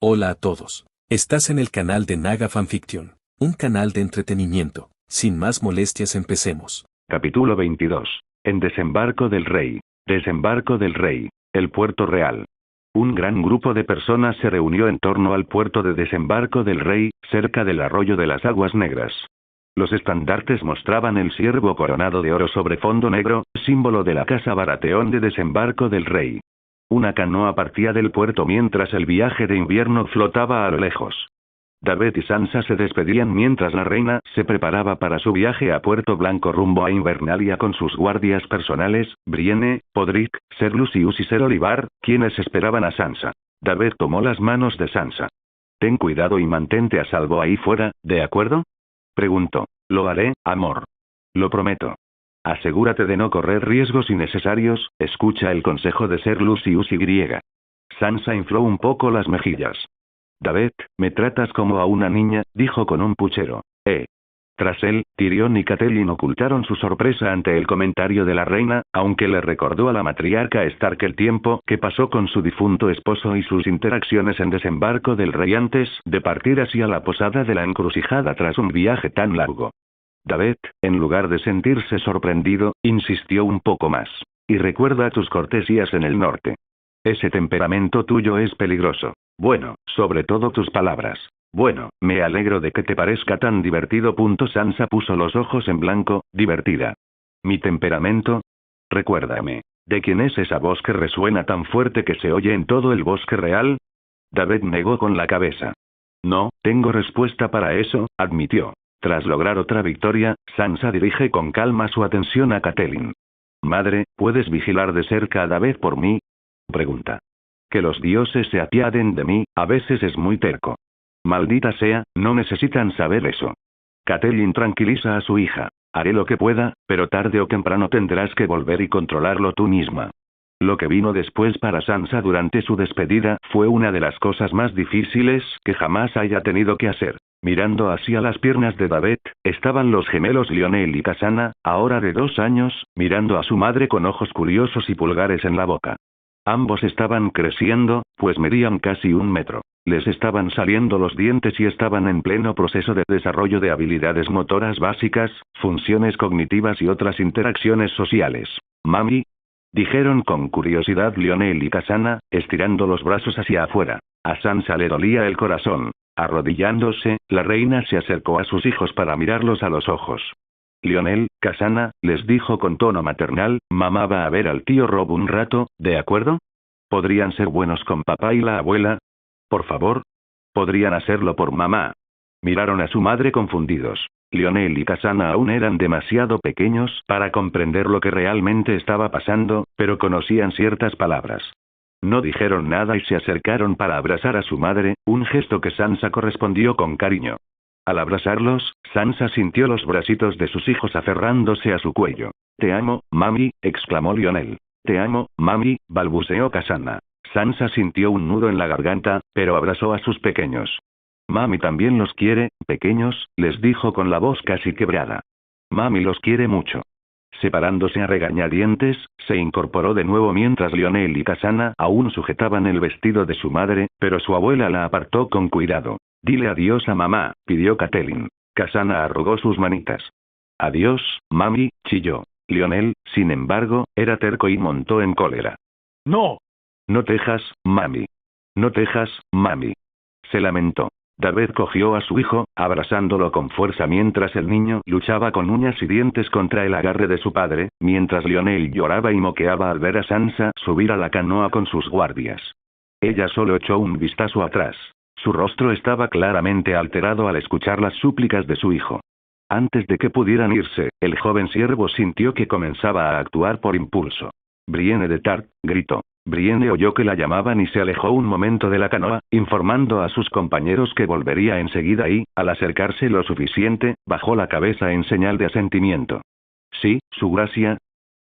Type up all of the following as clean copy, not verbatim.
Hola a todos. Estás en el canal de Naga Fanfiction, un canal de entretenimiento. Sin más molestias, empecemos. Capítulo 22. En Desembarco del Rey. Desembarco del Rey. El Puerto Real. Un gran grupo de personas se reunió en torno al puerto de Desembarco del Rey, cerca del arroyo de las Aguas Negras. Los estandartes mostraban el ciervo coronado de oro sobre fondo negro, símbolo de la casa Baratheon de Desembarco del Rey. Una canoa partía del puerto mientras el viaje de invierno flotaba a lo lejos. David y Sansa se despedían mientras la reina se preparaba para su viaje a Puerto Blanco rumbo a Invernalia con sus guardias personales, Brienne, Podrick, Ser Lucius y Ser Olivar, quienes esperaban a Sansa. David tomó las manos de Sansa. «Ten cuidado y mantente a salvo ahí fuera, ¿de acuerdo?», preguntó. «Lo haré, amor. Lo prometo. Asegúrate de no correr riesgos innecesarios, escucha el consejo de Ser Lucius y. Sansa infló un poco las mejillas. «David, me tratas como a una niña», dijo con un puchero. Tras él, Tyrion y Catelyn ocultaron su sorpresa ante el comentario de la reina, aunque le recordó a la matriarca Stark el tiempo que pasó con su difunto esposo y sus interacciones en Desembarco del Rey antes de partir hacia la posada de la encrucijada tras un viaje tan largo. David, en lugar de sentirse sorprendido, insistió un poco más. «Y recuerda tus cortesías en el norte. Ese temperamento tuyo es peligroso. Bueno, sobre todo tus palabras. Bueno, me alegro de que te parezca tan divertido. Sansa puso los ojos en blanco, divertida. ¿Mi temperamento? Recuérdame. ¿De quién es esa voz que resuena tan fuerte que se oye en todo el bosque real?» David negó con la cabeza. «No, tengo respuesta para eso», admitió. Tras lograr otra victoria, Sansa dirige con calma su atención a Catelyn. «Madre, ¿puedes vigilar de cerca a David por mí?», pregunta. «Que los dioses se apiaden de mí, a veces es muy terco». «Maldita sea, no necesitan saber eso». Catelyn tranquiliza a su hija. «Haré lo que pueda, pero tarde o temprano tendrás que volver y controlarlo tú misma». Lo que vino después para Sansa durante su despedida fue una de las cosas más difíciles que jamás haya tenido que hacer. Mirando hacia las piernas de David, estaban los gemelos Lyonel y Cassana, ahora de 2 años, mirando a su madre con ojos curiosos y pulgares en la boca. Ambos estaban creciendo, pues medían casi 1 metro. Les estaban saliendo los dientes y estaban en pleno proceso de desarrollo de habilidades motoras básicas, funciones cognitivas y otras interacciones sociales. «Mami», dijeron con curiosidad Lyonel y Cassana, estirando los brazos hacia afuera. A Sansa le dolía el corazón. Arrodillándose, la reina se acercó a sus hijos para mirarlos a los ojos. «Lyonel, Cassana», les dijo con tono maternal, «mamá va a ver al tío Robb un rato, ¿de acuerdo? ¿Podrían ser buenos con papá y la abuela? Por favor. ¿Podrían hacerlo por mamá?» Miraron a su madre confundidos. Lyonel y Cassana aún eran demasiado pequeños para comprender lo que realmente estaba pasando, pero conocían ciertas palabras. No dijeron nada y se acercaron para abrazar a su madre, un gesto que Sansa correspondió con cariño. Al abrazarlos, Sansa sintió los bracitos de sus hijos aferrándose a su cuello. «Te amo, mami», exclamó Lyonel. «Te amo, mami», balbuceó Cassana. Sansa sintió un nudo en la garganta, pero abrazó a sus pequeños. «Mami también los quiere, pequeños», les dijo con la voz casi quebrada. «Mami los quiere mucho». Separándose a regañadientes, se incorporó de nuevo mientras Lyonel y Cassana aún sujetaban el vestido de su madre, pero su abuela la apartó con cuidado. «Dile adiós a mamá», pidió Catelyn. Cassana arrugó sus manitas. «Adiós, mami», chilló. Lyonel, sin embargo, era terco y montó en cólera. «No». «No tejas, mami. No tejas, mami», se lamentó. David cogió a su hijo, abrazándolo con fuerza mientras el niño luchaba con uñas y dientes contra el agarre de su padre, mientras Lyonel lloraba y moqueaba al ver a Sansa subir a la canoa con sus guardias. Ella solo echó un vistazo atrás. Su rostro estaba claramente alterado al escuchar las súplicas de su hijo. Antes de que pudieran irse, el joven siervo sintió que comenzaba a actuar por impulso. «Brienne de Tart», gritó. Brienne oyó que la llamaban y se alejó un momento de la canoa, informando a sus compañeros que volvería enseguida y, al acercarse lo suficiente, bajó la cabeza en señal de asentimiento. «¿Sí, su gracia?»,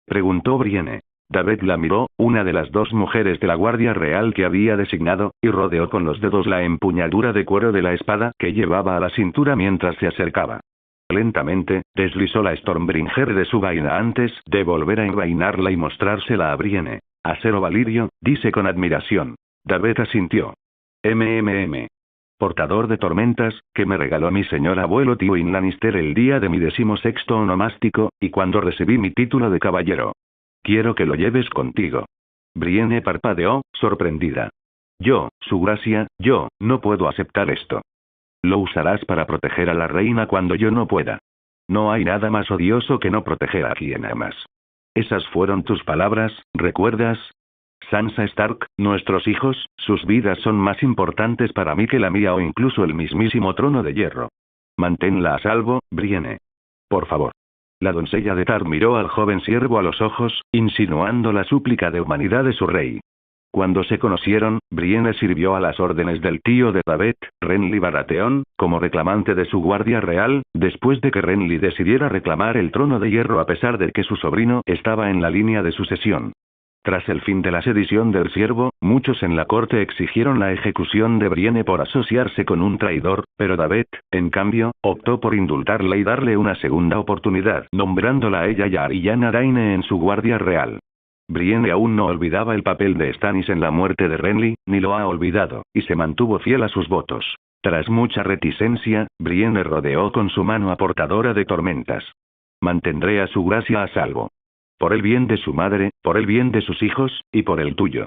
preguntó Brienne. David la miró, una de las 2 mujeres de la Guardia Real que había designado, y rodeó con los dedos la empuñadura de cuero de la espada que llevaba a la cintura mientras se acercaba. Lentamente, deslizó la Stormbringer de su vaina antes de volver a envainarla y mostrársela a Brienne. «Acero Valirio», dice con admiración. David asintió. MMM. Portador de tormentas, que me regaló mi señor abuelo Tywin Lannister el día de mi 16º onomástico, y cuando recibí mi título de caballero. Quiero que lo lleves contigo. Brienne parpadeó, sorprendida. Yo, su gracia, yo, no puedo aceptar esto. Lo usarás para proteger a la reina cuando yo no pueda. No hay nada más odioso que no proteger a quien amas. Esas fueron tus palabras, ¿recuerdas? Sansa Stark, nuestros hijos, sus vidas son más importantes para mí que la mía o incluso el mismísimo trono de hierro. Manténla a salvo, Brienne. Por favor. La doncella de Tar miró al joven siervo a los ojos, insinuando la súplica de humanidad de su rey. Cuando se conocieron, Brienne sirvió a las órdenes del tío de Davet, Renly Baratheon, como reclamante de su guardia real, después de que Renly decidiera reclamar el trono de hierro a pesar de que su sobrino estaba en la línea de sucesión. Tras el fin de la sedición del siervo, muchos en la corte exigieron la ejecución de Brienne por asociarse con un traidor, pero Davet, en cambio, optó por indultarla y darle una segunda oportunidad, nombrándola a ella y a Arianna Daine en su guardia real. Brienne aún no olvidaba el papel de Stannis en la muerte de Renly, ni lo ha olvidado, y se mantuvo fiel a sus votos. Tras mucha reticencia, Brienne rodeó con su mano aportadora de tormentas. Mantendré a su gracia a salvo. Por el bien de su madre, por el bien de sus hijos, y por el tuyo.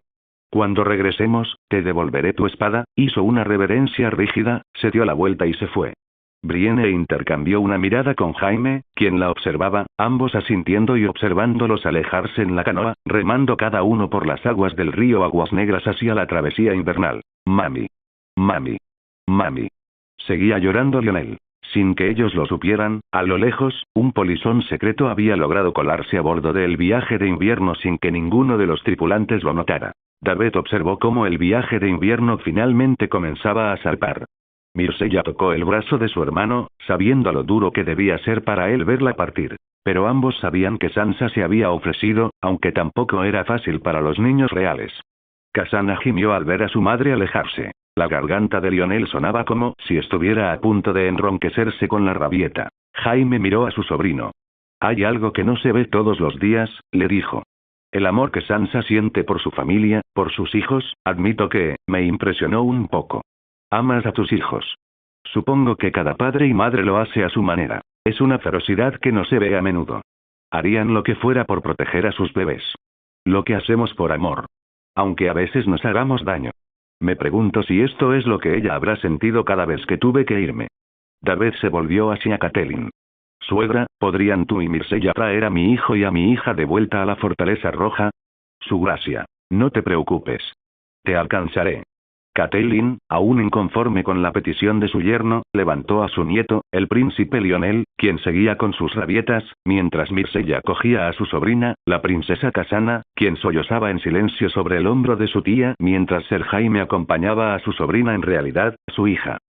Cuando regresemos, te devolveré tu espada. Hizo una reverencia rígida, se dio la vuelta y se fue. Brienne intercambió una mirada con Jaime, quien la observaba, ambos asintiendo y observándolos alejarse en la canoa, remando cada uno por las aguas del río Aguas Negras hacia la travesía invernal. Mami. Mami. Mami. Seguía llorando Lionel. Sin que ellos lo supieran, a lo lejos, un polizón secreto había logrado colarse a bordo del viaje de invierno sin que ninguno de los tripulantes lo notara. David observó cómo el viaje de invierno finalmente comenzaba a zarpar. Myrcella tocó el brazo de su hermano, sabiendo lo duro que debía ser para él verla partir. Pero ambos sabían que Sansa se había ofrecido, aunque tampoco era fácil para los niños reales. Cassandra gimió al ver a su madre alejarse. La garganta de Lionel sonaba como si estuviera a punto de enronquecerse con la rabieta. Jaime miró a su sobrino. Hay algo que no se ve todos los días, le dijo. El amor que Sansa siente por su familia, por sus hijos, admito que, me impresionó un poco. Amas a tus hijos. Supongo que cada padre y madre lo hace a su manera. Es una ferocidad que no se ve a menudo. Harían lo que fuera por proteger a sus bebés. Lo que hacemos por amor. Aunque a veces nos hagamos daño. Me pregunto si esto es lo que ella habrá sentido cada vez que tuve que irme. David se volvió hacia Catelyn. Suegra, ¿podrían tú y Myrcella traer a mi hijo y a mi hija de vuelta a la Fortaleza Roja? Su gracia. No te preocupes. Te alcanzaré. Catelyn, aún inconforme con la petición de su yerno, levantó a su nieto, el príncipe Lionel, quien seguía con sus rabietas, mientras Myrcella cogía a su sobrina, la princesa Cassandra, quien sollozaba en silencio sobre el hombro de su tía, mientras Ser Jaime acompañaba a su sobrina, en realidad, su hija.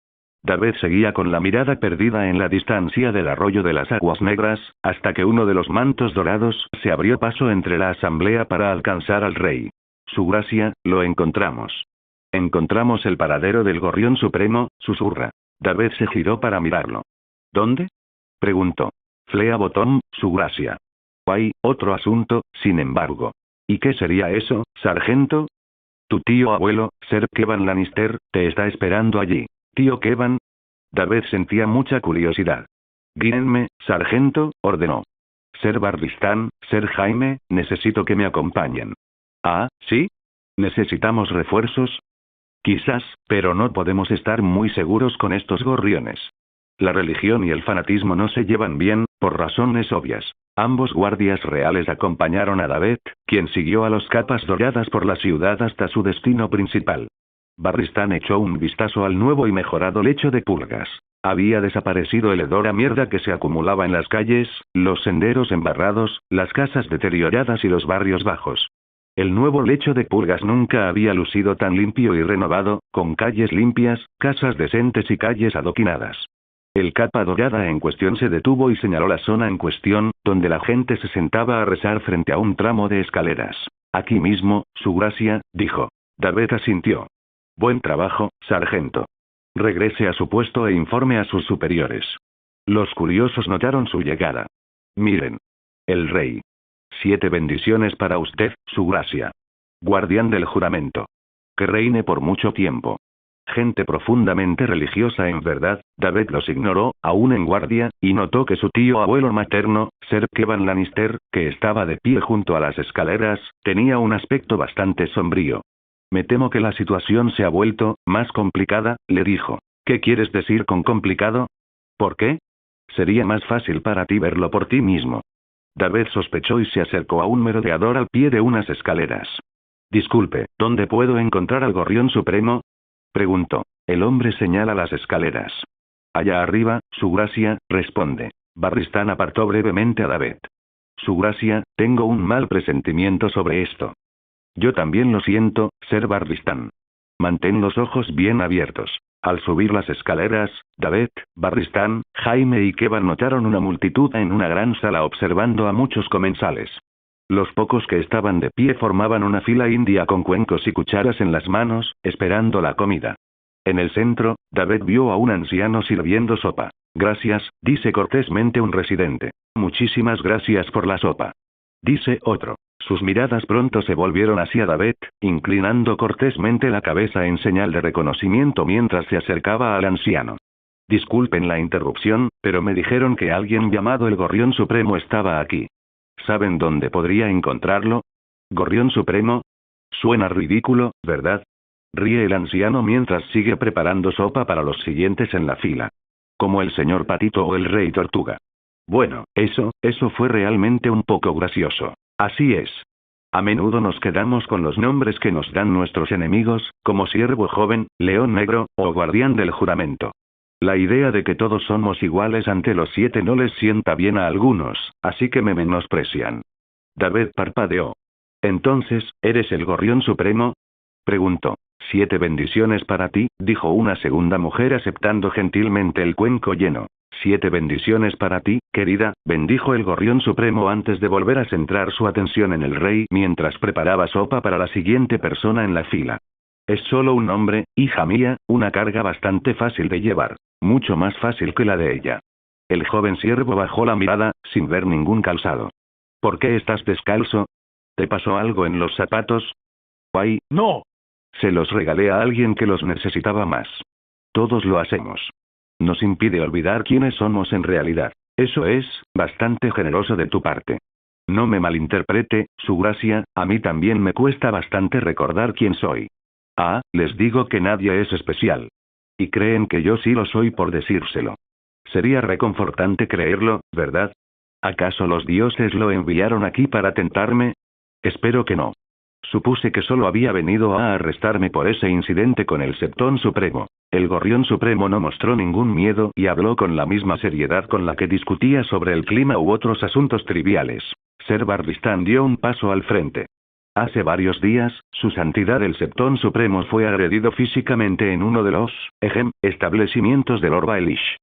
David seguía con la mirada perdida en la distancia del arroyo de las Aguas Negras, hasta que uno de los mantos dorados se abrió paso entre la asamblea para alcanzar al rey. Su gracia, lo encontramos. Encontramos el paradero del Gorrión Supremo, susurra. David se giró para mirarlo. ¿Dónde? Preguntó. Flea Bottom, su gracia. Hay otro asunto, sin embargo. ¿Y qué sería eso, sargento? Tu tío abuelo, Ser Kevan Lannister, te está esperando allí. ¿Tío Kevan? David sentía mucha curiosidad. Guíenme, sargento, ordenó. Ser Barristan, Ser Jaime, necesito que me acompañen. Ah, ¿sí? ¿Necesitamos refuerzos? Quizás, pero no podemos estar muy seguros con estos gorriones. La religión y el fanatismo no se llevan bien, por razones obvias. Ambos guardias reales acompañaron a David, quien siguió a los capas doradas por la ciudad hasta su destino principal. Barristan echó un vistazo al nuevo y mejorado lecho de pulgas. Había desaparecido el hedor a mierda que se acumulaba en las calles, los senderos embarrados, las casas deterioradas y los barrios bajos. El nuevo lecho de pulgas nunca había lucido tan limpio y renovado, con calles limpias, casas decentes y calles adoquinadas. El capa dorada en cuestión se detuvo y señaló la zona en cuestión, donde la gente se sentaba a rezar frente a un tramo de escaleras. Aquí mismo, su gracia, dijo. David asintió. Buen trabajo, sargento. Regrese a su puesto e informe a sus superiores. Los curiosos notaron su llegada. Miren. El rey. 7 bendiciones para usted, su gracia. Guardián del juramento. Que reine por mucho tiempo. Gente profundamente religiosa en verdad. David los ignoró, aún en guardia, y notó que su tío abuelo materno, Ser Kevan Lannister, que estaba de pie junto a las escaleras, tenía un aspecto bastante sombrío. Me temo que la situación se ha vuelto más complicada, le dijo. ¿Qué quieres decir con complicado? ¿Por qué? Sería más fácil para ti verlo por ti mismo. David sospechó y se acercó a un merodeador al pie de unas escaleras. Disculpe, ¿dónde puedo encontrar al Gorrión Supremo? Preguntó. El hombre señala las escaleras. Allá arriba, Su Gracia, responde. Barristan apartó brevemente a David. Su Gracia, tengo un mal presentimiento sobre esto. Yo también lo siento, Ser Barristan. Mantén los ojos bien abiertos. Al subir las escaleras, David, Barristan, Jaime y Kevan notaron una multitud en una gran sala observando a muchos comensales. Los pocos que estaban de pie formaban una fila india con cuencos y cucharas en las manos, esperando la comida. En el centro, David vio a un anciano sirviendo sopa. Gracias, dice cortésmente un residente. Muchísimas gracias por la sopa. Dice otro. Sus miradas pronto se volvieron hacia David, inclinando cortésmente la cabeza en señal de reconocimiento mientras se acercaba al anciano. Disculpen la interrupción, pero me dijeron que alguien llamado el Gorrión Supremo estaba aquí. ¿Saben dónde podría encontrarlo? ¿Gorrión Supremo? Suena ridículo, ¿verdad? Ríe el anciano mientras sigue preparando sopa para los siguientes en la fila. Como el señor Patito o el rey Tortuga. Bueno, eso fue realmente un poco gracioso. Así es. A menudo nos quedamos con los nombres que nos dan nuestros enemigos, como Siervo Joven, León Negro, o Guardián del Juramento. La idea de que todos somos iguales ante los 7 no les sienta bien a algunos, así que me menosprecian. David parpadeó. Entonces, ¿eres el Gorrión Supremo? Preguntó. 7 bendiciones para ti, dijo una segunda mujer aceptando gentilmente el cuenco lleno. 7 bendiciones para ti, querida, bendijo el Gorrión Supremo antes de volver a centrar su atención en el rey mientras preparaba sopa para la siguiente persona en la fila. Es solo un nombre, hija mía, una carga bastante fácil de llevar. Mucho más fácil que la de ella. El joven siervo bajó la mirada, sin ver ningún calzado. ¿Por qué estás descalzo? ¿Te pasó algo en los zapatos? ¡Ay, no! Se los regalé a alguien que los necesitaba más. Todos lo hacemos. Nos impide olvidar quiénes somos en realidad. Eso es, bastante generoso de tu parte. No me malinterprete, Su Gracia, a mí también me cuesta bastante recordar quién soy. Ah, les digo que nadie es especial. Y creen que yo sí lo soy por decírselo. Sería reconfortante creerlo, ¿verdad? ¿Acaso los dioses lo enviaron aquí para tentarme? Espero que no. Supuse que solo había venido a arrestarme por ese incidente con el Septón Supremo. El Gorrión Supremo no mostró ningún miedo y habló con la misma seriedad con la que discutía sobre el clima u otros asuntos triviales. Ser Barristan dio un paso al frente. Hace varios días, su santidad el Septón Supremo fue agredido físicamente en uno de los, establecimientos de Lord Baelish.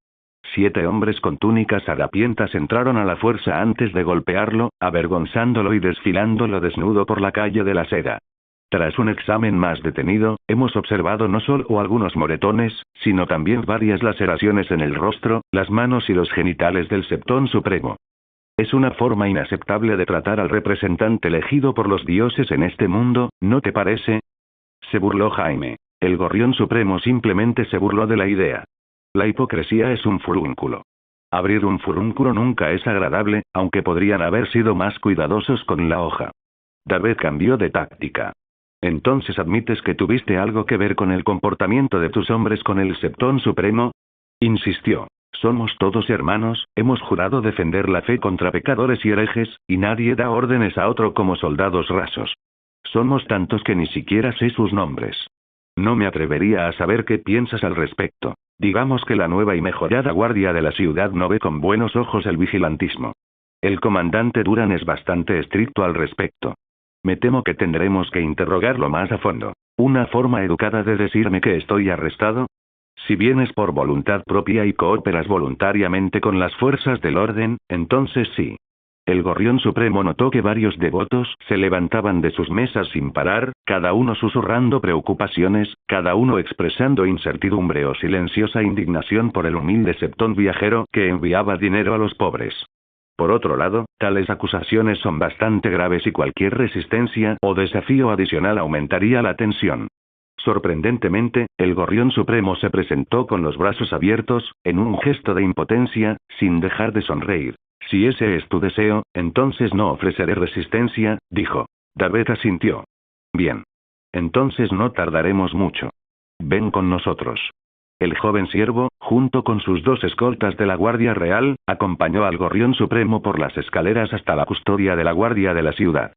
7 hombres con túnicas harapientas entraron a la fuerza antes de golpearlo, avergonzándolo y desfilándolo desnudo por la calle de la Seda. Tras un examen más detenido, hemos observado no solo algunos moretones, sino también varias laceraciones en el rostro, las manos y los genitales del Septón Supremo. Es una forma inaceptable de tratar al representante elegido por los dioses en este mundo, ¿no te parece? Se burló Jaime. El Gorrión Supremo simplemente se burló de la idea. La hipocresía es un furúnculo. Abrir un furúnculo nunca es agradable, aunque podrían haber sido más cuidadosos con la hoja. David cambió de táctica. ¿Entonces admites que tuviste algo que ver con el comportamiento de tus hombres con el Septón Supremo? Insistió. Somos todos hermanos, hemos jurado defender la fe contra pecadores y herejes, y nadie da órdenes a otro como soldados rasos. Somos tantos que ni siquiera sé sus nombres. No me atrevería a saber qué piensas al respecto. Digamos que la nueva y mejorada guardia de la ciudad no ve con buenos ojos el vigilantismo. El comandante Duran es bastante estricto al respecto. Me temo que tendremos que interrogarlo más a fondo. ¿Una forma educada de decirme que estoy arrestado? Si vienes por voluntad propia y cooperas voluntariamente con las fuerzas del orden, entonces sí. El Gorrión Supremo notó que varios devotos se levantaban de sus mesas sin parar, cada uno susurrando preocupaciones, cada uno expresando incertidumbre o silenciosa indignación por el humilde Septón viajero que enviaba dinero a los pobres. Por otro lado, tales acusaciones son bastante graves y cualquier resistencia o desafío adicional aumentaría la tensión. Sorprendentemente, el Gorrión Supremo se presentó con los brazos abiertos, en un gesto de impotencia, sin dejar de sonreír. Si ese es tu deseo, entonces no ofreceré resistencia, dijo. David asintió. Bien. Entonces no tardaremos mucho. Ven con nosotros. El joven siervo, junto con sus 2 escoltas de la Guardia Real, acompañó al Gorrión Supremo por las escaleras hasta la custodia de la guardia de la ciudad.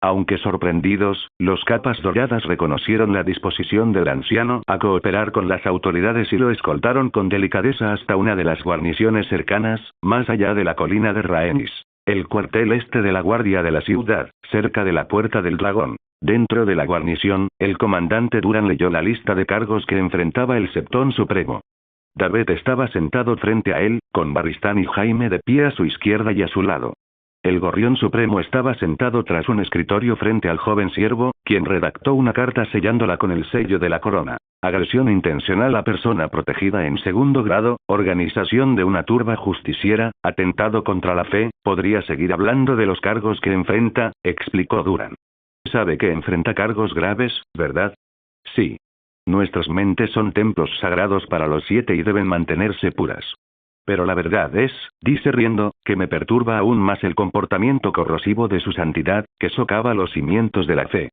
Aunque sorprendidos, los capas doradas reconocieron la disposición del anciano a cooperar con las autoridades y lo escoltaron con delicadeza hasta una de las guarniciones cercanas, más allá de la colina de Rhaenys, el cuartel este de la guardia de la ciudad, cerca de la Puerta del Dragón. Dentro de la guarnición, el comandante Duran leyó la lista de cargos que enfrentaba el Septón Supremo. David estaba sentado frente a él, con Barristan y Jaime de pie a su izquierda y a su lado. El Gorrión Supremo estaba sentado tras un escritorio frente al joven siervo, quien redactó una carta sellándola con el sello de la corona. Agresión intencional a persona protegida en 2º grado, organización de una turba justiciera, atentado contra la fe. Podría seguir hablando de los cargos que enfrenta, explicó Duran. Sabe que enfrenta cargos graves, ¿verdad? Sí. Nuestras mentes son templos sagrados para los 7 y deben mantenerse puras. Pero la verdad es, dice riendo, que me perturba aún más el comportamiento corrosivo de su santidad, que socava los cimientos de la fe.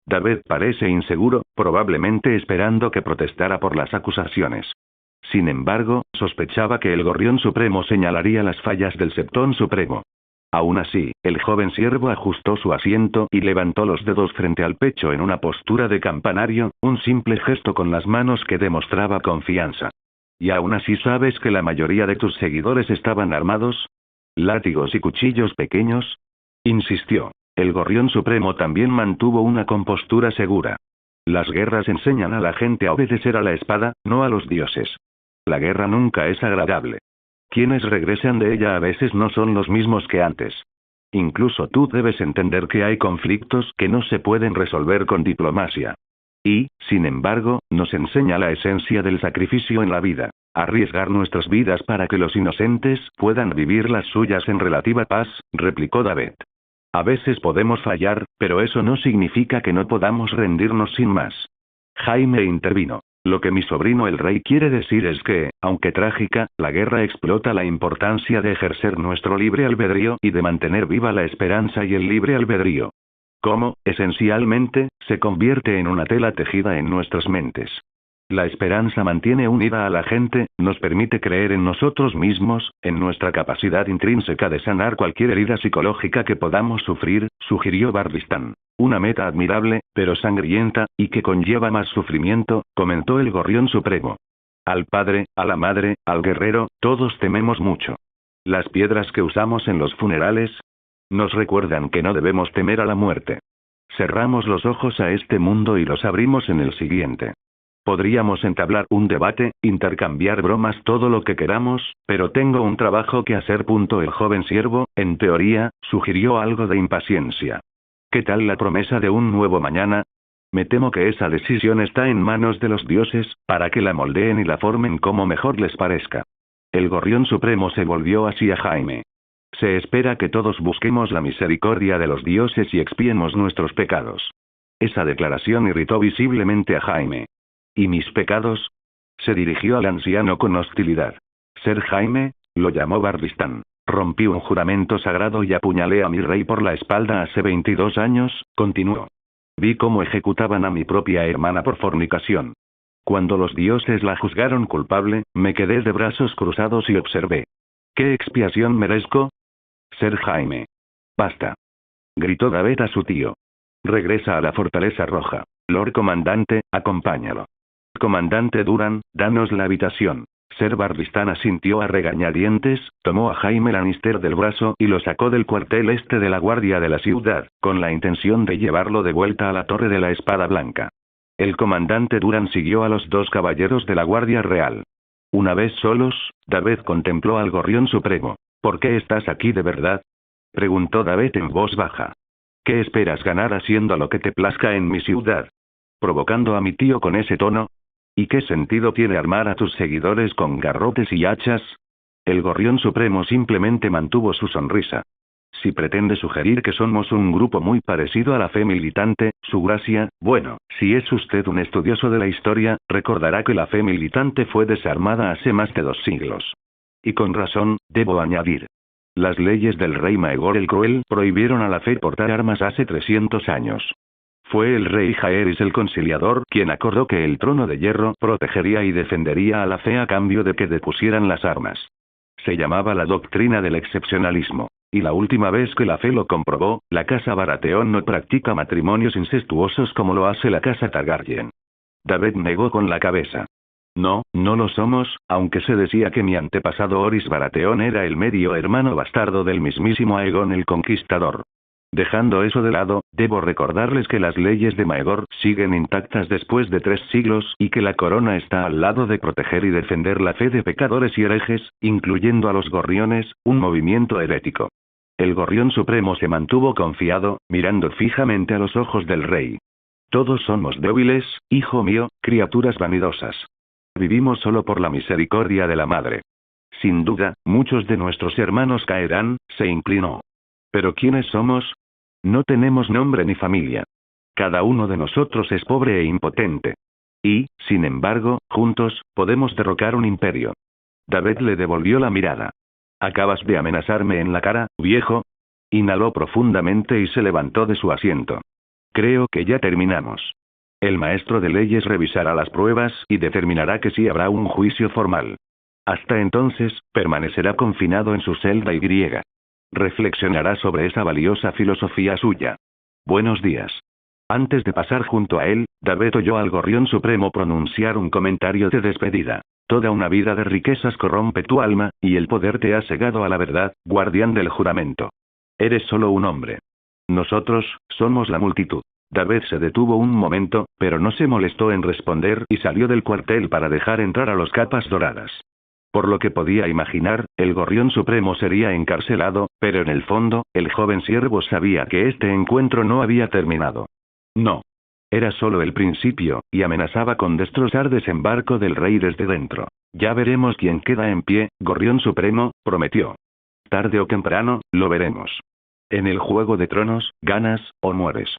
David parece inseguro, probablemente esperando que protestara por las acusaciones. Sin embargo, sospechaba que el Gorrión Supremo señalaría las fallas del Septón Supremo. Aún así, el joven siervo ajustó su asiento y levantó los dedos frente al pecho en una postura de campanario, un simple gesto con las manos que demostraba confianza. ¿Y aún así sabes que la mayoría de tus seguidores estaban armados? ¿Látigos y cuchillos pequeños? Insistió. El Gorrión Supremo también mantuvo una compostura segura. Las guerras enseñan a la gente a obedecer a la espada, no a los dioses. La guerra nunca es agradable. Quienes regresan de ella a veces no son los mismos que antes. Incluso tú debes entender que hay conflictos que no se pueden resolver con diplomacia. Y, sin embargo, nos enseña la esencia del sacrificio en la vida. Arriesgar nuestras vidas para que los inocentes puedan vivir las suyas en relativa paz, replicó David. A veces podemos fallar, pero eso no significa que no podamos rendirnos sin más. Jaime intervino. Lo que mi sobrino el rey quiere decir es que, aunque trágica, la guerra explota la importancia de ejercer nuestro libre albedrío y de mantener viva la esperanza y el libre albedrío. ¿Cómo, esencialmente, se convierte en una tela tejida en nuestras mentes? La esperanza mantiene unida a la gente, nos permite creer en nosotros mismos, en nuestra capacidad intrínseca de sanar cualquier herida psicológica que podamos sufrir, sugirió Barristan. Una meta admirable, pero sangrienta, y que conlleva más sufrimiento, comentó el Gorrión Supremo. Al padre, a la madre, al guerrero, todos tememos mucho. Las piedras que usamos en los funerales nos recuerdan que no debemos temer a la muerte. Cerramos los ojos a este mundo y los abrimos en el siguiente. Podríamos entablar un debate, intercambiar bromas todo lo que queramos, pero tengo un trabajo que hacer. El joven siervo, en teoría, sugirió algo de impaciencia. ¿Qué tal la promesa de un nuevo mañana? Me temo que esa decisión está en manos de los dioses, para que la moldeen y la formen como mejor les parezca. El Gorrión Supremo se volvió hacia Jaime. Se espera que todos busquemos la misericordia de los dioses y expiemos nuestros pecados. Esa declaración irritó visiblemente a Jaime. ¿Y mis pecados? Se dirigió al anciano con hostilidad. Ser Jaime, lo llamó Barristan. Rompí un juramento sagrado y apuñalé a mi rey por la espalda hace 22 años, continuó. Vi cómo ejecutaban a mi propia hermana por fornicación. Cuando los dioses la juzgaron culpable, me quedé de brazos cruzados y observé. ¿Qué expiación merezco? Ser Jaime. Basta. Gritó David a su tío. Regresa a la Fortaleza Roja. Lord Comandante, acompáñalo. Comandante Duran, danos la habitación. Ser Barristan asintió a regañadientes, tomó a Jaime Lannister del brazo y lo sacó del cuartel este de la guardia de la ciudad, con la intención de llevarlo de vuelta a la Torre de la Espada Blanca. El comandante Duran siguió a los 2 caballeros de la Guardia Real. Una vez solos, David contempló al Gorrión Supremo. ¿Por qué estás aquí de verdad? Preguntó David en voz baja. ¿Qué esperas ganar haciendo lo que te plazca en mi ciudad? ¿Provocando a mi tío con ese tono? ¿Y qué sentido tiene armar a tus seguidores con garrotes y hachas? El Gorrión Supremo simplemente mantuvo su sonrisa. Si pretende sugerir que somos un grupo muy parecido a la fe militante, su gracia, bueno, si es usted un estudioso de la historia, recordará que la fe militante fue desarmada hace más de 2 siglos. Y con razón, debo añadir. Las leyes del rey Maegor el Cruel prohibieron a la fe portar armas hace 300 años. Fue el rey Jaeris el Conciliador quien acordó que el trono de hierro protegería y defendería a la fe a cambio de que depusieran las armas. Se llamaba la doctrina del excepcionalismo. Y la última vez que la fe lo comprobó, la casa Baratheon no practica matrimonios incestuosos como lo hace la casa Targaryen. David negó con la cabeza. No, no lo somos, aunque se decía que mi antepasado Orys Baratheon era el medio hermano bastardo del mismísimo Aegon el Conquistador. Dejando eso de lado, debo recordarles que las leyes de Maegor siguen intactas después de 3 siglos y que la corona está al lado de proteger y defender la fe de pecadores y herejes, incluyendo a los gorriones, un movimiento herético. El gorrión supremo se mantuvo confiado, mirando fijamente a los ojos del rey. Todos somos débiles, hijo mío, criaturas vanidosas. Vivimos solo por la misericordia de la madre. Sin duda, muchos de nuestros hermanos caerán, se inclinó. ¿Pero quiénes somos? No tenemos nombre ni familia. Cada uno de nosotros es pobre e impotente. Y, sin embargo, juntos, podemos derrocar un imperio. David le devolvió la mirada. ¿Acabas de amenazarme en la cara, viejo? Inhaló profundamente y se levantó de su asiento. Creo que ya terminamos. El maestro de leyes revisará las pruebas y determinará que sí habrá un juicio formal. Hasta entonces, permanecerá confinado en su celda y griega. Reflexionará sobre esa valiosa filosofía suya. Buenos días. Antes de pasar junto a él, David oyó al gorrión supremo pronunciar un comentario de despedida. Toda una vida de riquezas corrompe tu alma, y el poder te ha cegado a la verdad, guardián del juramento. Eres solo un hombre. Nosotros, somos la multitud. David se detuvo un momento, pero no se molestó en responder y salió del cuartel para dejar entrar a los capas doradas. Por lo que podía imaginar, el gorrión supremo sería encarcelado, pero en el fondo, el joven siervo sabía que este encuentro no había terminado. No. Era solo el principio, y amenazaba con destrozar desembarco del rey desde dentro. Ya veremos quién queda en pie, gorrión supremo, prometió. Tarde o temprano, lo veremos. En el Juego de Tronos, ganas, o mueres.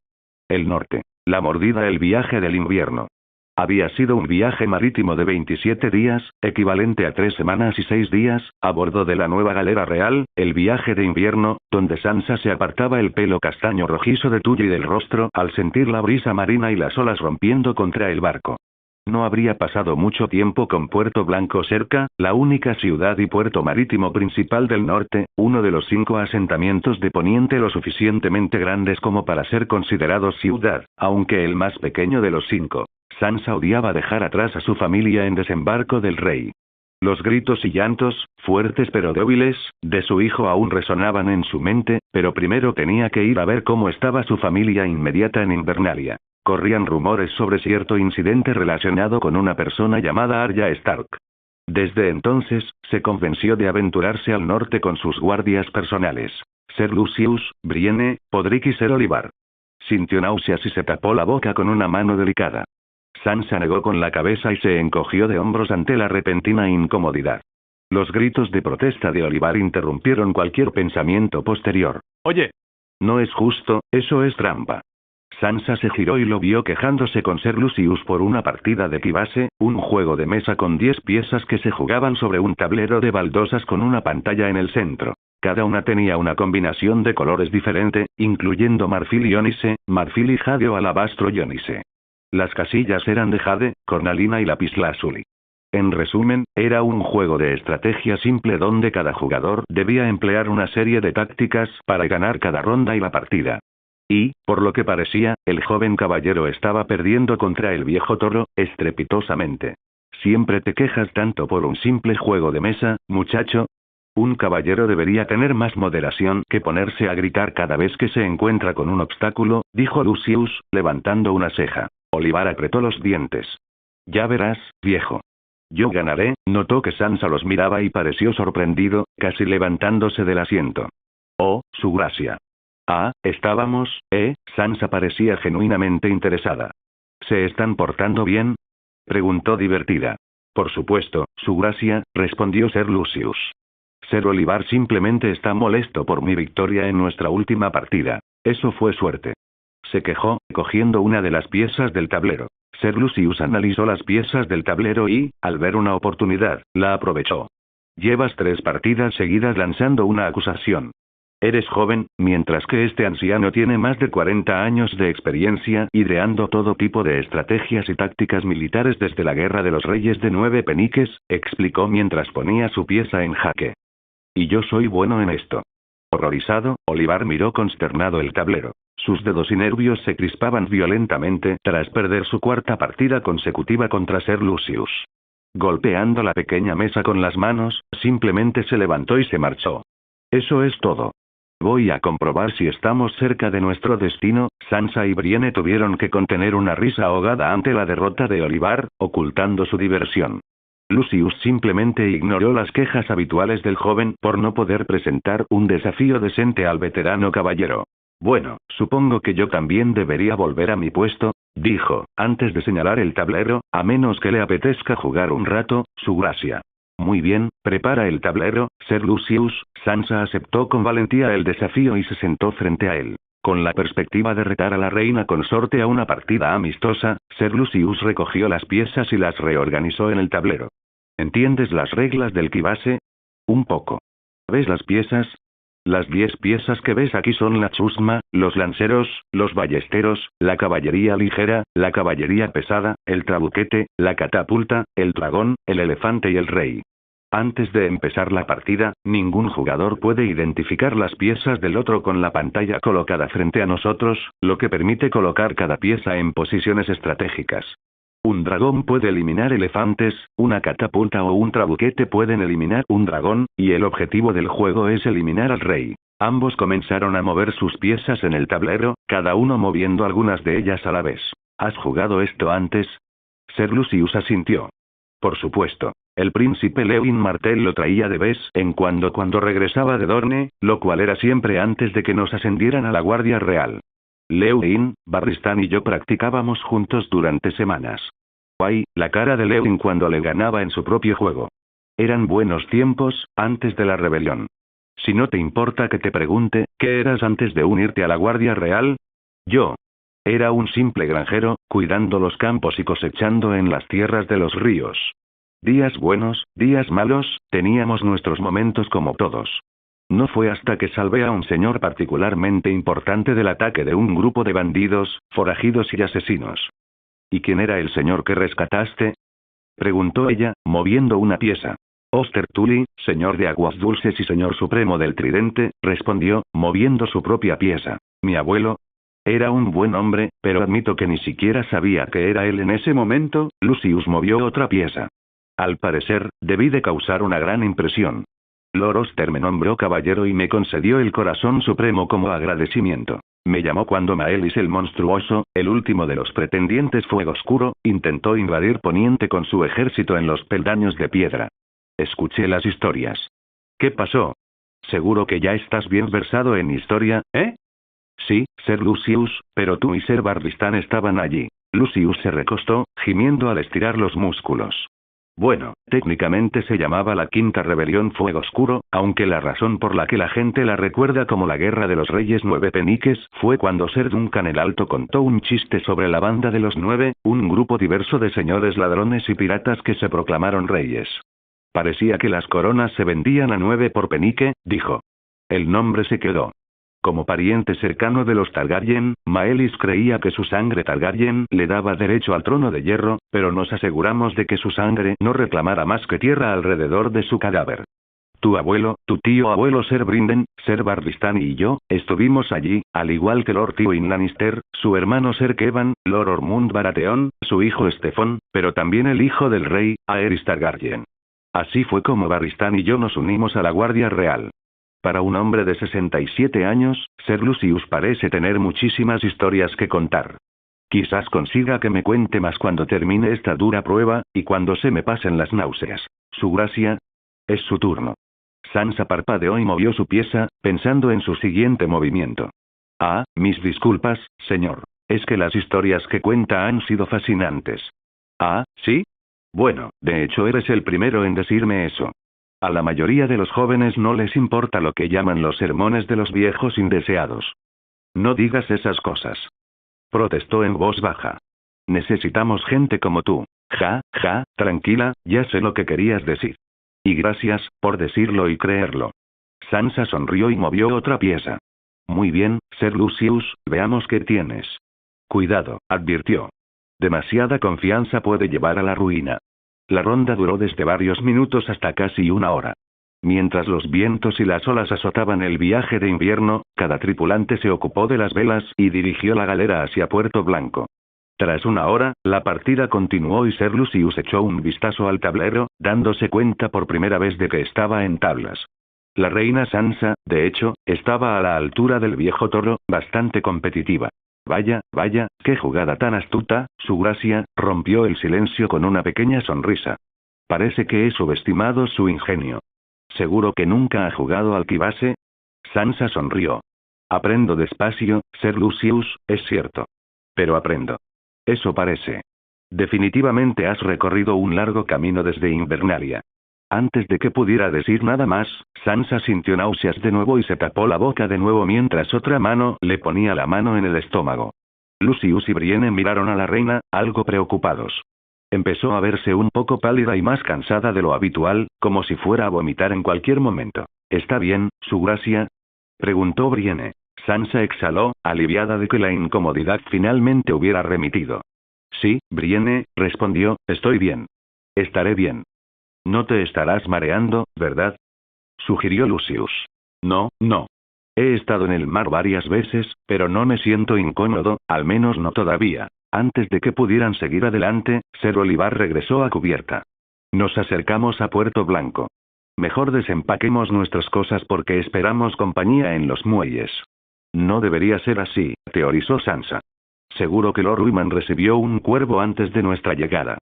El norte. La mordida. El viaje del invierno. Había sido un viaje marítimo de 27 días, equivalente a 3 semanas y 6 días, a bordo de la nueva galera real, el viaje de invierno, donde Sansa se apartaba el pelo castaño rojizo de Tully del rostro al sentir la brisa marina y las olas rompiendo contra el barco. No habría pasado mucho tiempo con Puerto Blanco cerca, la única ciudad y puerto marítimo principal del norte, uno de los 5 asentamientos de Poniente lo suficientemente grandes como para ser considerados ciudad, aunque el más pequeño de los 5. Sansa odiaba dejar atrás a su familia en Desembarco del Rey. Los gritos y llantos, fuertes pero débiles, de su hijo aún resonaban en su mente, pero primero tenía que ir a ver cómo estaba su familia inmediata en Invernalia. Corrían rumores sobre cierto incidente relacionado con una persona llamada Arya Stark. Desde entonces, se convenció de aventurarse al norte con sus guardias personales. Ser Lucius, Brienne, Podrick y Ser Olivar. Sintió náuseas y se tapó la boca con una mano delicada. Sansa negó con la cabeza y se encogió de hombros ante la repentina incomodidad. Los gritos de protesta de Olivar interrumpieron cualquier pensamiento posterior. «Oye. No es justo, eso es trampa». Sansa se giró y lo vio quejándose con Ser Lucius por una partida de Kibase, un juego de mesa con 10 piezas que se jugaban sobre un tablero de baldosas con una pantalla en el centro. Cada una tenía una combinación de colores diferente, incluyendo marfil y ónice, marfil y jade o alabastro y ónice. Las casillas eran de jade, cornalina y lapislázuli. En resumen, era un juego de estrategia simple donde cada jugador debía emplear una serie de tácticas para ganar cada ronda y la partida. Y, por lo que parecía, el joven caballero estaba perdiendo contra el viejo toro, estrepitosamente. «Siempre te quejas tanto por un simple juego de mesa, muchacho». Un caballero debería tener más moderación que ponerse a gritar cada vez que se encuentra con un obstáculo, dijo Lucius, levantando una ceja. Olivar apretó los dientes. «Ya verás, viejo. Yo ganaré», notó que Sansa los miraba y pareció sorprendido, casi levantándose del asiento. «Oh, su gracia». «Ah, estábamos, Sansa parecía genuinamente interesada. ¿Se están portando bien?», preguntó divertida. «Por supuesto, su gracia», respondió Ser Lucius. Ser Olivar simplemente está molesto por mi victoria en nuestra última partida. Eso fue suerte. Se quejó, cogiendo una de las piezas del tablero. Ser Lucius analizó las piezas del tablero y, al ver una oportunidad, la aprovechó. Llevas 3 partidas seguidas lanzando una acusación. Eres joven, mientras que este anciano tiene más de 40 años de experiencia ideando todo tipo de estrategias y tácticas militares desde la Guerra de los Reyes de 9 Peniques, explicó mientras ponía su pieza en jaque. Y yo soy bueno en esto. Horrorizado, Olivar miró consternado el tablero. Sus dedos y nervios se crispaban violentamente tras perder su 4ª partida consecutiva contra Ser Lucius. Golpeando la pequeña mesa con las manos, simplemente se levantó y se marchó. Eso es todo. Voy a comprobar si estamos cerca de nuestro destino. Sansa y Brienne tuvieron que contener una risa ahogada ante la derrota de Olivar, ocultando su diversión. Lucius simplemente ignoró las quejas habituales del joven por no poder presentar un desafío decente al veterano caballero. Bueno, supongo que yo también debería volver a mi puesto, dijo, antes de señalar el tablero, a menos que le apetezca jugar un rato, su gracia. Muy bien, prepara el tablero, Ser Lucius. Sansa aceptó con valentía el desafío y se sentó frente a él. Con la perspectiva de retar a la reina consorte a una partida amistosa, Ser Lucius recogió las piezas y las reorganizó en el tablero. ¿Entiendes las reglas del Kibase? Un poco. ¿Ves las piezas? Las 10 piezas que ves aquí son la chusma, los lanceros, los ballesteros, la caballería ligera, la caballería pesada, el trabuquete, la catapulta, el dragón, el elefante y el rey. Antes de empezar la partida, ningún jugador puede identificar las piezas del otro con la pantalla colocada frente a nosotros, lo que permite colocar cada pieza en posiciones estratégicas. Un dragón puede eliminar elefantes, una catapulta o un trabuquete pueden eliminar un dragón, y el objetivo del juego es eliminar al rey. Ambos comenzaron a mover sus piezas en el tablero, cada uno moviendo algunas de ellas a la vez. ¿Has jugado esto antes? Ser Lucius asintió. Por supuesto. El príncipe Lewin Martell lo traía de vez en cuando regresaba de Dorne, lo cual era siempre antes de que nos ascendieran a la Guardia Real. Lewin, Barristan y yo practicábamos juntos durante semanas. Ay, la cara de Lewin cuando le ganaba en su propio juego. Eran buenos tiempos, antes de la rebelión. Si no te importa que te pregunte, ¿qué eras antes de unirte a la Guardia Real? Yo. Era un simple granjero, cuidando los campos y cosechando en las tierras de los ríos. Días buenos, días malos, teníamos nuestros momentos como todos. No fue hasta que salvé a un señor particularmente importante del ataque de un grupo de bandidos, forajidos y asesinos. ¿Y quién era el señor que rescataste? Preguntó ella, moviendo una pieza. Oster Tully, señor de aguas dulces y señor supremo del tridente, respondió, moviendo su propia pieza. Mi abuelo. Era un buen hombre, pero admito que ni siquiera sabía que era él en ese momento. Lucius movió otra pieza. Al parecer, debí de causar una gran impresión. Lord Oster me nombró caballero y me concedió el corazón supremo como agradecimiento. Me llamó cuando Maelis el monstruoso, el último de los pretendientes Fuego Oscuro, intentó invadir Poniente con su ejército en los peldaños de piedra. Escuché las historias. ¿Qué pasó? Seguro que ya estás bien versado en historia, ¿eh? Sí, Ser Lucius, pero tú y Ser Barristan estaban allí. Lucius se recostó, gimiendo al estirar los músculos. Bueno, técnicamente se llamaba la Quinta Rebelión Fuego Oscuro, aunque la razón por la que la gente la recuerda como la Guerra de los Reyes 9 Peniques fue cuando Ser Duncan el Alto contó un chiste sobre la Banda de los 9, un grupo diverso de señores ladrones y piratas que se proclamaron reyes. Parecía que las coronas se vendían a 9 por penique, dijo. El nombre se quedó. Como pariente cercano de los Targaryen, Maelis creía que su sangre Targaryen le daba derecho al trono de hierro, pero nos aseguramos de que su sangre no reclamara más que tierra alrededor de su cadáver. Tu abuelo, tu tío abuelo Ser Brinden, Ser Barristan y yo, estuvimos allí, al igual que Lord Tywin Lannister, su hermano Ser Kevan, Lord Ormund Baratheon, su hijo Stefan, pero también el hijo del rey, Aerys Targaryen. Así fue como Barristan y yo nos unimos a la Guardia Real. Para un hombre de 67 años, Ser Lucius parece tener muchísimas historias que contar. Quizás consiga que me cuente más cuando termine esta dura prueba, y cuando se me pasen las náuseas. Su gracia. Es su turno. Sansa parpadeó y movió su pieza, pensando en su siguiente movimiento. Ah, mis disculpas, señor. Es que las historias que cuenta han sido fascinantes. Ah, ¿sí? Bueno, de hecho eres el primero en decirme eso. A la mayoría de los jóvenes no les importa lo que llaman los sermones de los viejos indeseados. No digas esas cosas. Protestó en voz baja. Necesitamos gente como tú. Ja, ja, tranquila, ya sé lo que querías decir. Y gracias, por decirlo y creerlo. Sansa sonrió y movió otra pieza. Muy bien, Ser Lucius, veamos qué tienes. Cuidado, advirtió. Demasiada confianza puede llevar a la ruina. La ronda duró desde varios minutos hasta casi una hora. Mientras los vientos y las olas azotaban el viaje de invierno, cada tripulante se ocupó de las velas y dirigió la galera hacia Puerto Blanco. Tras una hora, la partida continuó y Ser Lucius echó un vistazo al tablero, dándose cuenta por primera vez de que estaba en tablas. La reina Sansa, de hecho, estaba a la altura del viejo toro, bastante competitiva. Vaya, vaya, qué jugada tan astuta, su gracia, rompió el silencio con una pequeña sonrisa. Parece que he subestimado su ingenio. ¿Seguro que nunca ha jugado al quivase? Sansa sonrió. Aprendo despacio, Ser Lucius, es cierto. Pero aprendo. Eso parece. Definitivamente has recorrido un largo camino desde Invernalia. Antes de que pudiera decir nada más, Sansa sintió náuseas de nuevo y se tapó la boca de nuevo mientras otra mano le ponía la mano en el estómago. Lucius y Brienne miraron a la reina, algo preocupados. Empezó a verse un poco pálida y más cansada de lo habitual, como si fuera a vomitar en cualquier momento. ¿Está bien, su gracia? Preguntó Brienne. Sansa exhaló, aliviada de que la incomodidad finalmente hubiera remitido. Sí, Brienne, respondió, estoy bien. Estaré bien. No te estarás mareando, ¿verdad? Sugirió Lucius. No, no. He estado en el mar varias veces, pero no me siento incómodo, al menos no todavía. Antes de que pudieran seguir adelante, Ser Olivar regresó a cubierta. Nos acercamos a Puerto Blanco. Mejor desempaquemos nuestras cosas porque esperamos compañía en los muelles. No debería ser así, teorizó Sansa. Seguro que Lord Wyman recibió un cuervo antes de nuestra llegada.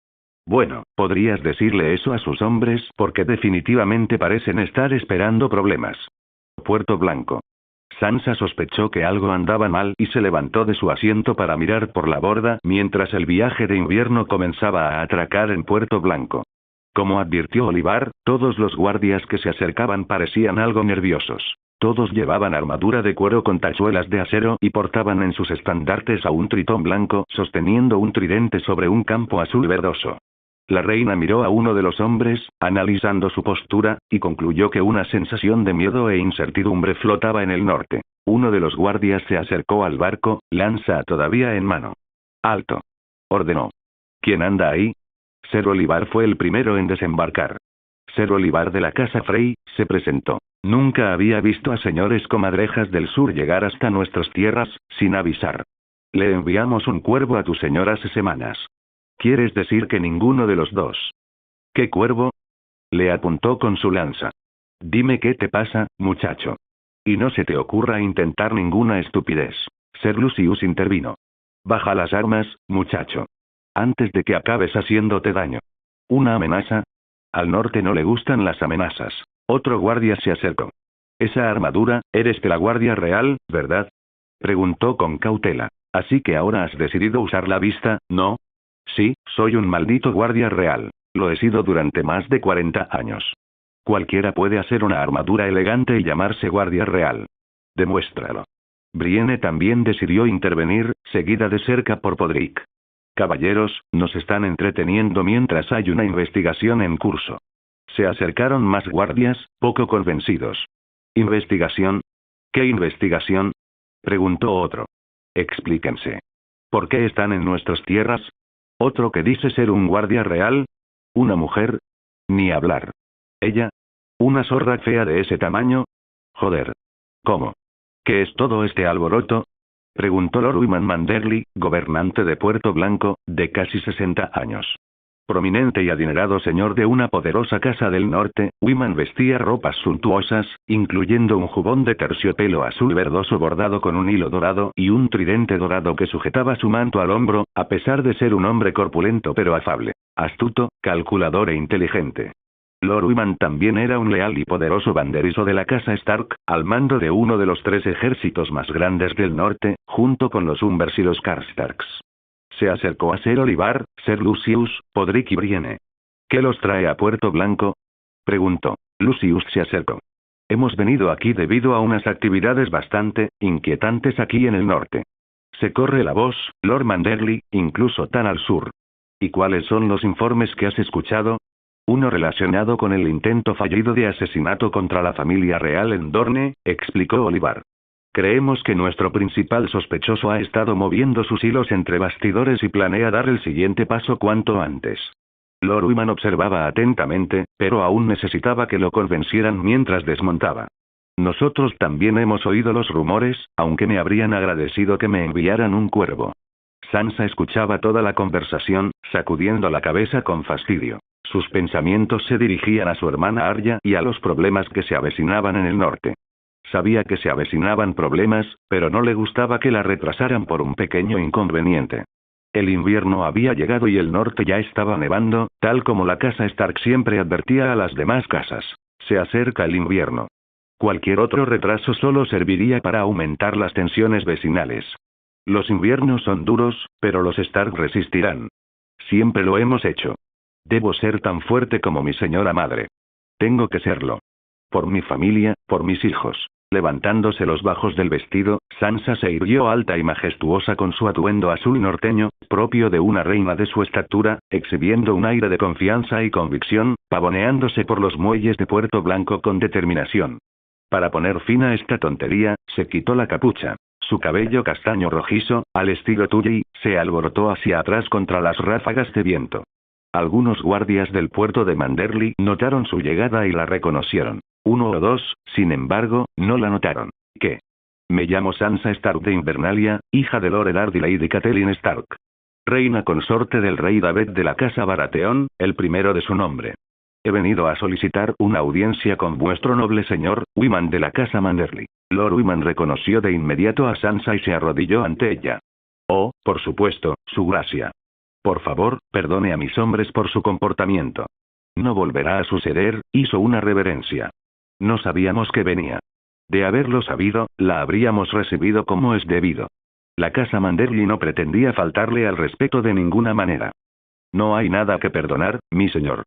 Bueno, podrías decirle eso a sus hombres porque definitivamente parecen estar esperando problemas. Puerto Blanco. Sansa sospechó que algo andaba mal y se levantó de su asiento para mirar por la borda mientras el viaje de invierno comenzaba a atracar en Puerto Blanco. Como advirtió Olivar, todos los guardias que se acercaban parecían algo nerviosos. Todos llevaban armadura de cuero con tachuelas de acero y portaban en sus estandartes a un tritón blanco sosteniendo un tridente sobre un campo azul verdoso. La reina miró a uno de los hombres, analizando su postura, y concluyó que una sensación de miedo e incertidumbre flotaba en el norte. Uno de los guardias se acercó al barco, lanza todavía en mano. «Alto», ordenó. «¿Quién anda ahí?» Ser Olivar fue el primero en desembarcar. Ser Olivar de la casa Frey, se presentó. Nunca había visto a señores comadrejas del sur llegar hasta nuestras tierras, sin avisar. Le enviamos un cuervo a tu señor hace semanas. ¿Quieres decir que ninguno de los dos? ¿Qué cuervo? Le apuntó con su lanza. Dime qué te pasa, muchacho. Y no se te ocurra intentar ninguna estupidez. Ser Lucius intervino. Baja las armas, muchacho. Antes de que acabes haciéndote daño. ¿Una amenaza? Al norte no le gustan las amenazas. Otro guardia se acercó. Esa armadura, eres de la Guardia Real, ¿verdad? Preguntó con cautela. Así que ahora has decidido usar la vista, ¿no? Sí, soy un maldito guardia real. Lo he sido durante más de 40 años. Cualquiera puede hacer una armadura elegante y llamarse guardia real. Demuéstralo. Brienne también decidió intervenir, seguida de cerca por Podrick. Caballeros, nos están entreteniendo mientras hay una investigación en curso. Se acercaron más guardias, poco convencidos. ¿Investigación? ¿Qué investigación? Preguntó otro. Explíquense. ¿Por qué están en nuestras tierras? Otro que dice ser un guardia real. ¿Una mujer? Ni hablar. ¿Ella? ¿Una zorra fea de ese tamaño? Joder. ¿Cómo? ¿Qué es todo este alboroto? Preguntó Lord Wyman Manderly, gobernante de Puerto Blanco, de casi 60 años. Prominente y adinerado señor de una poderosa casa del norte, Wyman vestía ropas suntuosas, incluyendo un jubón de terciopelo azul verdoso bordado con un hilo dorado y un tridente dorado que sujetaba su manto al hombro, a pesar de ser un hombre corpulento pero afable, astuto, calculador e inteligente. Lord Wyman también era un leal y poderoso banderizo de la casa Stark, al mando de uno de los 3 ejércitos más grandes del norte, junto con los Umbers y los Karstarks. Se acercó a Ser Olivar, Ser Lucius, Podrick y Brienne. ¿Qué los trae a Puerto Blanco? Preguntó. Lucius se acercó. Hemos venido aquí debido a unas actividades bastante inquietantes aquí en el norte. Se corre la voz, Lord Manderley, incluso tan al sur. ¿Y cuáles son los informes que has escuchado? Uno relacionado con el intento fallido de asesinato contra la familia real en Dorne, explicó Olivar. Creemos que nuestro principal sospechoso ha estado moviendo sus hilos entre bastidores y planea dar el siguiente paso cuanto antes. Lord Wyman observaba atentamente, pero aún necesitaba que lo convencieran mientras desmontaba. Nosotros también hemos oído los rumores, aunque me habrían agradecido que me enviaran un cuervo. Sansa escuchaba toda la conversación, sacudiendo la cabeza con fastidio. Sus pensamientos se dirigían a su hermana Arya y a los problemas que se avecinaban en el norte. Sabía que se avecinaban problemas, pero no le gustaba que la retrasaran por un pequeño inconveniente. El invierno había llegado y el norte ya estaba nevando, tal como la casa Stark siempre advertía a las demás casas. Se acerca el invierno. Cualquier otro retraso solo serviría para aumentar las tensiones vecinales. Los inviernos son duros, pero los Stark resistirán. Siempre lo hemos hecho. Debo ser tan fuerte como mi señora madre. Tengo que serlo. Por mi familia, por mis hijos. Levantándose los bajos del vestido, Sansa se irguió alta y majestuosa con su atuendo azul norteño, propio de una reina de su estatura, exhibiendo un aire de confianza y convicción, pavoneándose por los muelles de Puerto Blanco con determinación. Para poner fin a esta tontería, se quitó la capucha. Su cabello castaño rojizo, al estilo Tully, se alborotó hacia atrás contra las ráfagas de viento. Algunos guardias del puerto de Manderley notaron su llegada y la reconocieron. Uno o dos, sin embargo, no la notaron. ¿Qué? Me llamo Sansa Stark de Invernalia, hija de Lord Eddard y Lady Catelyn Stark. Reina consorte del rey David de la casa Baratheon, el primero de su nombre. He venido a solicitar una audiencia con vuestro noble señor, Wyman de la casa Manderley. Lord Wyman reconoció de inmediato a Sansa y se arrodilló ante ella. Oh, por supuesto, su gracia. Por favor, perdone a mis hombres por su comportamiento. No volverá a suceder, hizo una reverencia. No sabíamos que venía. De haberlo sabido, la habríamos recibido como es debido. La casa Manderley no pretendía faltarle al respeto de ninguna manera. No hay nada que perdonar, mi señor.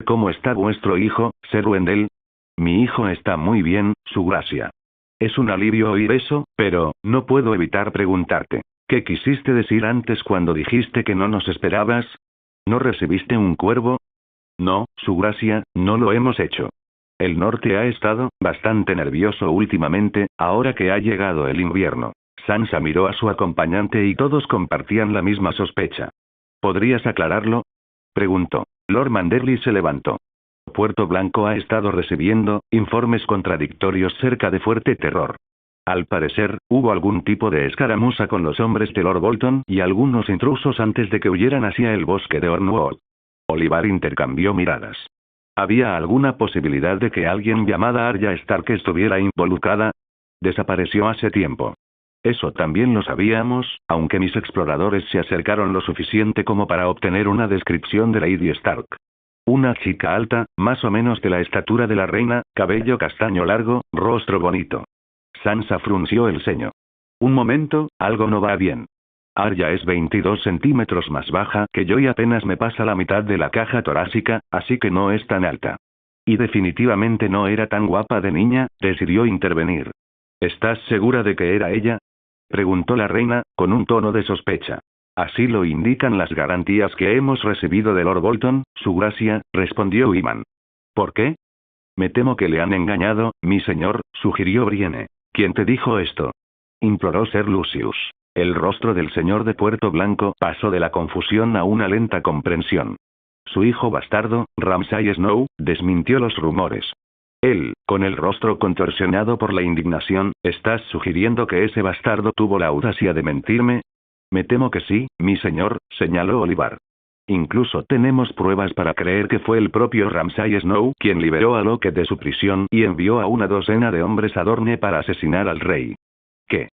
¿Cómo está vuestro hijo, Ser Wendell? Mi hijo está muy bien, su gracia. Es un alivio oír eso, pero, no puedo evitar preguntarte. ¿Qué quisiste decir antes cuando dijiste que no nos esperabas? ¿No recibiste un cuervo? No, su gracia, no lo hemos hecho. El norte ha estado bastante nervioso últimamente, ahora que ha llegado el invierno. Sansa miró a su acompañante y todos compartían la misma sospecha. ¿Podrías aclararlo? Preguntó. Lord Manderley se levantó. Puerto Blanco ha estado recibiendo informes contradictorios cerca de Fuerte Terror. Al parecer, hubo algún tipo de escaramuza con los hombres de Lord Bolton y algunos intrusos antes de que huyeran hacia el bosque de Ornwood. Olivar intercambió miradas. ¿Había alguna posibilidad de que alguien llamada Arya Stark estuviera involucrada? Desapareció hace tiempo. Eso también lo sabíamos, aunque mis exploradores se acercaron lo suficiente como para obtener una descripción de Lady Stark. Una chica alta, más o menos de la estatura de la reina, cabello castaño largo, rostro bonito. Sansa frunció el ceño. Un momento, algo no va bien. Arya es 22 centímetros más baja que yo y apenas me pasa la mitad de la caja torácica, así que no es tan alta. Y definitivamente no era tan guapa de niña, decidió intervenir. ¿Estás segura de que era ella? Preguntó la reina, con un tono de sospecha. Así lo indican las garantías que hemos recibido de Lord Bolton, su gracia, respondió Wyman. ¿Por qué? Me temo que le han engañado, mi señor, sugirió Brienne. ¿Quién te dijo esto? Imploró Ser Lucius. El rostro del señor de Puerto Blanco pasó de la confusión a una lenta comprensión. Su hijo bastardo, Ramsay Snow, desmintió los rumores. Él, con el rostro contorsionado por la indignación, ¿estás sugiriendo que ese bastardo tuvo la audacia de mentirme? Me temo que sí, mi señor, señaló Olivar. Incluso tenemos pruebas para creer que fue el propio Ramsay Snow quien liberó a Locke de su prisión y envió a una docena de hombres a Dorne para asesinar al rey. ¿Qué?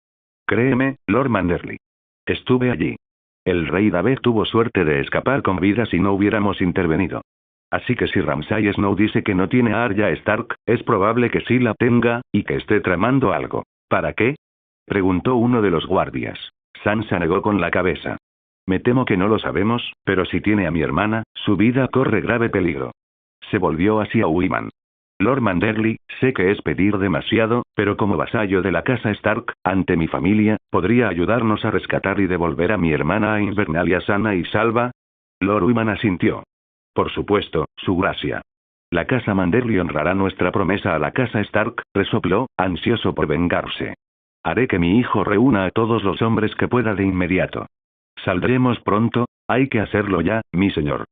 Créeme, Lord Manderley. Estuve allí. El rey David tuvo suerte de escapar con vida si no hubiéramos intervenido. Así que si Ramsay Snow dice que no tiene a Arya Stark, es probable que sí la tenga, y que esté tramando algo. ¿Para qué? Preguntó uno de los guardias. Sansa negó con la cabeza. Me temo que no lo sabemos, pero si tiene a mi hermana, su vida corre grave peligro. Se volvió hacia Wyman. Lord Manderley, sé que es pedir demasiado, pero como vasallo de la casa Stark, ante mi familia, ¿podría ayudarnos a rescatar y devolver a mi hermana a Invernalia sana y salva? Lord Wyman asintió. Por supuesto, su gracia. La casa Manderley honrará nuestra promesa a la casa Stark, resopló, ansioso por vengarse. Haré que mi hijo reúna a todos los hombres que pueda de inmediato. Saldremos pronto, hay que hacerlo ya, mi señor.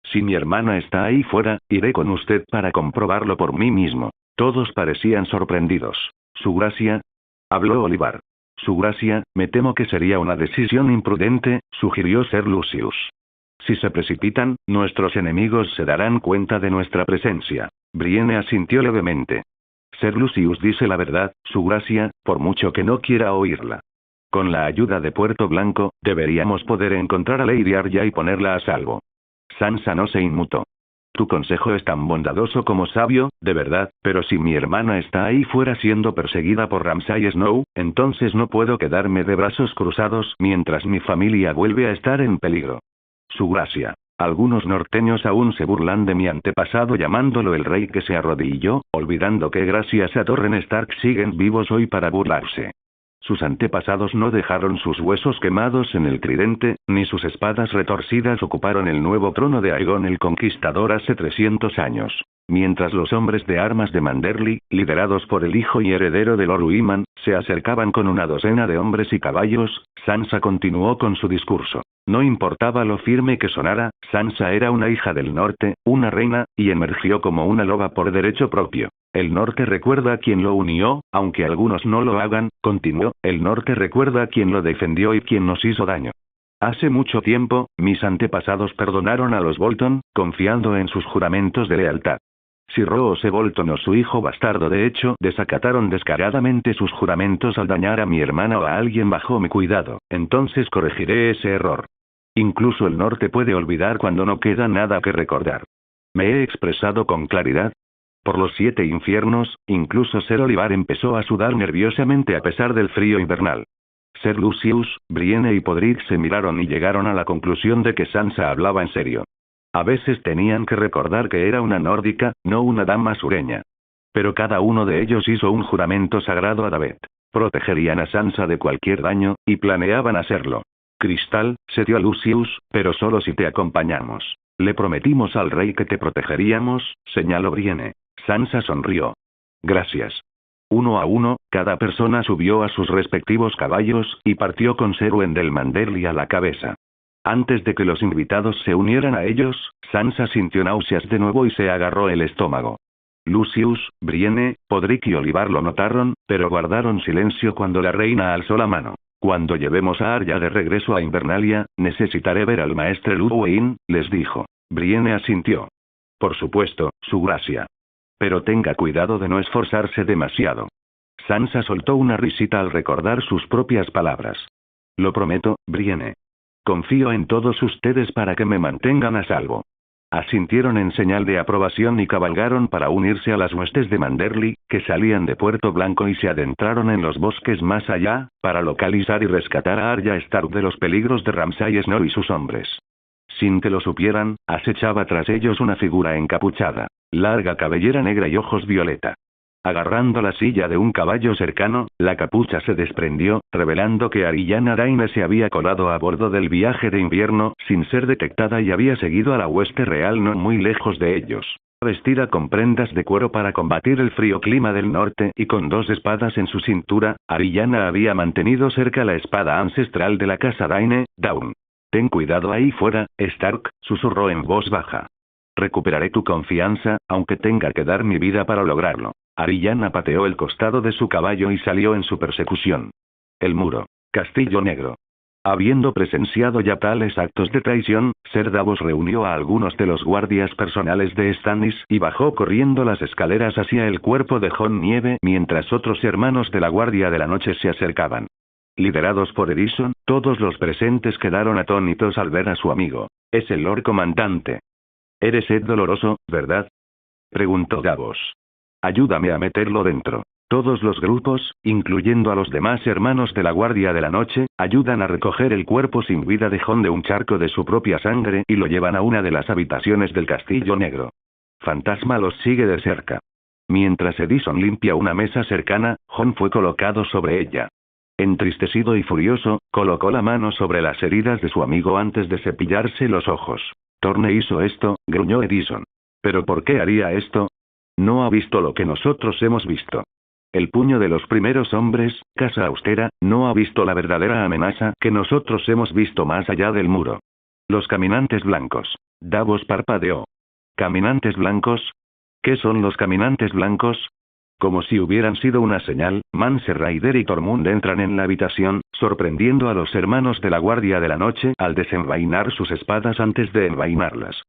Si mi hermana está ahí fuera, iré con usted para comprobarlo por mí mismo. Todos parecían sorprendidos. ¿Su gracia? Habló Olivar. Su gracia, me temo que sería una decisión imprudente, sugirió Sir Lucius. Si se precipitan, nuestros enemigos se darán cuenta de nuestra presencia. Brienne asintió levemente. Sir Lucius dice la verdad, su gracia, por mucho que no quiera oírla. Con la ayuda de Puerto Blanco, deberíamos poder encontrar a Lady Arya y ponerla a salvo. Sansa no se inmutó. Tu consejo es tan bondadoso como sabio, de verdad, pero si mi hermana está ahí fuera siendo perseguida por Ramsay Snow, entonces no puedo quedarme de brazos cruzados mientras mi familia vuelve a estar en peligro. Su gracia. Algunos norteños aún se burlan de mi antepasado llamándolo el rey que se arrodilló, olvidando que gracias a Torren Stark siguen vivos hoy para burlarse. Sus antepasados no dejaron sus huesos quemados en el tridente, ni sus espadas retorcidas ocuparon el nuevo trono de Aegon el Conquistador hace 300 años. Mientras los hombres de armas de Manderley, liderados por el hijo y heredero de Lord Wyman, se acercaban con una docena de hombres y caballos, Sansa continuó con su discurso. No importaba lo firme que sonara, Sansa era una hija del norte, una reina, y emergió como una loba por derecho propio. El norte recuerda a quien lo unió, aunque algunos no lo hagan, continuó, el norte recuerda a quien lo defendió y quien nos hizo daño. Hace mucho tiempo, mis antepasados perdonaron a los Bolton, confiando en sus juramentos de lealtad. Si Roose Bolton o su hijo bastardo de hecho desacataron descaradamente sus juramentos al dañar a mi hermana o a alguien bajo mi cuidado, entonces corregiré ese error. Incluso el norte puede olvidar cuando no queda nada que recordar. ¿Me he expresado con claridad? Por los 7 infiernos, incluso Ser Olivar empezó a sudar nerviosamente a pesar del frío invernal. Ser Lucius, Brienne y Podrick se miraron y llegaron a la conclusión de que Sansa hablaba en serio. A veces tenían que recordar que era una nórdica, no una dama sureña. Pero cada uno de ellos hizo un juramento sagrado a David. Protegerían a Sansa de cualquier daño, y planeaban hacerlo. Cristal, se dio a Lucius, pero solo si te acompañamos. Le prometimos al rey que te protegeríamos, señaló Brienne. Sansa sonrió. Gracias. Uno a uno, cada persona subió a sus respectivos caballos, y partió con Ser Wendell Manderley a la cabeza. Antes de que los invitados se unieran a ellos, Sansa sintió náuseas de nuevo y se agarró el estómago. Lucius, Brienne, Podrick y Olivar lo notaron, pero guardaron silencio cuando la reina alzó la mano. Cuando llevemos a Arya de regreso a Invernalia, necesitaré ver al maestre Luwin, les dijo. Brienne asintió. Por supuesto, su gracia. Pero tenga cuidado de no esforzarse demasiado. Sansa soltó una risita al recordar sus propias palabras. Lo prometo, Brienne. Confío en todos ustedes para que me mantengan a salvo. Asintieron en señal de aprobación y cabalgaron para unirse a las huestes de Manderley, que salían de Puerto Blanco y se adentraron en los bosques más allá, para localizar y rescatar a Arya Stark de los peligros de Ramsay Snow y sus hombres. Sin que lo supieran, acechaba tras ellos una figura encapuchada, larga cabellera negra y ojos violeta. Agarrando la silla de un caballo cercano, la capucha se desprendió, revelando que Arianna Daine se había colado a bordo del viaje de invierno, sin ser detectada y había seguido a la hueste real no muy lejos de ellos. Vestida con prendas de cuero para combatir el frío clima del norte y con 2 espadas en su cintura, Arianna había mantenido cerca la espada ancestral de la casa Daine, Dawn. Ten cuidado ahí fuera, Stark, susurró en voz baja. Recuperaré tu confianza, aunque tenga que dar mi vida para lograrlo. Arianna pateó el costado de su caballo y salió en su persecución. El muro. Castillo Negro. Habiendo presenciado ya tales actos de traición, Ser Davos reunió a algunos de los guardias personales de Stannis y bajó corriendo las escaleras hacia el cuerpo de Jon Nieve mientras otros hermanos de la Guardia de la Noche se acercaban. Liderados por Edison, todos los presentes quedaron atónitos al ver a su amigo. Es el Lord Comandante. ¿Eres Ed Doloroso, verdad? Preguntó Davos. Ayúdame a meterlo dentro. Todos los grupos, incluyendo a los demás hermanos de la Guardia de la Noche, ayudan a recoger el cuerpo sin vida de Jon de un charco de su propia sangre y lo llevan a una de las habitaciones del Castillo Negro. Fantasma los sigue de cerca. Mientras Edison limpia una mesa cercana, John fue colocado sobre ella. Entristecido y furioso, colocó la mano sobre las heridas de su amigo antes de cepillarse los ojos. Thorne hizo esto, gruñó Edison. ¿Pero por qué haría esto? No ha visto lo que nosotros hemos visto. El puño de los primeros hombres, casa austera, no ha visto la verdadera amenaza que nosotros hemos visto más allá del muro. Los caminantes blancos. Davos parpadeó. ¿Caminantes blancos? ¿Qué son los caminantes blancos? Como si hubieran sido una señal, Mance Rayder y Tormund entran en la habitación, sorprendiendo a los hermanos de la Guardia de la Noche al desenvainar sus espadas antes de envainarlas.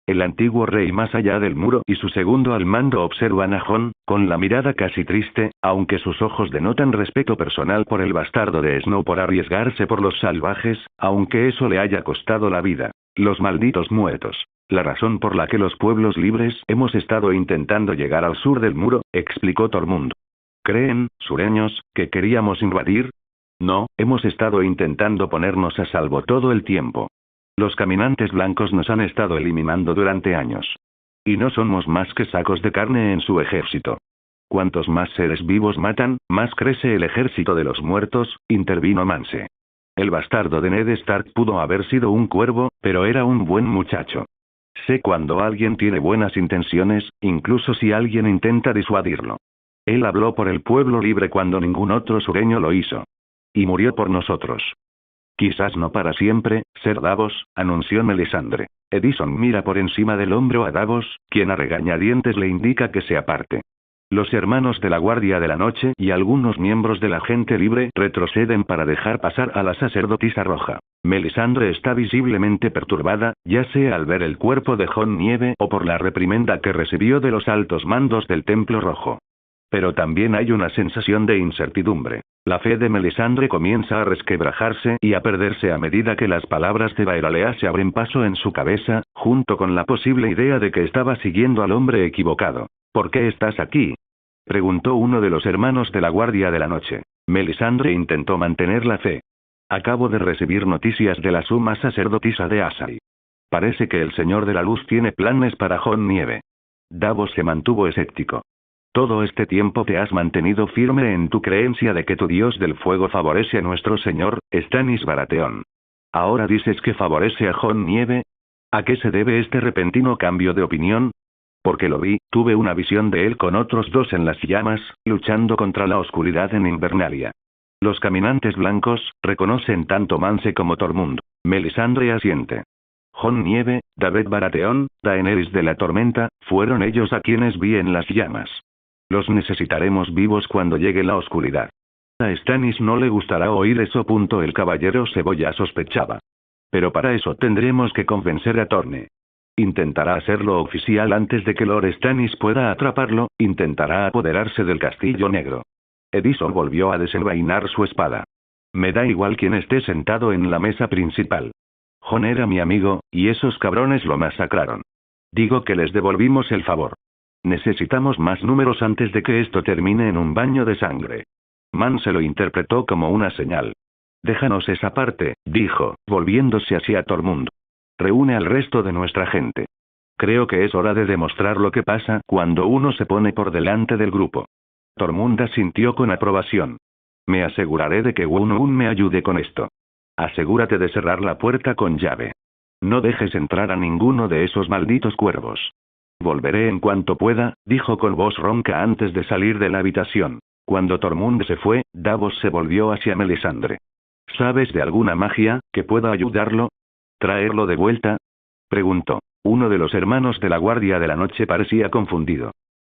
El antiguo rey más allá del muro y su segundo al mando observan a Jon, con la mirada casi triste, aunque sus ojos denotan respeto personal por el bastardo de Snow por arriesgarse por los salvajes, aunque eso le haya costado la vida. Los malditos muertos. La razón por la que los pueblos libres hemos estado intentando llegar al sur del muro, explicó Tormund. ¿Creen, sureños, que queríamos invadir? No, hemos estado intentando ponernos a salvo todo el tiempo. Los caminantes blancos nos han estado eliminando durante años. Y no somos más que sacos de carne en su ejército. Cuantos más seres vivos matan, más crece el ejército de los muertos, intervino Mance. El bastardo de Ned Stark pudo haber sido un cuervo, pero era un buen muchacho. Sé cuando alguien tiene buenas intenciones, incluso si alguien intenta disuadirlo. Él habló por el pueblo libre cuando ningún otro sureño lo hizo. Y murió por nosotros. Quizás no para siempre, Ser Davos, anunció Melisandre. Edison mira por encima del hombro a Davos, quien a regañadientes le indica que se aparte. Los hermanos de la Guardia de la Noche y algunos miembros de la Gente Libre retroceden para dejar pasar a la sacerdotisa roja. Melisandre está visiblemente perturbada, ya sea al ver el cuerpo de Jon Nieve o por la reprimenda que recibió de los altos mandos del Templo Rojo. Pero también hay una sensación de incertidumbre. La fe de Melisandre comienza a resquebrajarse y a perderse a medida que las palabras de Baeralea se abren paso en su cabeza, junto con la posible idea de que estaba siguiendo al hombre equivocado. ¿Por qué estás aquí?, preguntó uno de los hermanos de la Guardia de la Noche. Melisandre intentó mantener la fe. Acabo de recibir noticias de la suma sacerdotisa de Asai. Parece que el Señor de la Luz tiene planes para Jon Nieve. Davos se mantuvo escéptico. Todo este tiempo te has mantenido firme en tu creencia de que tu Dios del Fuego favorece a nuestro Señor, Stannis Baratheon. ¿Ahora dices que favorece a Jon Nieve? ¿A qué se debe este repentino cambio de opinión? Porque lo vi, tuve una visión de él con otros dos en las llamas, luchando contra la oscuridad en Invernalia. Los caminantes blancos, reconocen tanto Mance como Tormund. Melisandre asiente. Jon Nieve, David Baratheon, Daenerys de la Tormenta, fueron ellos a quienes vi en las llamas. Los necesitaremos vivos cuando llegue la oscuridad. A Stannis no le gustará oír eso. El caballero Cebolla sospechaba. Pero para eso tendremos que convencer a Thorne. Intentará hacerlo oficial antes de que Lord Stannis pueda atraparlo, intentará apoderarse del Castillo Negro. Edison volvió a desenvainar su espada. Me da igual quién esté sentado en la mesa principal. Jon era mi amigo, y esos cabrones lo masacraron. Digo que les devolvimos el favor. Necesitamos más números antes de que esto termine en un baño de sangre. Mance lo interpretó como una señal. Déjanos esa parte, dijo, volviéndose hacia Tormund. Reúne al resto de nuestra gente. Creo que es hora de demostrar lo que pasa cuando uno se pone por delante del grupo. Tormund asintió con aprobación. Me aseguraré de que Wun me ayude con esto. Asegúrate de cerrar la puerta con llave. No dejes entrar a ninguno de esos malditos cuervos. Volveré en cuanto pueda, dijo con voz ronca antes de salir de la habitación. Cuando Tormund se fue, Davos se volvió hacia Melisandre. ¿Sabes de alguna magia que pueda ayudarlo? ¿Traerlo de vuelta?, preguntó. Uno de los hermanos de la Guardia de la Noche parecía confundido.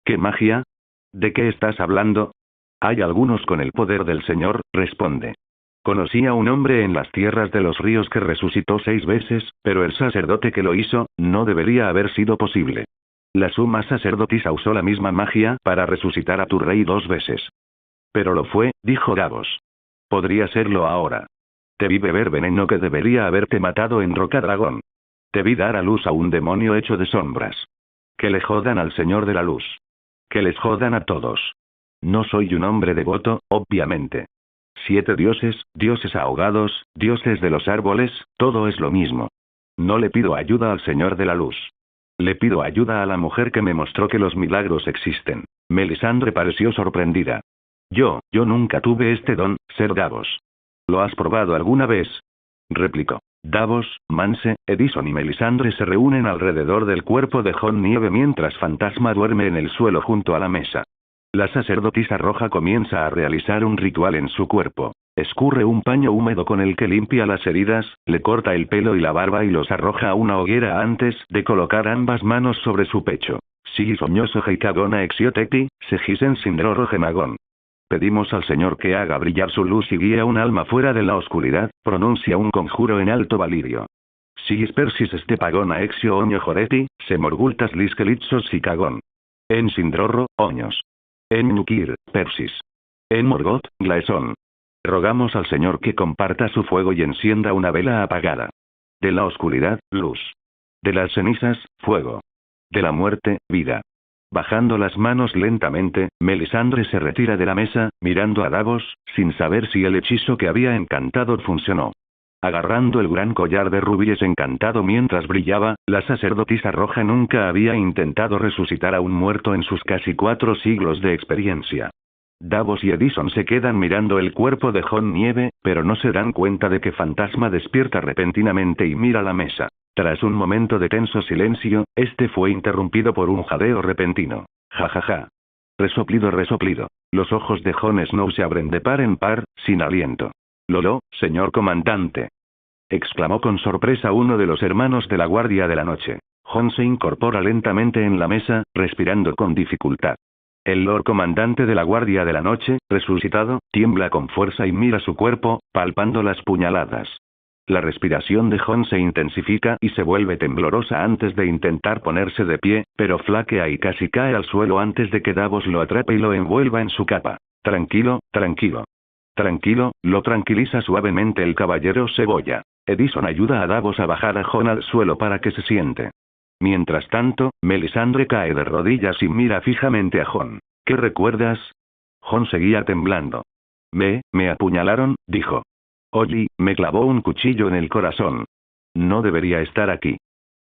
¿Qué magia? ¿De qué estás hablando? Hay algunos con el poder del Señor, responde. Conocí a un hombre en las tierras de los ríos que resucitó 6 veces, pero el sacerdote que lo hizo, no debería haber sido posible. La suma sacerdotisa usó la misma magia para resucitar a tu rey 2 veces. Pero lo fue, dijo Davos. Podría serlo ahora. Te vi beber veneno que debería haberte matado en Rocadragón. Te vi dar a luz a un demonio hecho de sombras. Que le jodan al Señor de la Luz. Que les jodan a todos. No soy un hombre devoto, obviamente. 7 dioses, dioses ahogados, dioses de los árboles, todo es lo mismo. No le pido ayuda al Señor de la Luz. Le pido ayuda a la mujer que me mostró que los milagros existen. Melisandre pareció sorprendida. Yo nunca tuve este don, Ser Davos. ¿Lo has probado alguna vez? Replicó. Davos, Mance, Edison y Melisandre se reúnen alrededor del cuerpo de Jon Nieve mientras Fantasma duerme en el suelo junto a la mesa. La sacerdotisa roja comienza a realizar un ritual en su cuerpo. Escurre un paño húmedo con el que limpia las heridas, le corta el pelo y la barba y los arroja a una hoguera antes de colocar ambas manos sobre su pecho. Sigi soñoso Heikagona Exioteti, Segisen Sindroro Gemagón. Pedimos al Señor que haga brillar su luz y guíe a un alma fuera de la oscuridad, pronuncia un conjuro en alto valirio. Sigis Persis Estepagona Exio Oño Joreti, Semorgultas Liskelitsos y Cagón. En Sindrorro, Oños. En Nukir, Persis. En Morgoth, Glaeson. Rogamos al Señor que comparta su fuego y encienda una vela apagada. De la oscuridad, luz. De las cenizas, fuego. De la muerte, vida. Bajando las manos lentamente, Melisandre se retira de la mesa, mirando a Davos, sin saber si el hechizo que había encantado funcionó. Agarrando el gran collar de rubíes encantado mientras brillaba, la sacerdotisa roja nunca había intentado resucitar a un muerto en sus casi 4 siglos de experiencia. Davos y Edison se quedan mirando el cuerpo de Jon Nieve, pero no se dan cuenta de que Fantasma despierta repentinamente y mira la mesa. Tras un momento de tenso silencio, este fue interrumpido por un jadeo repentino. Ja ja ja. Resoplido resoplido. Los ojos de Jon Snow se abren de par en par, sin aliento. Lolo, señor comandante. Exclamó con sorpresa uno de los hermanos de la Guardia de la Noche. Jon se incorpora lentamente en la mesa, respirando con dificultad. El Lord Comandante de la Guardia de la Noche, resucitado, tiembla con fuerza y mira su cuerpo, palpando las puñaladas. La respiración de Jon se intensifica y se vuelve temblorosa antes de intentar ponerse de pie, pero flaquea y casi cae al suelo antes de que Davos lo atrape y lo envuelva en su capa. Tranquilo, tranquilo. Tranquilo, lo tranquiliza suavemente el caballero Cebolla. Edison ayuda a Davos a bajar a Jon al suelo para que se siente. Mientras tanto, Melisandre cae de rodillas y mira fijamente a Jon. ¿Qué recuerdas? Jon seguía temblando. Me apuñalaron, dijo. Oye, me clavó un cuchillo en el corazón. No debería estar aquí.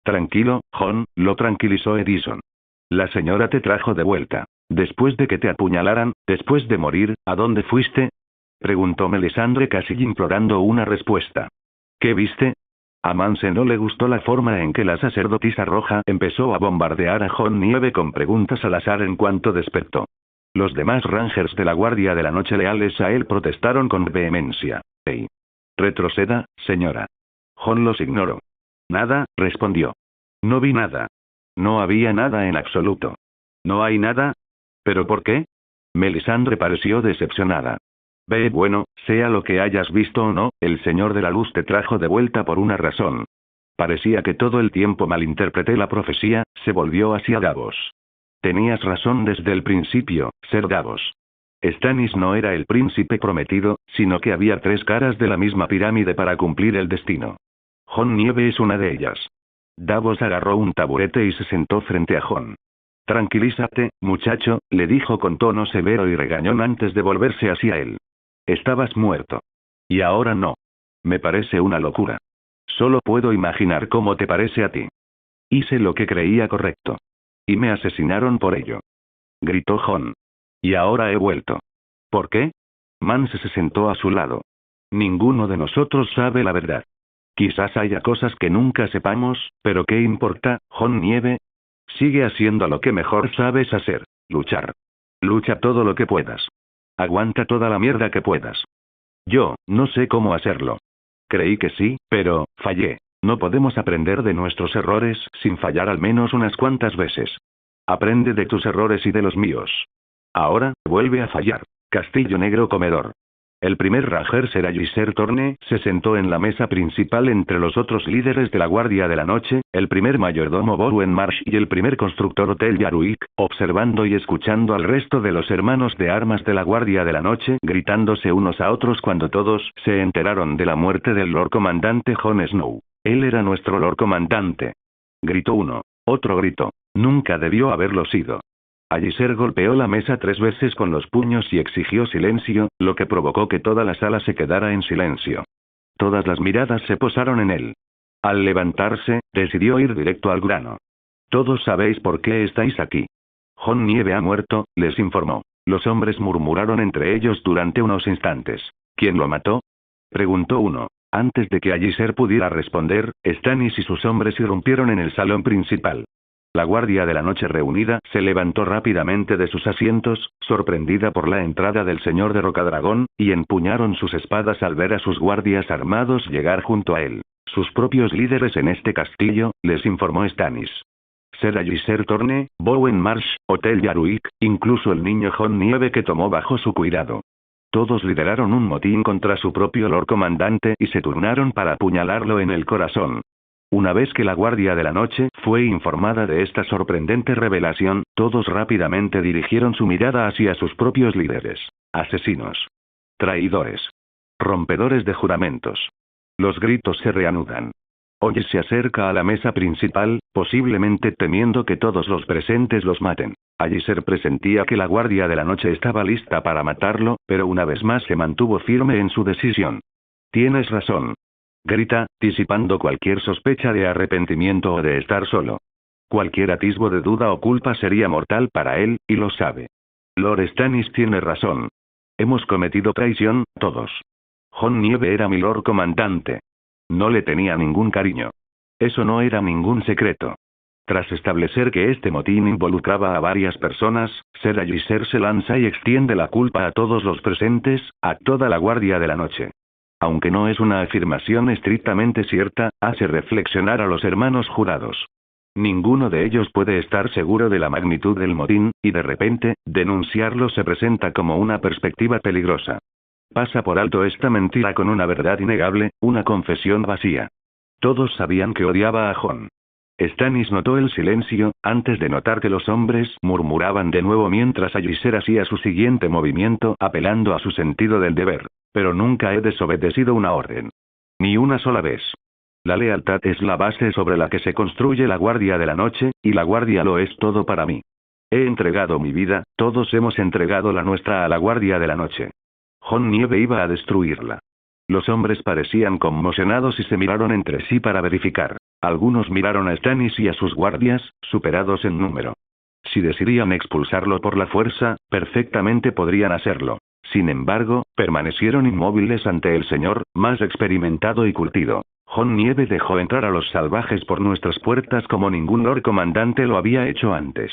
Tranquilo, Jon, lo tranquilizó Edison. La señora te trajo de vuelta. Después de que te apuñalaran, después de morir, ¿a dónde fuiste? Preguntó Melisandre casi implorando una respuesta. ¿Qué viste? A Mance no le gustó la forma en que la sacerdotisa roja empezó a bombardear a Jon Nieve con preguntas al azar en cuanto despertó. Los demás Rangers de la Guardia de la Noche leales a él protestaron con vehemencia. Hey. Retroceda, señora. Jon los ignoró. Nada, respondió. No vi nada. No había nada en absoluto. ¿No hay nada? ¿Pero por qué? Melisandre pareció decepcionada. Bueno, sea lo que hayas visto o no, el Señor de la Luz te trajo de vuelta por una razón. Parecía que todo el tiempo malinterpreté la profecía, se volvió hacia Davos. Tenías razón desde el principio, Ser Davos. Stannis no era el príncipe prometido, sino que había 3 caras de la misma pirámide para cumplir el destino. Jon Nieve es una de ellas. Davos agarró un taburete y se sentó frente a Jon. Tranquilízate, muchacho, le dijo con tono severo y regañón antes de volverse hacia él. Estabas muerto. Y ahora no. Me parece una locura. Solo puedo imaginar cómo te parece a ti. Hice lo que creía correcto. Y me asesinaron por ello. Gritó Jon. Y ahora he vuelto. ¿Por qué? Mance se sentó a su lado. Ninguno de nosotros sabe la verdad. Quizás haya cosas que nunca sepamos, pero ¿qué importa, Jon Nieve? Sigue haciendo lo que mejor sabes hacer, luchar. Lucha todo lo que puedas. Aguanta toda la mierda que puedas. Yo, no sé cómo hacerlo. Creí que sí, pero, fallé. No podemos aprender de nuestros errores sin fallar al menos unas cuantas veces. Aprende de tus errores y de los míos. Ahora, vuelve a fallar. Castillo Negro Comedor. El primer Ranger será Giselle Torne, se sentó en la mesa principal entre los otros líderes de la Guardia de la Noche, el primer mayordomo Borwen Marsh y el primer constructor Hotel Yaruik, observando y escuchando al resto de los hermanos de armas de la Guardia de la Noche, gritándose unos a otros cuando todos se enteraron de la muerte del Lord Comandante Jon Snow. Él era nuestro Lord Comandante. Gritó uno. Otro gritó. Nunca debió haberlo sido. Alliser golpeó la mesa 3 veces con los puños y exigió silencio, lo que provocó que toda la sala se quedara en silencio. Todas las miradas se posaron en él. Al levantarse, decidió ir directo al grano. Todos sabéis por qué estáis aquí. Jon Nieve ha muerto, les informó. Los hombres murmuraron entre ellos durante unos instantes. ¿Quién lo mató? Preguntó uno. Antes de que Ayiser pudiera responder, Stannis y sus hombres irrumpieron en el salón principal. La guardia de la noche reunida se levantó rápidamente de sus asientos, sorprendida por la entrada del señor de Rocadragón, y empuñaron sus espadas al ver a sus guardias armados llegar junto a él. Sus propios líderes en este castillo, les informó Stannis. Ser Ayiser Torne, Bowen Marsh, Hotel Yaruik, incluso el niño Jon Nieve que tomó bajo su cuidado. Todos lideraron un motín contra su propio Lord Comandante y se turnaron para apuñalarlo en el corazón. Una vez que la Guardia de la Noche fue informada de esta sorprendente revelación, todos rápidamente dirigieron su mirada hacia sus propios líderes. Asesinos. Traidores. Rompedores de juramentos. Los gritos se reanudan. Oye se acerca a la mesa principal, posiblemente temiendo que todos los presentes los maten. Ayiser presentía que la Guardia de la Noche estaba lista para matarlo, pero una vez más se mantuvo firme en su decisión. Tienes razón. Grita, disipando cualquier sospecha de arrepentimiento o de estar solo. Cualquier atisbo de duda o culpa sería mortal para él, y lo sabe. Lord Stannis tiene razón. Hemos cometido traición, todos. Jon Nieve era mi Lord Comandante. No le tenía ningún cariño. Eso no era ningún secreto. Tras establecer que este motín involucraba a varias personas, Ser Ayiser se lanza y extiende la culpa a todos los presentes, a toda la Guardia de la Noche. Aunque no es una afirmación estrictamente cierta, hace reflexionar a los hermanos jurados. Ninguno de ellos puede estar seguro de la magnitud del motín, y de repente, denunciarlo se presenta como una perspectiva peligrosa. Pasa por alto esta mentira con una verdad innegable, una confesión vacía. Todos sabían que odiaba a Jon. Stannis notó el silencio, antes de notar que los hombres murmuraban de nuevo mientras Ayiser hacía su siguiente movimiento apelando a su sentido del deber. Pero nunca he desobedecido una orden. Ni una sola vez. La lealtad es la base sobre la que se construye la Guardia de la Noche, y la Guardia lo es todo para mí. He entregado mi vida, todos hemos entregado la nuestra a la Guardia de la Noche. Jon Nieve iba a destruirla. Los hombres parecían conmocionados y se miraron entre sí para verificar. Algunos miraron a Stannis y a sus guardias, superados en número. Si decidían expulsarlo por la fuerza, perfectamente podrían hacerlo. Sin embargo, permanecieron inmóviles ante el señor, más experimentado y curtido. Jon Nieve dejó entrar a los salvajes por nuestras puertas como ningún Lord Comandante lo había hecho antes.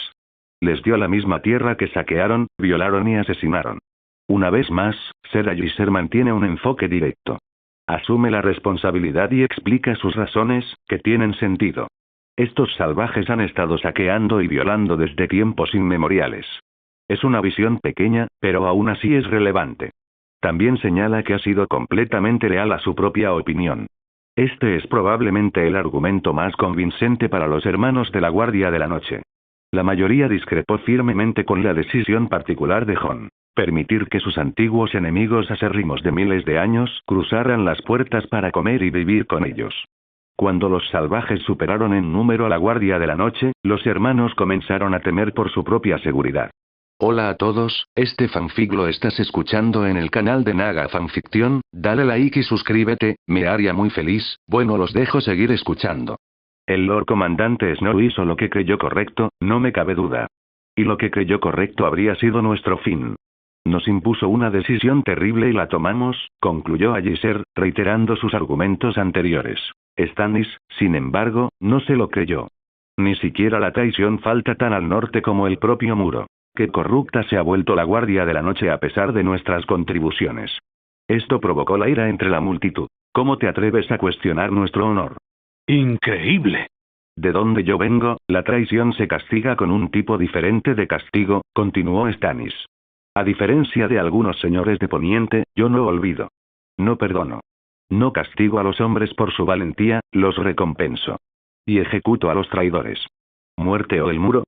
Les dio la misma tierra que saquearon, violaron y asesinaron. Una vez más, Ser Ayiser mantiene un enfoque directo. Asume la responsabilidad y explica sus razones, que tienen sentido. Estos salvajes han estado saqueando y violando desde tiempos inmemoriales. Es una visión pequeña, pero aún así es relevante. También señala que ha sido completamente leal a su propia opinión. Este es probablemente el argumento más convincente para los hermanos de la Guardia de la Noche. La mayoría discrepó firmemente con la decisión particular de Jon. Permitir que sus antiguos enemigos acérrimos de miles de años cruzaran las puertas para comer y vivir con ellos. Cuando los salvajes superaron en número a la Guardia de la Noche, los hermanos comenzaron a temer por su propia seguridad. Hola a todos, este fanfic lo estás escuchando en el canal de Naga Fanfiction, dale like y suscríbete, me haría muy feliz, bueno los dejo seguir escuchando. El Lord Comandante Snow hizo lo que creyó correcto, no me cabe duda. Y lo que creyó correcto habría sido nuestro fin. Nos impuso una decisión terrible y la tomamos, concluyó Ayiser, reiterando sus argumentos anteriores. Stannis, sin embargo, no se lo creyó. Ni siquiera la traición falta tan al norte como el propio muro. Qué corrupta se ha vuelto la Guardia de la Noche a pesar de nuestras contribuciones. Esto provocó la ira entre la multitud. ¿Cómo te atreves a cuestionar nuestro honor? Increíble. De donde yo vengo, la traición se castiga con un tipo diferente de castigo, continuó Stannis. A diferencia de algunos señores de Poniente, yo no olvido. No perdono. No castigo a los hombres por su valentía, los recompenso. Y ejecuto a los traidores. ¿Muerte o el muro?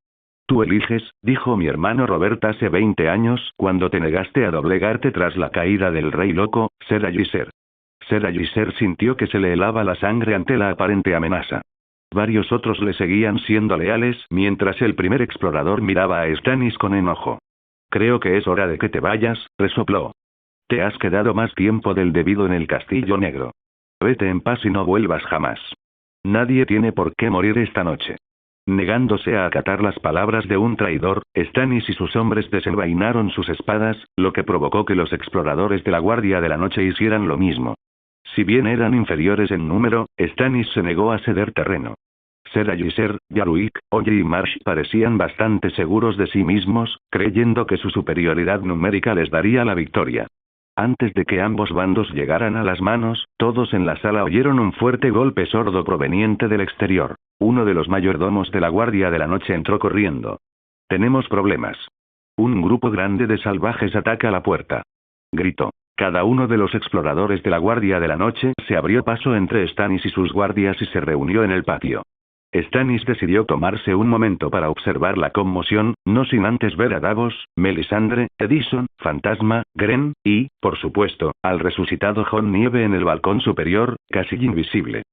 Tú eliges, dijo mi hermano Robert hace 20 años, cuando te negaste a doblegarte tras la caída del rey loco, Ser Ayiser. Ser Ayiser sintió que se le helaba la sangre ante la aparente amenaza. Varios otros le seguían siendo leales mientras el primer explorador miraba a Stannis con enojo. Creo que es hora de que te vayas, resopló. Te has quedado más tiempo del debido en el Castillo Negro. Vete en paz y no vuelvas jamás. Nadie tiene por qué morir esta noche. Negándose a acatar las palabras de un traidor, Stannis y sus hombres desenvainaron sus espadas, lo que provocó que los exploradores de la Guardia de la Noche hicieran lo mismo. Si bien eran inferiores en número, Stannis se negó a ceder terreno. Ser Ayser, Yaruik, Oye y Marsh parecían bastante seguros de sí mismos, creyendo que su superioridad numérica les daría la victoria. Antes de que ambos bandos llegaran a las manos, todos en la sala oyeron un fuerte golpe sordo proveniente del exterior. Uno de los mayordomos de la Guardia de la Noche entró corriendo. «Tenemos problemas. Un grupo grande de salvajes ataca la puerta», gritó. Cada uno de los exploradores de la Guardia de la Noche se abrió paso entre Stannis y sus guardias y se reunió en el patio. Stannis decidió tomarse un momento para observar la conmoción, no sin antes ver a Davos, Melisandre, Edison, Fantasma, Gren, y, por supuesto, al resucitado Jon Nieve en el balcón superior, casi invisible.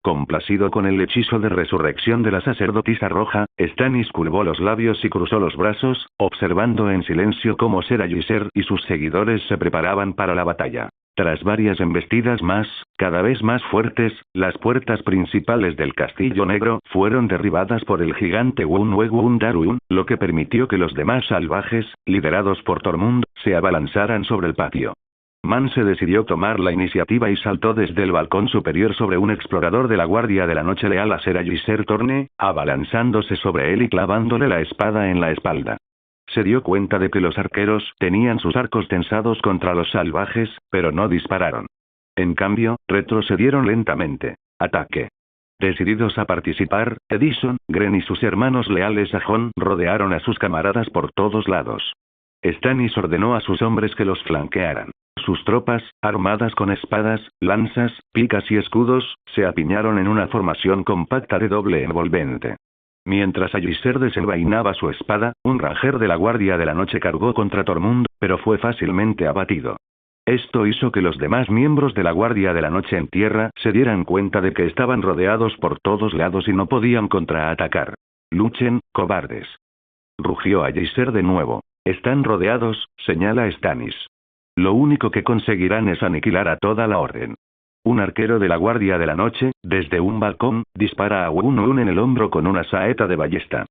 Complacido con el hechizo de resurrección de la sacerdotisa roja, Stannis curvó los labios y cruzó los brazos, observando en silencio cómo Ser Ayser y sus seguidores se preparaban para la batalla. Tras varias embestidas más, cada vez más fuertes, las puertas principales del Castillo Negro fueron derribadas por el gigante Wun Darun, lo que permitió que los demás salvajes, liderados por Tormund, se abalanzaran sobre el patio. Mance decidió tomar la iniciativa y saltó desde el balcón superior sobre un explorador de la Guardia de la Noche leal a Ser Ayser Torne, abalanzándose sobre él y clavándole la espada en la espalda. Se dio cuenta de que los arqueros tenían sus arcos tensados contra los salvajes, pero no dispararon. En cambio, retrocedieron lentamente. Ataque. Decididos a participar, Edison, Gren y sus hermanos leales a Jon rodearon a sus camaradas por todos lados. Stannis ordenó a sus hombres que los flanquearan. Sus tropas, armadas con espadas, lanzas, picas y escudos, se apiñaron en una formación compacta de doble envolvente. Mientras Ayser desenvainaba su espada, un ranger de la Guardia de la Noche cargó contra Tormund, pero fue fácilmente abatido. Esto hizo que los demás miembros de la Guardia de la Noche en tierra se dieran cuenta de que estaban rodeados por todos lados y no podían contraatacar. «Luchen, cobardes», rugió Ayser de nuevo. «Están rodeados», señala Stannis. «Lo único que conseguirán es aniquilar a toda la orden». Un arquero de la Guardia de la Noche, desde un balcón, dispara a Wun en el hombro con una saeta de ballesta.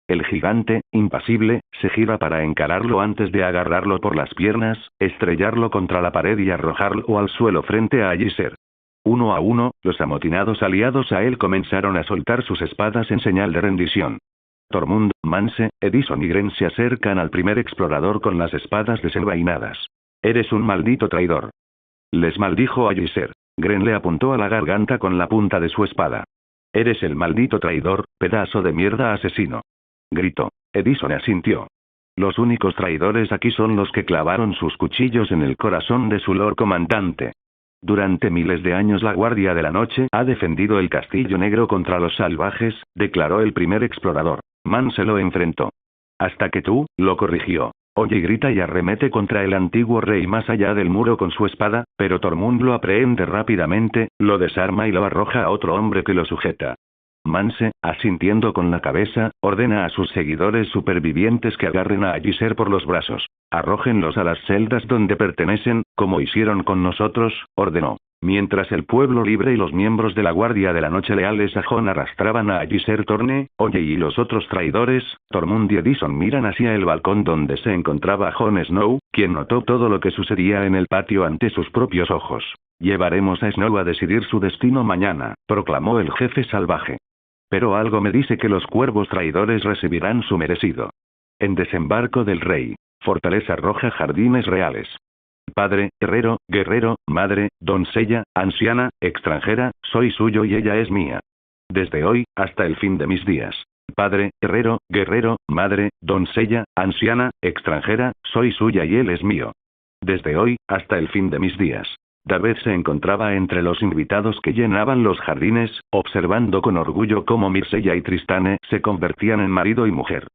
El gigante, impasible, se gira para encararlo antes de agarrarlo por las piernas, estrellarlo contra la pared y arrojarlo al suelo frente a Ayser. Uno a uno, los amotinados aliados a él comenzaron a soltar sus espadas en señal de rendición. Tormund, Mance, Edison y Gren se acercan al primer explorador con las espadas desenvainadas. «Eres un maldito traidor», les maldijo Ayser. Gren le apuntó a la garganta con la punta de su espada. «Eres el maldito traidor, pedazo de mierda asesino», gritó. Edison asintió. «Los únicos traidores aquí son los que clavaron sus cuchillos en el corazón de su Lord Comandante. Durante miles de años la Guardia de la Noche ha defendido el Castillo Negro contra los salvajes», declaró el primer explorador. Mance lo enfrentó. «Hasta que tú», lo corrigió. «Oye» grita y arremete contra el antiguo rey más allá del muro con su espada, pero Tormund lo aprehende rápidamente, lo desarma y lo arroja a otro hombre que lo sujeta. Mance, asintiendo con la cabeza, ordena a sus seguidores supervivientes que agarren a Ayser por los brazos. «Arrójenlos a las celdas donde pertenecen, como hicieron con nosotros», ordenó. Mientras el pueblo libre y los miembros de la Guardia de la Noche leales a Jon arrastraban a Ayser Torne, Oye y los otros traidores, Tormund y Edison miran hacia el balcón donde se encontraba Jon Snow, quien notó todo lo que sucedía en el patio ante sus propios ojos. «Llevaremos a Snow a decidir su destino mañana», proclamó el jefe salvaje. «Pero algo me dice que los cuervos traidores recibirán su merecido. En Desembarco del Rey. Fortaleza Roja Jardines Reales. Padre, herrero, guerrero, madre, doncella, anciana, extranjera, soy suyo y ella es mía. Desde hoy, hasta el fin de mis días. Padre, herrero, guerrero, madre, doncella, anciana, extranjera, soy suya y él es mío. Desde hoy, hasta el fin de mis días». David se encontraba entre los invitados que llenaban los jardines, observando con orgullo cómo Myrcella y Tristane se convertían en marido y mujer.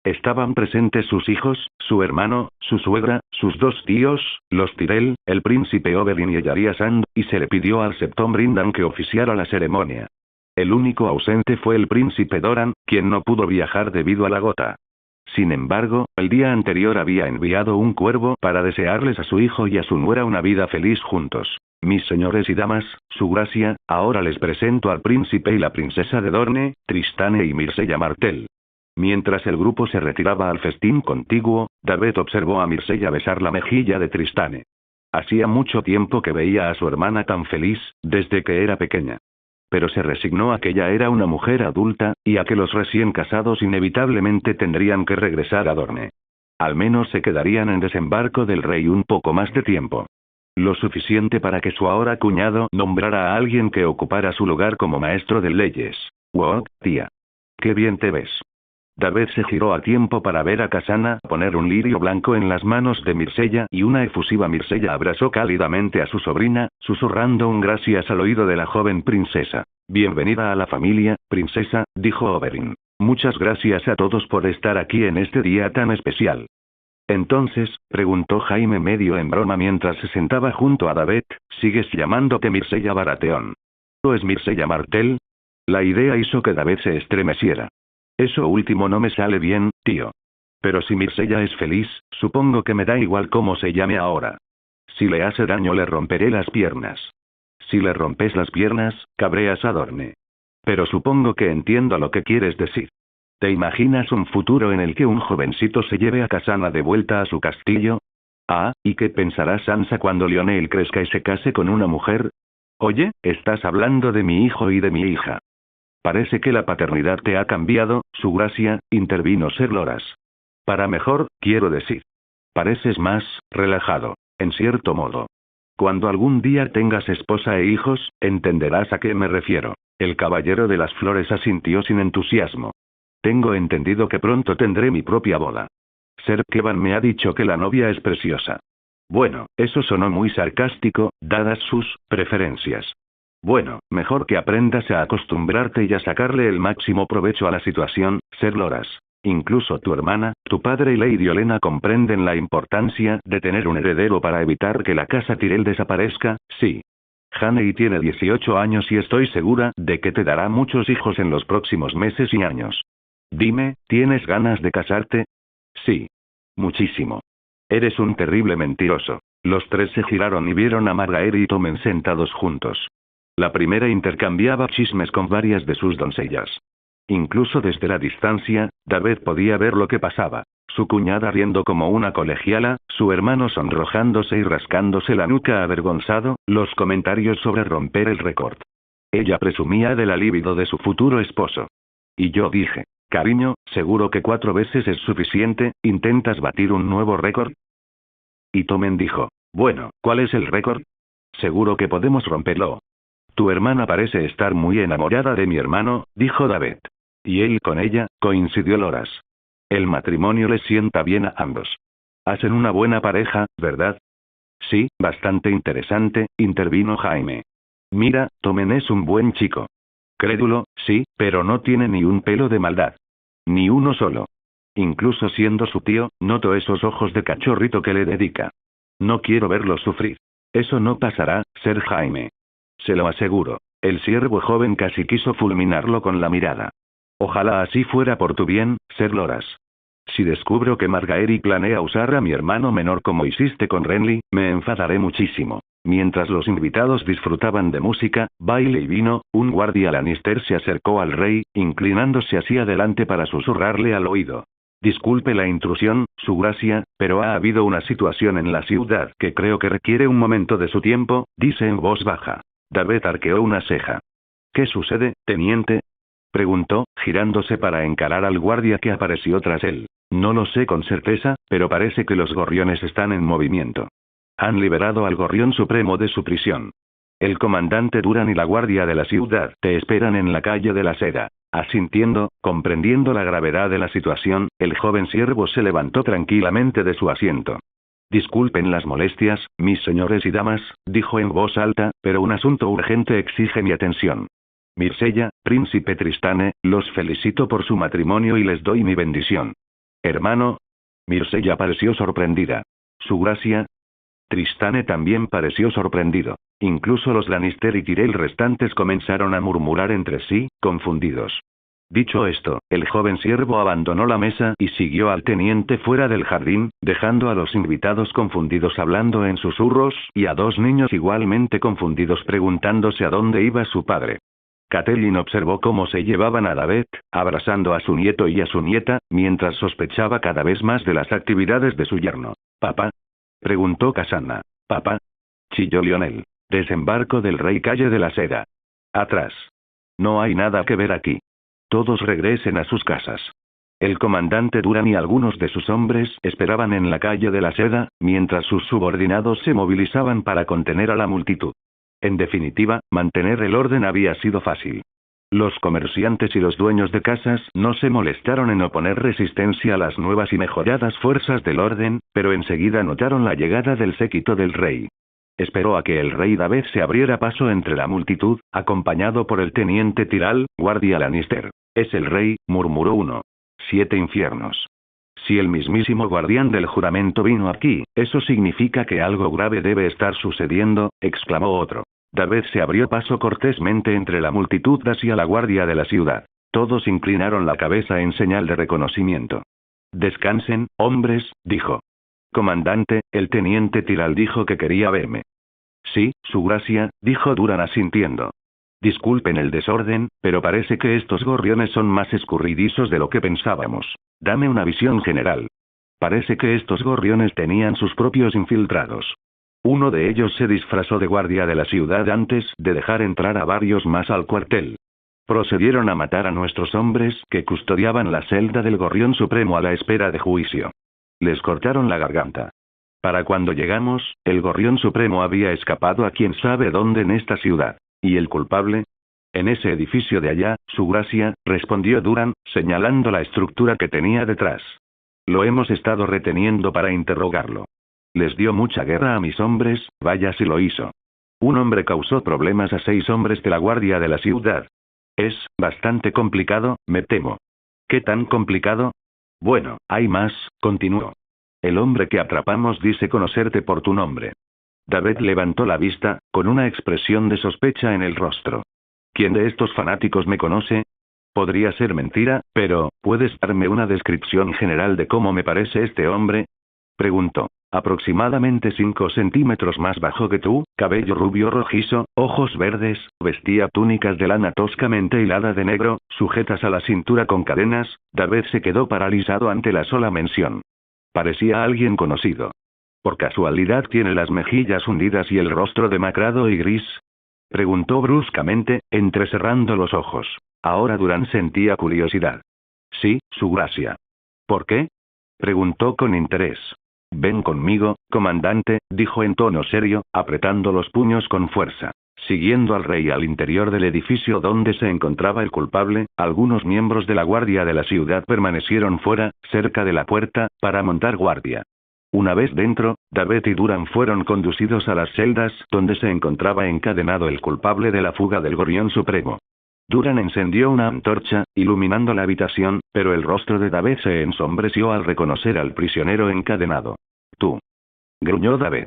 Estaban presentes sus hijos, su hermano, su suegra, sus dos tíos, los Tyrell, el príncipe Oberyn y Ellaria Sand, y se le pidió al Septon Brindan que oficiara la ceremonia. El único ausente fue el príncipe Doran, quien no pudo viajar debido a la gota. Sin embargo, el día anterior había enviado un cuervo para desearles a su hijo y a su nuera una vida feliz juntos. Mis señores y damas, su gracia, ahora les presento al príncipe y la princesa de Dorne, Tristane y Myrcella Martell. Mientras el grupo se retiraba al festín contiguo, David observó a Myrcella besar la mejilla de Tristane. Hacía mucho tiempo que veía a su hermana tan feliz, desde que era pequeña. Pero se resignó a que ella era una mujer adulta, y a que los recién casados inevitablemente tendrían que regresar a Dorne. Al menos se quedarían en Desembarco del Rey un poco más de tiempo. Lo suficiente para que su ahora cuñado nombrara a alguien que ocupara su lugar como maestro de leyes. «Wow, tía. Qué bien te ves». David se giró a tiempo para ver a Kasana poner un lirio blanco en las manos de Myrcella y una efusiva Myrcella abrazó cálidamente a su sobrina, susurrando un gracias al oído de la joven princesa. «Bienvenida a la familia, princesa», dijo Oberyn. «Muchas gracias a todos por estar aquí en este día tan especial». Entonces, preguntó Jaime medio en broma mientras se sentaba junto a David, ¿sigues llamándote Myrcella Baratheon? ¿O es Myrcella Martell? La idea hizo que David se estremeciera. Eso último no me sale bien, tío. Pero si Myrcella es feliz, supongo que me da igual cómo se llame ahora. Si le hace daño le romperé las piernas. Si le rompes las piernas, cabreas a Dorne. Pero supongo que entiendo lo que quieres decir. ¿Te imaginas un futuro en el que un jovencito se lleve a Kasana de vuelta a su castillo? Ah, ¿y qué pensará Sansa cuando Lionel crezca y se case con una mujer? Oye, estás hablando de mi hijo y de mi hija. Parece que la paternidad te ha cambiado, su gracia, intervino Ser Loras. Para mejor, quiero decir. Pareces más relajado, en cierto modo. Cuando algún día tengas esposa e hijos, entenderás a qué me refiero. El caballero de las flores asintió sin entusiasmo. Tengo entendido que pronto tendré mi propia boda. Ser Kevan me ha dicho que la novia es preciosa. Bueno, eso sonó muy sarcástico, dadas sus preferencias. Bueno, mejor que aprendas a acostumbrarte y a sacarle el máximo provecho a la situación, Ser Loras. Incluso tu hermana, tu padre y Lady Olenna comprenden la importancia de tener un heredero para evitar que la casa Tyrell desaparezca, sí. Haney tiene 18 años y estoy segura de que te dará muchos hijos en los próximos meses y años. Dime, ¿tienes ganas de casarte? Sí. Muchísimo. Eres un terrible mentiroso. Los tres se giraron y vieron a Margaery y Tommen sentados juntos. La primera intercambiaba chismes con varias de sus doncellas. Incluso desde la distancia, David podía ver lo que pasaba. Su cuñada riendo como una colegiala, su hermano sonrojándose y rascándose la nuca avergonzado, los comentarios sobre romper el récord. Ella presumía de la libido de su futuro esposo. Y yo dije, cariño, seguro que 4 veces es suficiente, ¿intentas batir un nuevo récord? Y Tommen dijo, bueno, ¿cuál es el récord? Seguro que podemos romperlo. Tu hermana parece estar muy enamorada de mi hermano, dijo David. Y él con ella, coincidió Loras. El matrimonio les sienta bien a ambos. Hacen una buena pareja, ¿verdad? Sí, bastante interesante, intervino Jaime. Mira, Tommen es un buen chico. Crédulo, sí, pero no tiene ni un pelo de maldad. Ni uno solo. Incluso siendo su tío, noto esos ojos de cachorrito que le dedica. No quiero verlo sufrir. Eso no pasará, Ser Jaime. Se lo aseguro. El siervo joven casi quiso fulminarlo con la mirada. Ojalá así fuera por tu bien, Ser Loras. Si descubro que Margaery planea usar a mi hermano menor como hiciste con Renly, me enfadaré muchísimo. Mientras los invitados disfrutaban de música, baile y vino, un guardia Lannister se acercó al rey, inclinándose hacia adelante para susurrarle al oído. Disculpe la intrusión, su gracia, pero ha habido una situación en la ciudad que creo que requiere un momento de su tiempo, dice en voz baja. David arqueó una ceja. ¿Qué sucede, teniente? Preguntó, girándose para encarar al guardia que apareció tras él. No lo sé con certeza, pero parece que los gorriones están en movimiento. Han liberado al gorrión supremo de su prisión. El comandante Duran y la guardia de la ciudad te esperan en la calle de la Seda. Asintiendo, comprendiendo la gravedad de la situación, el joven siervo se levantó tranquilamente de su asiento. Disculpen las molestias, mis señores y damas, dijo en voz alta, pero un asunto urgente exige mi atención. Myrcella, príncipe Tristane, los felicito por su matrimonio y les doy mi bendición. Hermano. Myrcella pareció sorprendida. Su gracia. Tristane también pareció sorprendido. Incluso los Lannister y Tyrell restantes comenzaron a murmurar entre sí, confundidos. Dicho esto, el joven siervo abandonó la mesa y siguió al teniente fuera del jardín, dejando a los invitados confundidos hablando en susurros, y a dos niños igualmente confundidos preguntándose a dónde iba su padre. Catelyn observó cómo se llevaban a David, abrazando a su nieto y a su nieta, mientras sospechaba cada vez más de las actividades de su yerno. ¿Papá? Preguntó Cassandra. ¿Papá? Chilló Lionel. Desembarco del Rey, calle de la Seda. Atrás. No hay nada que ver aquí. Todos regresen a sus casas. El comandante Duran y algunos de sus hombres esperaban en la calle de la Seda, mientras sus subordinados se movilizaban para contener a la multitud. En definitiva, mantener el orden había sido fácil. Los comerciantes y los dueños de casas no se molestaron en oponer resistencia a las nuevas y mejoradas fuerzas del orden, pero enseguida notaron la llegada del séquito del rey. Esperó a que el rey David se abriera paso entre la multitud, acompañado por el teniente Tyrell, guardia Lannister. Es el rey, murmuró uno. 7 infiernos. Si el mismísimo guardián del juramento vino aquí, eso significa que algo grave debe estar sucediendo, exclamó otro. David se abrió paso cortésmente entre la multitud hacia la guardia de la ciudad. Todos inclinaron la cabeza en señal de reconocimiento. Descansen, hombres, dijo. Comandante, el teniente Tyrell dijo que quería verme. Sí, su gracia, dijo Duran asintiendo. Disculpen el desorden, pero parece que estos gorriones son más escurridizos de lo que pensábamos. Dame una visión general. Parece que estos gorriones tenían sus propios infiltrados. Uno de ellos se disfrazó de guardia de la ciudad antes de dejar entrar a varios más al cuartel. Procedieron a matar a nuestros hombres que custodiaban la celda del Gorrión Supremo a la espera de juicio. Les cortaron la garganta. Para cuando llegamos, el Gorrión Supremo había escapado a quién sabe dónde en esta ciudad. ¿Y el culpable? En ese edificio de allá, su gracia, respondió Duran, señalando la estructura que tenía detrás. Lo hemos estado reteniendo para interrogarlo. Les dio mucha guerra a mis hombres, vaya si lo hizo. Un hombre causó problemas a 6 hombres de la guardia de la ciudad. Es bastante complicado, me temo. ¿Qué tan complicado? Bueno, hay más, continuó. El hombre que atrapamos dice conocerte por tu nombre. David levantó la vista, con una expresión de sospecha en el rostro. ¿Quién de estos fanáticos me conoce? Podría ser mentira, pero, ¿puedes darme una descripción general de cómo me parece este hombre? Preguntó. Aproximadamente 5 centímetros más bajo que tú, cabello rubio rojizo, ojos verdes, vestía túnicas de lana toscamente hilada de negro, sujetas a la cintura con cadenas. David se quedó paralizado ante la sola mención. Parecía alguien conocido. ¿Por casualidad tiene las mejillas hundidas y el rostro demacrado y gris? Preguntó bruscamente, entrecerrando los ojos. Ahora Duran sentía curiosidad. Sí, su gracia. ¿Por qué? Preguntó con interés. Ven conmigo, comandante, dijo en tono serio, apretando los puños con fuerza. Siguiendo al rey al interior del edificio donde se encontraba el culpable, algunos miembros de la guardia de la ciudad permanecieron fuera, cerca de la puerta, para montar guardia. Una vez dentro, David y Duran fueron conducidos a las celdas donde se encontraba encadenado el culpable de la fuga del Gorrión Supremo. Duran encendió una antorcha, iluminando la habitación, pero el rostro de David se ensombreció al reconocer al prisionero encadenado. Tú. Gruñó David.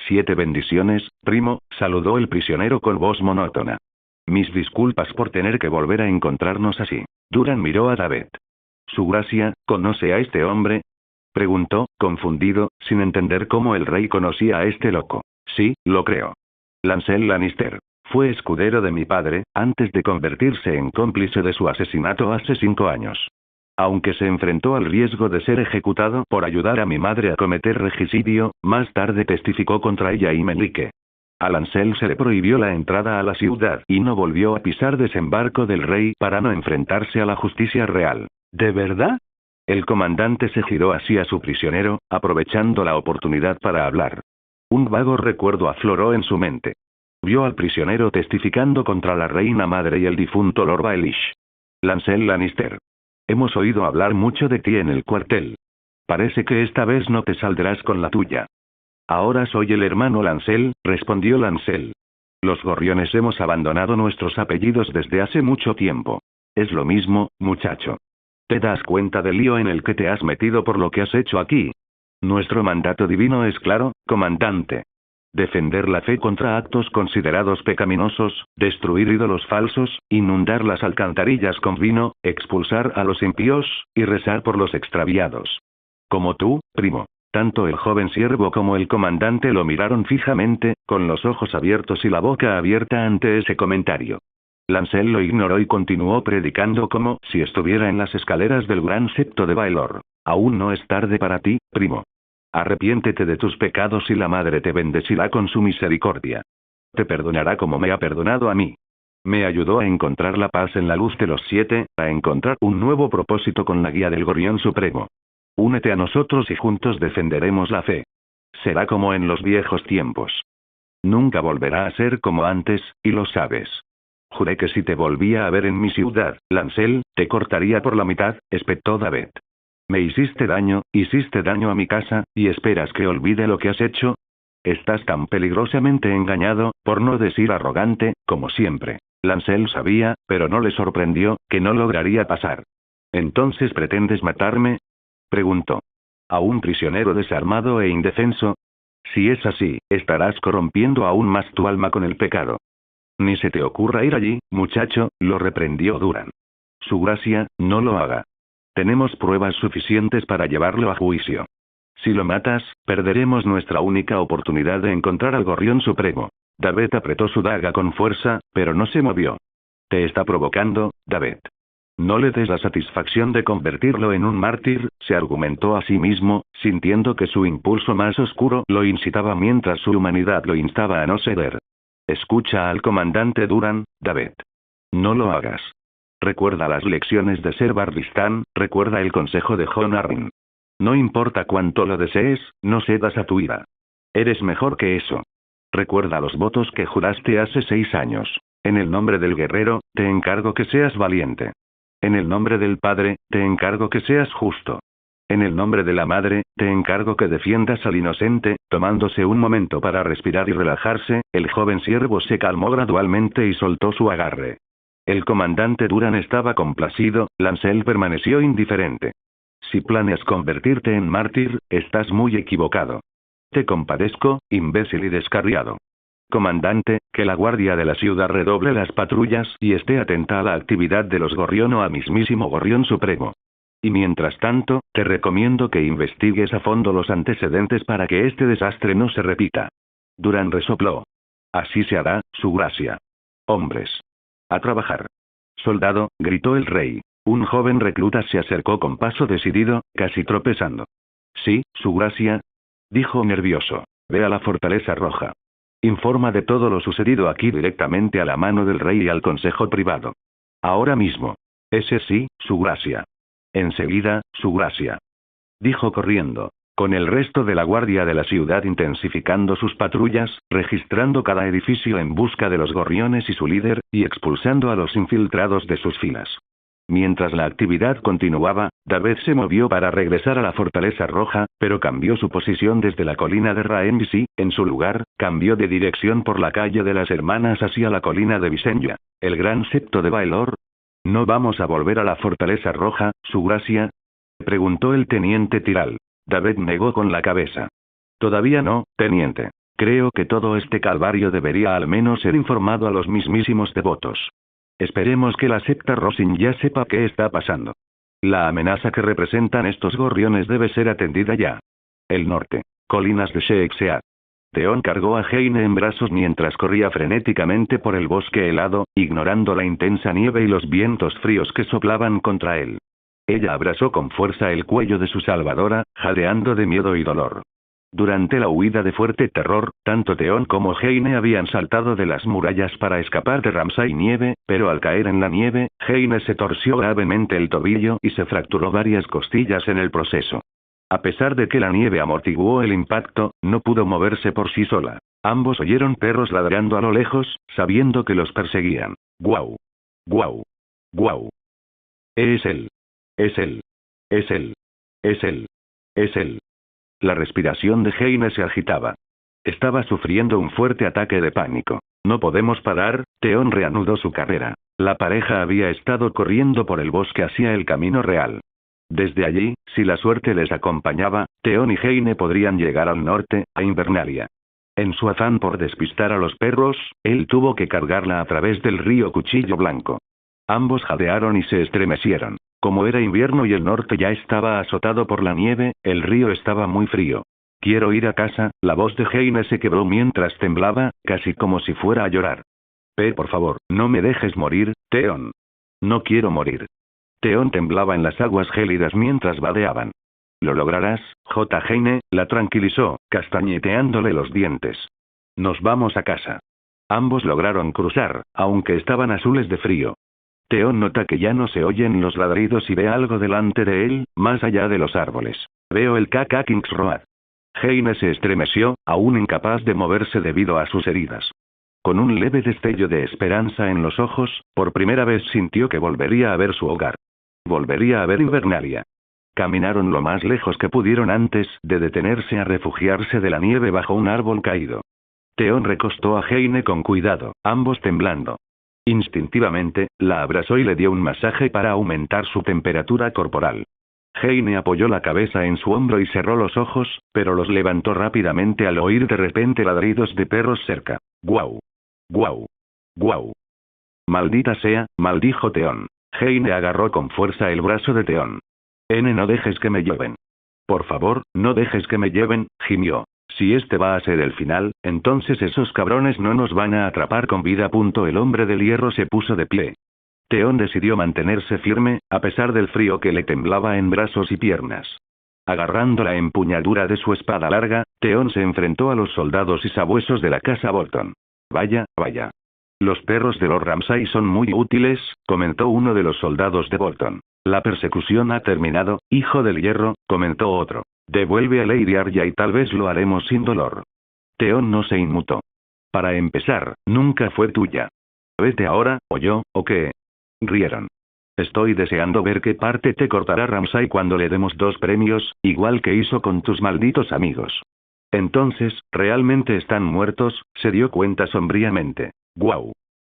7 bendiciones, primo, saludó el prisionero con voz monótona. Mis disculpas por tener que volver a encontrarnos así. Duran miró a David. Su gracia, ¿conoce a este hombre? Preguntó, confundido, sin entender cómo el rey conocía a este loco. Sí, lo creo. Lancel Lannister. Fue escudero de mi padre, antes de convertirse en cómplice de su asesinato hace 5 años. Aunque se enfrentó al riesgo de ser ejecutado por ayudar a mi madre a cometer regicidio, más tarde testificó contra ella y Meñique. A Lancel se le prohibió la entrada a la ciudad y no volvió a pisar Desembarco del Rey para no enfrentarse a la justicia real. ¿De verdad? El comandante se giró hacia su prisionero, aprovechando la oportunidad para hablar. Un vago recuerdo afloró en su mente. Vio al prisionero testificando contra la reina madre y el difunto Lord Baelish. Lancel Lannister. Hemos oído hablar mucho de ti en el cuartel. Parece que esta vez no te saldrás con la tuya. Ahora soy el hermano Lancel, respondió Lancel. Los gorriones hemos abandonado nuestros apellidos desde hace mucho tiempo. Es lo mismo, muchacho. ¿Te das cuenta del lío en el que te has metido por lo que has hecho aquí? Nuestro mandato divino es claro, comandante. defender la fe contra actos considerados pecaminosos, destruir ídolos falsos, inundar las alcantarillas con vino, expulsar a los impíos, y rezar por los extraviados. Como tú, primo. Tanto el joven siervo como el comandante lo miraron fijamente, con los ojos abiertos y la boca abierta ante ese comentario. Lancel lo ignoró y continuó predicando como si estuviera en las escaleras del gran septo de Baelor. Aún no es tarde para ti, primo. Arrepiéntete de tus pecados y la madre te bendecirá con su misericordia. Te perdonará como me ha perdonado a mí. Me ayudó a encontrar la paz en la luz de los 7, a encontrar un nuevo propósito con la guía del Gorrión Supremo. Únete a nosotros y juntos defenderemos la fe. Será como en los viejos tiempos. Nunca volverá a ser como antes, y lo sabes. Juré que si te volvía a ver en mi ciudad, Lancel, te cortaría por la mitad, espetó David. Me hiciste daño a mi casa, ¿y esperas que olvide lo que has hecho? Estás tan peligrosamente engañado, por no decir arrogante, como siempre. Lancel sabía, pero no le sorprendió, que no lograría pasar. ¿Entonces pretendes matarme?, preguntó. ¿A un prisionero desarmado e indefenso? Si es así, estarás corrompiendo aún más tu alma con el pecado. Ni se te ocurra ir allí, muchacho, lo reprendió Duran. Su gracia, no lo haga. Tenemos pruebas suficientes para llevarlo a juicio. Si lo matas, perderemos nuestra única oportunidad de encontrar al Gorrión Supremo. David apretó su daga con fuerza, pero no se movió. Te está provocando, David. No le des la satisfacción de convertirlo en un mártir, se argumentó a sí mismo, sintiendo que su impulso más oscuro lo incitaba mientras su humanidad lo instaba a no ceder. Escucha al comandante Duran, David. No lo hagas. Recuerda las lecciones de Ser Bardistán, recuerda el consejo de Jon Arryn. No importa cuánto lo desees, no cedas a tu ira. Eres mejor que eso. Recuerda los votos que juraste hace 6 años. En el nombre del guerrero, te encargo que seas valiente. En el nombre del Padre, te encargo que seas justo. En el nombre de la Madre, te encargo que defiendas al inocente. Tomándose un momento para respirar y relajarse, el joven siervo se calmó gradualmente y soltó su agarre. El comandante Duran estaba complacido, Lancel permaneció indiferente. Si planeas convertirte en mártir, estás muy equivocado. Te compadezco, imbécil y descarriado. Comandante, que la guardia de la ciudad redoble las patrullas y esté atenta a la actividad de los Gorrión o a mismísimo Gorrión Supremo. Y mientras tanto, te recomiendo que investigues a fondo los antecedentes para que este desastre no se repita. Duran resopló. Así se hará, su gracia. Hombres. A trabajar. Soldado, gritó el rey. Un joven recluta se acercó con paso decidido, casi tropezando. Sí, su gracia, dijo nervioso. Ve a la Fortaleza Roja. Informa de todo lo sucedido aquí directamente a la mano del rey y al consejo privado. Ahora mismo. Ese sí, su gracia. Enseguida, su gracia. Dijo corriendo. Con el resto de la guardia de la ciudad intensificando sus patrullas, registrando cada edificio en busca de los gorriones y su líder, y expulsando a los infiltrados de sus filas. Mientras la actividad continuaba, David se movió para regresar a la Fortaleza Roja, pero cambió su posición desde la colina de Raensi. En su lugar, cambió de dirección por la calle de las Hermanas hacia la colina de Visenya. ¿El gran septo de Baelor? ¿No vamos a volver a la Fortaleza Roja, su gracia?, preguntó el teniente Tiral. David negó con la cabeza. Todavía no, teniente. Creo que todo este calvario debería al menos ser informado a los mismísimos devotos. Esperemos que la septa Rosin ya sepa qué está pasando. La amenaza que representan estos gorriones debe ser atendida ya. El norte. Colinas de Sheexeat. Theon cargó a Heine en brazos mientras corría frenéticamente por el bosque helado, ignorando la intensa nieve y los vientos fríos que soplaban contra él. Ella abrazó con fuerza el cuello de su salvadora, jadeando de miedo y dolor. Durante la huida de fuerte terror, tanto Theon como Heine habían saltado de las murallas para escapar de Ramsay Nieve, pero al caer en la nieve, Heine se torció gravemente el tobillo y se fracturó varias costillas en el proceso. A pesar de que la nieve amortiguó el impacto, no pudo moverse por sí sola. Ambos oyeron perros ladrando a lo lejos, sabiendo que los perseguían. ¡Guau! ¡Guau! ¡Guau! Es él. Es él. Es él. Es él. Es él. La respiración de Heine se agitaba. Estaba sufriendo un fuerte ataque de pánico. No podemos parar, Theon reanudó su carrera. La pareja había estado corriendo por el bosque hacia el camino real. Desde allí, si la suerte les acompañaba, Theon y Heine podrían llegar al norte, a Invernalia. En su afán por despistar a los perros, él tuvo que cargarla a través del río Cuchillo Blanco. Ambos jadearon y se estremecieron. Como era invierno y el norte ya estaba azotado por la nieve, el río estaba muy frío. Quiero ir a casa, la voz de Heine se quebró mientras temblaba, casi como si fuera a llorar. Por favor, no me dejes morir, Theon. No quiero morir. Theon temblaba en las aguas gélidas mientras vadeaban. Lo lograrás, J. Heine, la tranquilizó, castañeteándole los dientes. Nos vamos a casa. Ambos lograron cruzar, aunque estaban azules de frío. Theon nota que ya no se oyen los ladridos y ve algo delante de él, más allá de los árboles. Veo el K.K. Kingsroad. Heine se estremeció, aún incapaz de moverse debido a sus heridas. Con un leve destello de esperanza en los ojos, por primera vez sintió que volvería a ver su hogar. Volvería a ver Invernalia. Caminaron lo más lejos que pudieron antes de detenerse a refugiarse de la nieve bajo un árbol caído. Theon recostó a Heine con cuidado, ambos temblando. Instintivamente, la abrazó y le dio un masaje para aumentar su temperatura corporal. Heine apoyó la cabeza en su hombro y cerró los ojos, pero los levantó rápidamente al oír de repente ladridos de perros cerca. ¡Guau! ¡Guau! ¡Guau! Maldita sea, maldijo Theon. Heine agarró con fuerza el brazo de Theon. No dejes que me lleven. Por favor, no dejes que me lleven, gimió. Si este va a ser el final, entonces esos cabrones no nos van a atrapar con vida. El hombre del hierro se puso de pie. Theon decidió mantenerse firme, a pesar del frío que le temblaba en brazos y piernas. Agarrando la empuñadura de su espada larga, Theon se enfrentó a los soldados y sabuesos de la casa Bolton. Vaya, vaya. Los perros de los Ramsay son muy útiles, comentó uno de los soldados de Bolton. La persecución ha terminado, hijo del hierro, comentó otro. Devuelve a Lady Arya y tal vez lo haremos sin dolor. Theon no se inmutó. Para empezar, nunca fue tuya. Vete ahora, o yo, o qué. Rieron. Estoy deseando ver qué parte te cortará Ramsay cuando le demos 2 premios, igual que hizo con tus malditos amigos. Entonces, ¿realmente están muertos?, se dio cuenta sombríamente. Guau.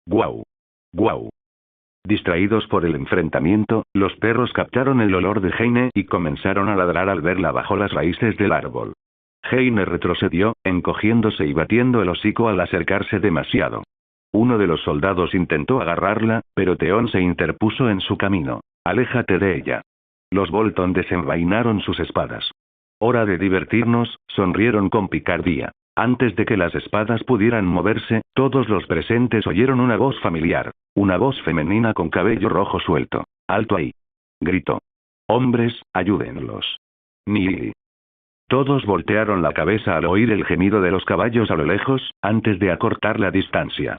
Guau. Guau. Distraídos por el enfrentamiento, los perros captaron el olor de Heine y comenzaron a ladrar al verla bajo las raíces del árbol. Heine retrocedió, encogiéndose y batiendo el hocico al acercarse demasiado. Uno de los soldados intentó agarrarla, pero Theon se interpuso en su camino. Aléjate de ella. Los Bolton desenvainaron sus espadas. Hora de divertirnos, sonrieron con picardía. Antes de que las espadas pudieran moverse, todos los presentes oyeron una voz familiar. Una voz femenina con cabello rojo suelto. ¡Alto ahí! Gritó. Hombres, ayúdenlos. Ni. Todos voltearon la cabeza al oír el gemido de los caballos a lo lejos, antes de acortar la distancia.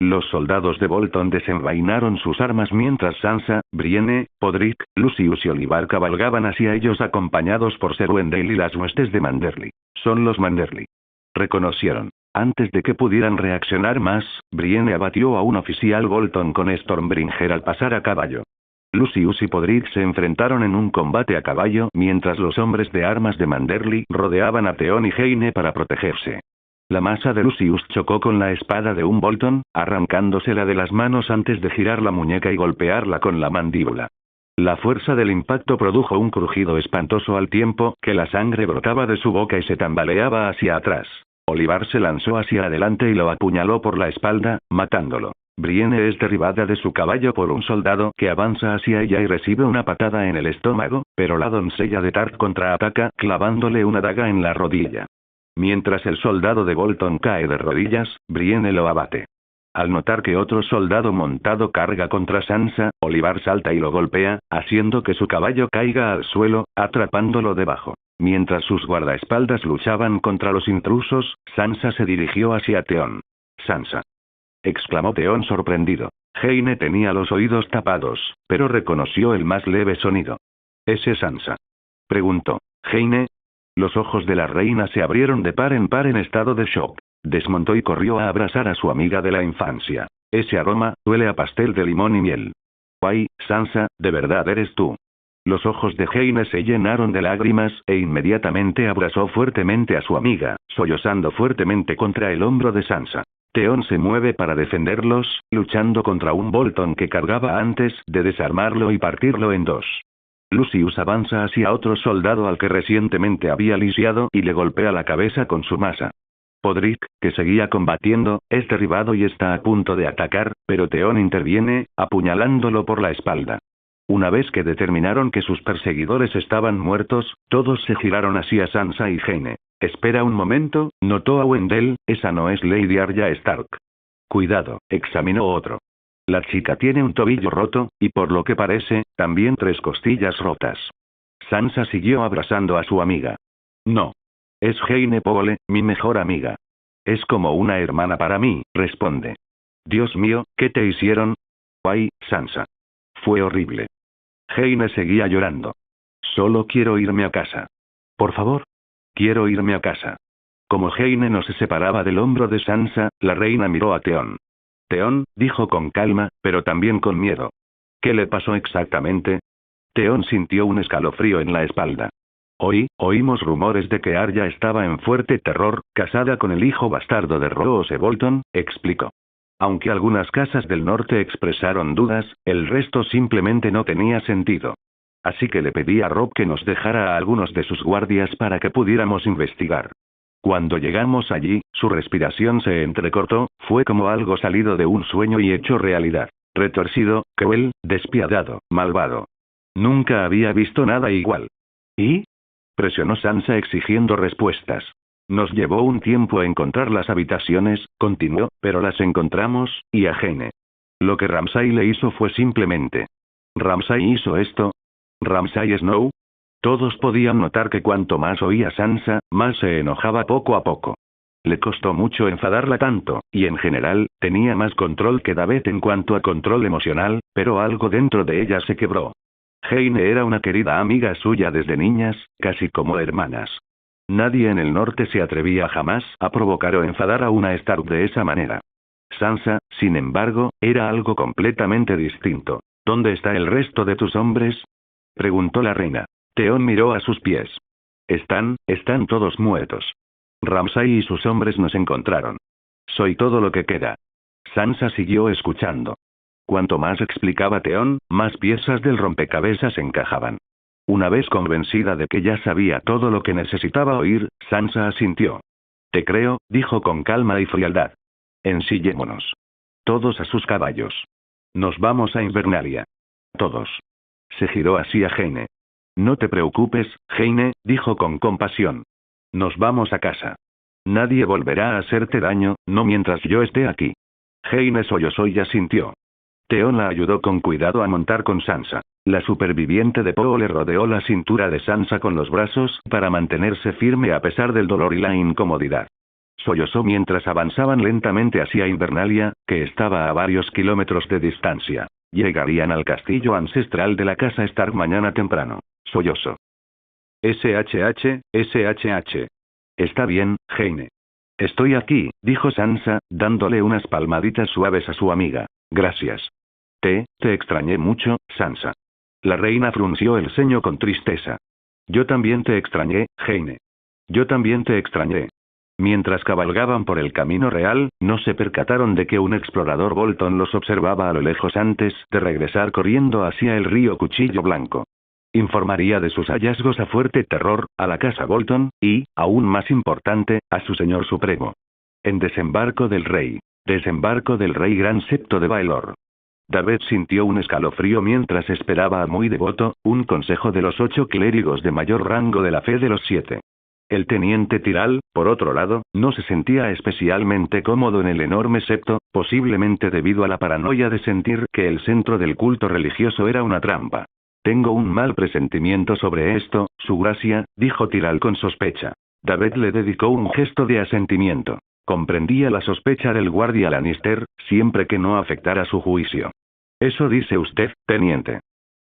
Los soldados de Bolton desenvainaron sus armas mientras Sansa, Brienne, Podrick, Lucius y Olivar cabalgaban hacia ellos acompañados por Ser Wendell y las huestes de Manderly. Son los Manderly. Reconocieron. Antes de que pudieran reaccionar más, Brienne abatió a un oficial Bolton con Stormbringer al pasar a caballo. Lucius y Podrick se enfrentaron en un combate a caballo mientras los hombres de armas de Manderly rodeaban a Theon y Heine para protegerse. La masa de Lucius chocó con la espada de un Bolton, arrancándosela de las manos antes de girar la muñeca y golpearla con la mandíbula. La fuerza del impacto produjo un crujido espantoso al tiempo que la sangre brotaba de su boca y se tambaleaba hacia atrás. Olivar se lanzó hacia adelante y lo apuñaló por la espalda, matándolo. Brienne es derribada de su caballo por un soldado que avanza hacia ella y recibe una patada en el estómago, pero la doncella de Tart contraataca clavándole una daga en la rodilla. Mientras el soldado de Bolton cae de rodillas, Brienne lo abate. Al notar que otro soldado montado carga contra Sansa, Olivar salta y lo golpea, haciendo que su caballo caiga al suelo, atrapándolo debajo. Mientras sus guardaespaldas luchaban contra los intrusos, Sansa se dirigió hacia Theon. «Sansa», exclamó Theon sorprendido. Heine tenía los oídos tapados, pero reconoció el más leve sonido. «¿Ese Sansa?», preguntó. «Heine». Los ojos de la reina se abrieron de par en estado de shock. Desmontó y corrió a abrazar a su amiga de la infancia. «Ese aroma, huele a pastel de limón y miel». «Ay, Sansa, ¿de verdad eres tú?». Los ojos de Heine se llenaron de lágrimas e inmediatamente abrazó fuertemente a su amiga, sollozando fuertemente contra el hombro de Sansa. Theon se mueve para defenderlos, luchando contra un Bolton que cargaba antes de desarmarlo y partirlo en 2. Lucius avanza hacia otro soldado al que recientemente había lisiado y le golpea la cabeza con su masa. Podrick, que seguía combatiendo, es derribado y está a punto de atacar, pero Theon interviene, apuñalándolo por la espalda. Una vez que determinaron que sus perseguidores estaban muertos, todos se giraron hacia Sansa y Jaime. Espera un momento, notó a Wendell, esa no es Lady Arya Stark. Cuidado, examinó otro. La chica tiene un tobillo roto, y por lo que parece, también 3 costillas rotas. Sansa siguió abrazando a su amiga. No. Es Jaime Pole, mi mejor amiga. Es como una hermana para mí, responde. Dios mío, ¿qué te hicieron? Ay, Sansa. Fue horrible. Jaime seguía llorando. Solo quiero irme a casa. Por favor. Quiero irme a casa. Como Jaime no se separaba del hombro de Sansa, la reina miró a Theon. Theon, dijo con calma, pero también con miedo. ¿Qué le pasó exactamente? Theon sintió un escalofrío en la espalda. Oímos rumores de que Arya estaba en fuerte terror, casada con el hijo bastardo de Roose Bolton, explicó. Aunque algunas casas del norte expresaron dudas, el resto simplemente no tenía sentido. Así que le pedí a Robb que nos dejara a algunos de sus guardias para que pudiéramos investigar. Cuando llegamos allí, su respiración se entrecortó, fue como algo salido de un sueño y hecho realidad. Retorcido, cruel, despiadado, malvado. Nunca había visto nada igual. ¿Y? Presionó Sansa exigiendo respuestas. Nos llevó un tiempo encontrar las habitaciones, continuó, pero las encontramos, y a Jaime. Lo que Ramsay le hizo fue simplemente. ¿Ramsay hizo esto? ¿Ramsay Snow? Todos podían notar que cuanto más oía Sansa, más se enojaba poco a poco. Le costó mucho enfadarla tanto, y en general, tenía más control que David en cuanto a control emocional, pero algo dentro de ella se quebró. Jaime era una querida amiga suya desde niñas, casi como hermanas. Nadie en el norte se atrevía jamás a provocar o enfadar a una Stark de esa manera. Sansa, sin embargo, era algo completamente distinto. ¿Dónde está el resto de tus hombres? Preguntó la reina. Theon miró a sus pies. Están todos muertos. Ramsay y sus hombres nos encontraron. Soy todo lo que queda. Sansa siguió escuchando. Cuanto más explicaba Theon, más piezas del rompecabezas encajaban. Una vez convencida de que ya sabía todo lo que necesitaba oír, Sansa asintió. Te creo, dijo con calma y frialdad. Ensillémonos. Todos a sus caballos. Nos vamos a Invernalia. Todos. Se giró hacia Jaime. No te preocupes, Jaime, dijo con compasión. Nos vamos a casa. Nadie volverá a hacerte daño, no mientras yo esté aquí. Jaime sollozó y asintió. Theon la ayudó con cuidado a montar con Sansa. La superviviente de Poe le rodeó la cintura de Sansa con los brazos para mantenerse firme a pesar del dolor y la incomodidad. Sollozó mientras avanzaban lentamente hacia Invernalia, que estaba a varios kilómetros de distancia. Llegarían al castillo ancestral de la casa Stark mañana temprano. Sollozó. SHH. Está bien, Jaime. Estoy aquí, dijo Sansa, dándole unas palmaditas suaves a su amiga. Gracias. Te extrañé mucho, Sansa. La reina frunció el ceño con tristeza. Yo también te extrañé, Jaime. Yo también te extrañé. Mientras cabalgaban por el camino real, no se percataron de que un explorador Bolton los observaba a lo lejos antes de regresar corriendo hacia el río Cuchillo Blanco. Informaría de sus hallazgos a Fuerte Terror, a la casa Bolton, y, aún más importante, a su señor supremo. En Desembarco del Rey. Desembarco del Rey Gran Septo de Baelor. David sintió un escalofrío mientras esperaba a muy devoto, un consejo de los 8 clérigos de mayor rango de la fe de los 7. El teniente Tyral, por otro lado, no se sentía especialmente cómodo en el enorme septo, posiblemente debido a la paranoia de sentir que el centro del culto religioso era una trampa. Tengo un mal presentimiento sobre esto, su gracia, dijo Tyral con sospecha. David le dedicó un gesto de asentimiento. Comprendía la sospecha del guardia Lannister, siempre que no afectara su juicio. Eso dice usted, teniente.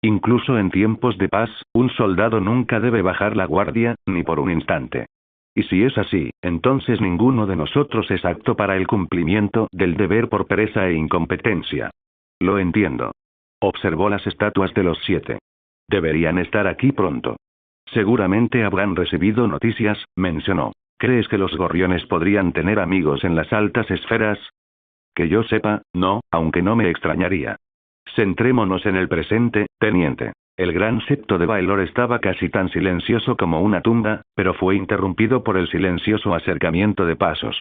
Incluso en tiempos de paz, un soldado nunca debe bajar la guardia, ni por un instante. Y si es así, entonces ninguno de nosotros es apto para el cumplimiento del deber por pereza e incompetencia. Lo entiendo. Observó las estatuas de los 7. Deberían estar aquí pronto. Seguramente habrán recibido noticias, mencionó. ¿Crees que los gorriones podrían tener amigos en las altas esferas? Que yo sepa, no, aunque no me extrañaría. Centrémonos en el presente, teniente. El gran septo de Baelor estaba casi tan silencioso como una tumba, pero fue interrumpido por el silencioso acercamiento de pasos.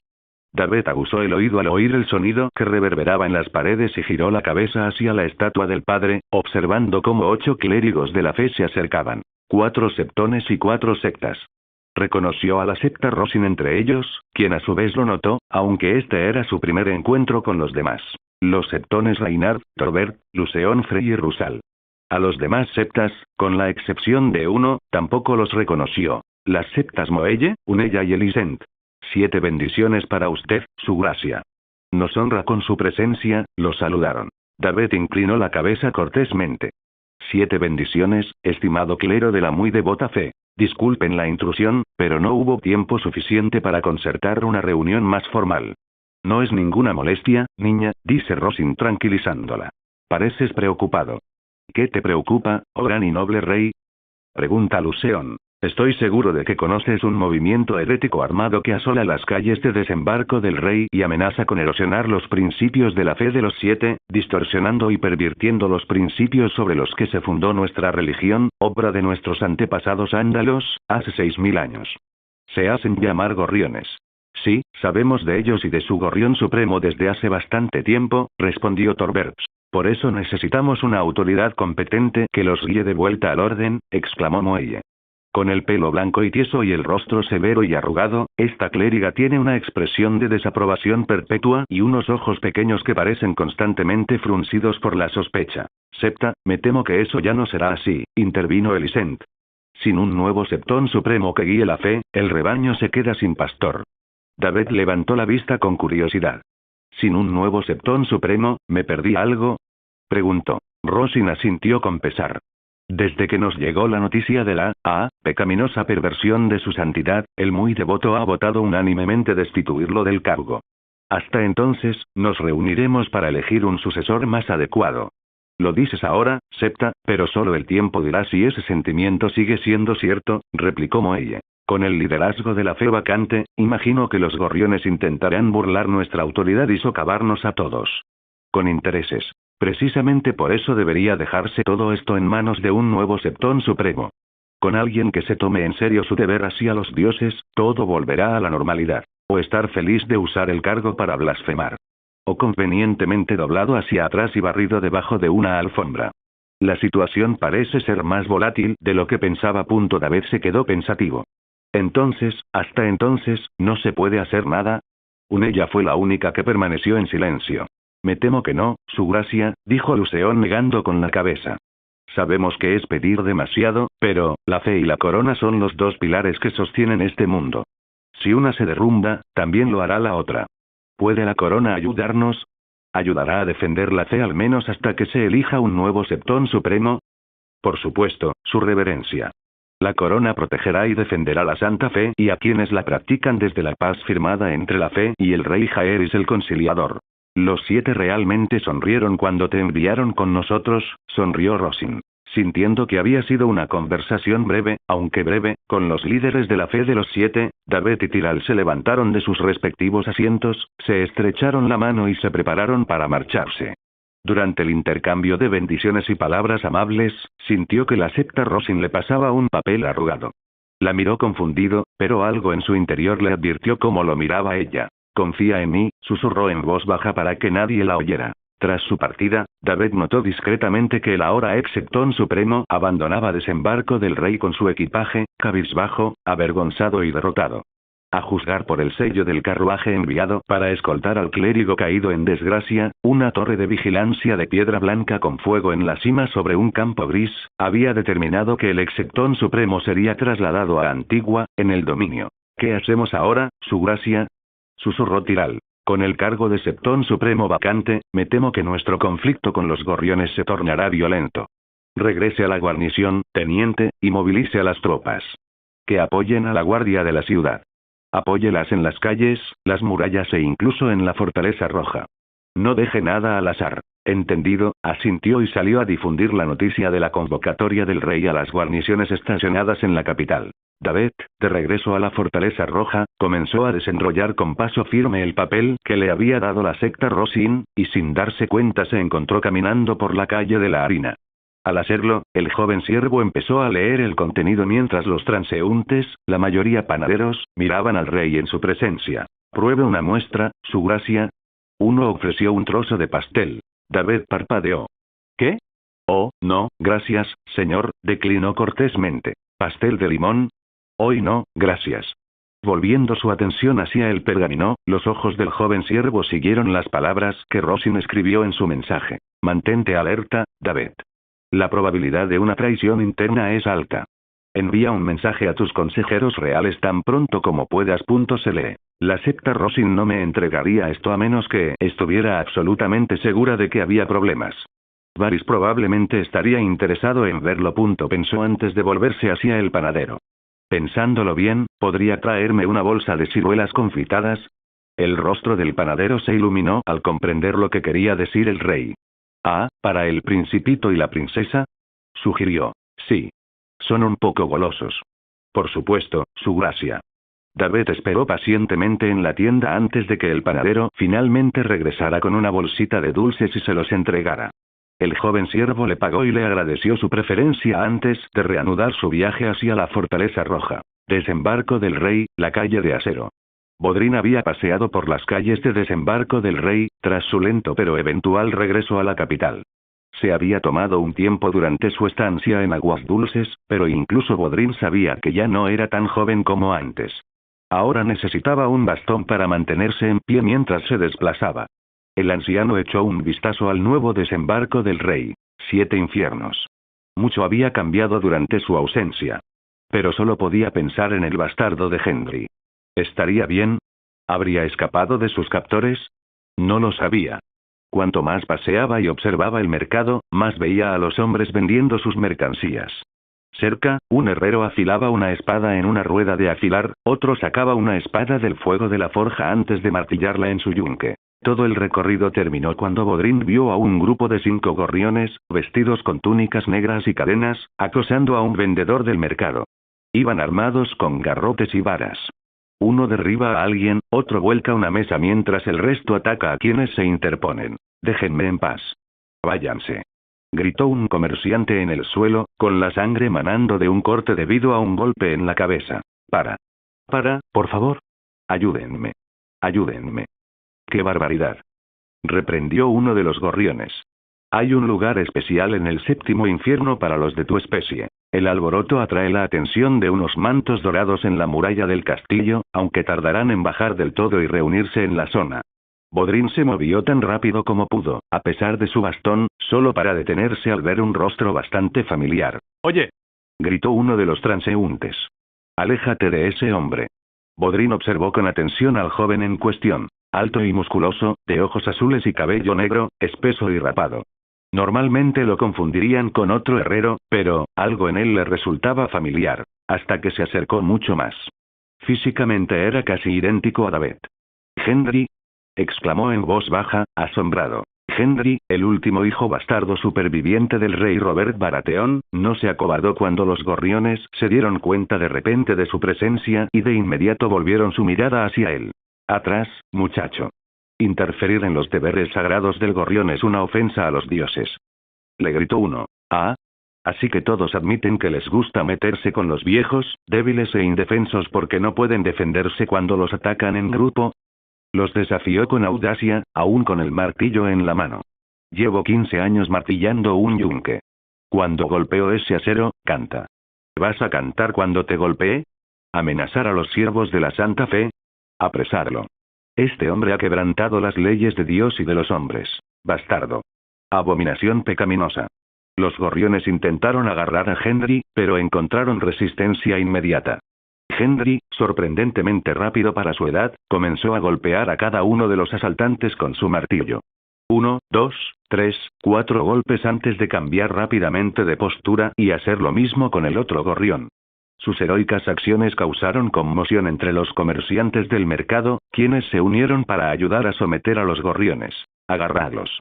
David aguzó el oído al oír el sonido que reverberaba en las paredes y giró la cabeza hacia la estatua del padre, observando cómo 8 clérigos de la fe se acercaban. 4 septones y 4 sectas. Reconoció a la secta Rosin entre ellos, quien a su vez lo notó, aunque este era su primer encuentro con los demás. Los septones Reinhard, Torbert, Luceón Frey y Rusal. A los demás septas, con la excepción de uno, tampoco los reconoció. Las septas Moelle, Unella y Elisent. 7 bendiciones para usted, su gracia. Nos honra con su presencia, lo saludaron. David inclinó la cabeza cortésmente. 7 bendiciones, estimado clero de la muy devota fe. Disculpen la intrusión, pero no hubo tiempo suficiente para concertar una reunión más formal. No es ninguna molestia, niña, dice Rosin tranquilizándola. Pareces preocupado. ¿Qué te preocupa, oh gran y noble rey? Pregunta Luceón. Estoy seguro de que conoces un movimiento herético armado que asola las calles de Desembarco del Rey y amenaza con erosionar los principios de la fe de los 7, distorsionando y pervirtiendo los principios sobre los que se fundó nuestra religión, obra de nuestros antepasados ándalos, hace 6000 años. Se hacen llamar gorriones. Sí, sabemos de ellos y de su gorrión supremo desde hace bastante tiempo, respondió Torberts. Por eso necesitamos una autoridad competente que los guíe de vuelta al orden, exclamó Moelle. Con el pelo blanco y tieso y el rostro severo y arrugado, esta clériga tiene una expresión de desaprobación perpetua y unos ojos pequeños que parecen constantemente fruncidos por la sospecha. Septa, me temo que eso ya no será así, intervino Elisent. Sin un nuevo septón supremo que guíe la fe, el rebaño se queda sin pastor. David levantó la vista con curiosidad. ¿Sin un nuevo septón supremo, me perdí algo? Preguntó. Rosin asintió con pesar. Desde que nos llegó la noticia de la pecaminosa perversión de su santidad, el muy devoto ha votado unánimemente destituirlo del cargo. Hasta entonces, nos reuniremos para elegir un sucesor más adecuado. Lo dices ahora, Septa, pero solo el tiempo dirá si ese sentimiento sigue siendo cierto, replicó Moelle. Con el liderazgo de la fe vacante, imagino que los gorriones intentarán burlar nuestra autoridad y socavarnos a todos. Con intereses. Precisamente por eso debería dejarse todo esto en manos de un nuevo septón supremo. Con alguien que se tome en serio su deber hacia los dioses, todo volverá a la normalidad. O estar feliz de usar el cargo para blasfemar. O convenientemente doblado hacia atrás y barrido debajo de una alfombra. La situación parece ser más volátil de lo que pensaba. David se quedó pensativo. Hasta entonces, ¿no se puede hacer nada? Unella fue la única que permaneció en silencio. Me temo que no, su gracia, dijo Luceón negando con la cabeza. Sabemos que es pedir demasiado, pero, la fe y la corona son los 2 pilares que sostienen este mundo. Si una se derrumba, también lo hará la otra. ¿Puede la corona ayudarnos? ¿Ayudará a defender la fe al menos hasta que se elija un nuevo septón supremo? Por supuesto, su reverencia. La corona protegerá y defenderá la santa fe y a quienes la practican desde la paz firmada entre la fe y el rey Jaeris el conciliador. Los 7 realmente sonrieron cuando te enviaron con nosotros, sonrió Rosin. Sintiendo que había sido una conversación breve, aunque breve, con los líderes de la fe de los 7, David y Tiral se levantaron de sus respectivos asientos, se estrecharon la mano y se prepararon para marcharse. Durante el intercambio de bendiciones y palabras amables, sintió que la septa Rosin le pasaba un papel arrugado. La miró confundido, pero algo en su interior le advirtió cómo lo miraba ella. Confía en mí, susurró en voz baja para que nadie la oyera. Tras su partida, David notó discretamente que el ahora ex septón supremo abandonaba Desembarco del Rey con su equipaje, cabizbajo, avergonzado y derrotado. A juzgar por el sello del carruaje enviado para escoltar al clérigo caído en desgracia, una torre de vigilancia de piedra blanca con fuego en la cima sobre un campo gris, había determinado que el ex septón supremo sería trasladado a Antigua, en el dominio. ¿Qué hacemos ahora, su gracia? Susurró Tiral. Con el cargo de septón supremo vacante, me temo que nuestro conflicto con los gorriones se tornará violento. Regrese a la guarnición, teniente, y movilice a las tropas. Que apoyen a la guardia de la ciudad. Apóyelas en las calles, las murallas e incluso en la fortaleza roja. No deje nada al azar. Entendido, asintió y salió a difundir la noticia de la convocatoria del rey a las guarniciones estacionadas en la capital. David, de regreso a la fortaleza roja, comenzó a desenrollar con paso firme el papel que le había dado la secta Rosin, y sin darse cuenta se encontró caminando por la calle de la harina. Al hacerlo, el joven siervo empezó a leer el contenido mientras los transeúntes, la mayoría panaderos, miraban al rey en su presencia. Pruebe una muestra, su gracia. Uno ofreció un trozo de pastel. David parpadeó. ¿Qué? Oh, no, gracias, señor, declinó cortésmente. ¿Pastel de limón? Hoy no, gracias. Volviendo su atención hacia el pergamino, los ojos del joven siervo siguieron las palabras que Rosin escribió en su mensaje. Mantente alerta, David. La probabilidad de una traición interna es alta. Envía un mensaje a tus consejeros reales tan pronto como puedas. Se lee. La secta Rosin no me entregaría esto a menos que estuviera absolutamente segura de que había problemas. Varys probablemente estaría interesado en verlo. Pensó antes de volverse hacia el panadero. Pensándolo bien, ¿podría traerme una bolsa de ciruelas confitadas? El rostro del panadero se iluminó al comprender lo que quería decir el rey. Ah, ¿para el principito y la princesa? Sugirió. Sí. Son un poco golosos. Por supuesto, su gracia. David esperó pacientemente en la tienda antes de que el panadero finalmente regresara con una bolsita de dulces y se los entregara. El joven siervo le pagó y le agradeció su preferencia antes de reanudar su viaje hacia la Fortaleza Roja. Desembarco del Rey, la calle de acero. Bodrin había paseado por las calles de Desembarco del Rey, tras su lento pero eventual regreso a la capital. Se había tomado un tiempo durante su estancia en Aguas Dulces, pero incluso Bodrin sabía que ya no era tan joven como antes. Ahora necesitaba un bastón para mantenerse en pie mientras se desplazaba. El anciano echó un vistazo al nuevo Desembarco del Rey. 7 infiernos. Mucho había cambiado durante su ausencia. Pero solo podía pensar en el bastardo de Henry. ¿Estaría bien? ¿Habría escapado de sus captores? No lo sabía. Cuanto más paseaba y observaba el mercado, más veía a los hombres vendiendo sus mercancías. Cerca, un herrero afilaba una espada en una rueda de afilar, otro sacaba una espada del fuego de la forja antes de martillarla en su yunque. Todo el recorrido terminó cuando Bodrin vio a un grupo de 5 gorriones, vestidos con túnicas negras y cadenas, acosando a un vendedor del mercado. Iban armados con garrotes y varas. Uno derriba a alguien, otro vuelca una mesa mientras el resto ataca a quienes se interponen. Déjenme en paz. Váyanse. Gritó un comerciante en el suelo, con la sangre manando de un corte debido a un golpe en la cabeza. Para, por favor. Ayúdenme. Ayúdenme. ¡Qué barbaridad! Reprendió uno de los gorriones. Hay un lugar especial en el 7º infierno para los de tu especie. El alboroto atrae la atención de unos mantos dorados en la muralla del castillo, aunque tardarán en bajar del todo y reunirse en la zona. Bodrin se movió tan rápido como pudo, a pesar de su bastón, solo para detenerse al ver un rostro bastante familiar. «¡Oye!», gritó uno de los transeúntes. «Aléjate de ese hombre». Bodrin observó con atención al joven en cuestión. Alto y musculoso, de ojos azules y cabello negro, espeso y rapado. Normalmente lo confundirían con otro herrero, pero algo en él le resultaba familiar, hasta que se acercó mucho más. Físicamente era casi idéntico a David. «Henry», exclamó en voz baja, asombrado. Henry, el último hijo bastardo superviviente del rey Robert Baratheon, no se acobardó cuando los gorriones se dieron cuenta de repente de su presencia y de inmediato volvieron su mirada hacia él. «Atrás, muchacho. Interferir en los deberes sagrados del gorrión es una ofensa a los dioses». Le gritó uno. «Ah. Así que todos admiten que les gusta meterse con los viejos, débiles e indefensos porque no pueden defenderse cuando los atacan en grupo». Los desafió con audacia, aún con el martillo en la mano. «Llevo 15 años martillando un yunque. Cuando golpeo ese acero, canta. ¿Vas a cantar cuando te golpee? ¿Amenazar a los siervos de la Santa Fe? Apresarlo. Este hombre ha quebrantado las leyes de Dios y de los hombres. Bastardo. Abominación pecaminosa». Los gorriones intentaron agarrar a Henry, pero encontraron resistencia inmediata. Henry, sorprendentemente rápido para su edad, comenzó a golpear a cada uno de los asaltantes con su martillo. 1, 2, 3, 4 golpes antes de cambiar rápidamente de postura y hacer lo mismo con el otro gorrión. Sus heroicas acciones causaron conmoción entre los comerciantes del mercado, quienes se unieron para ayudar a someter a los gorriones. «Agarradlos»,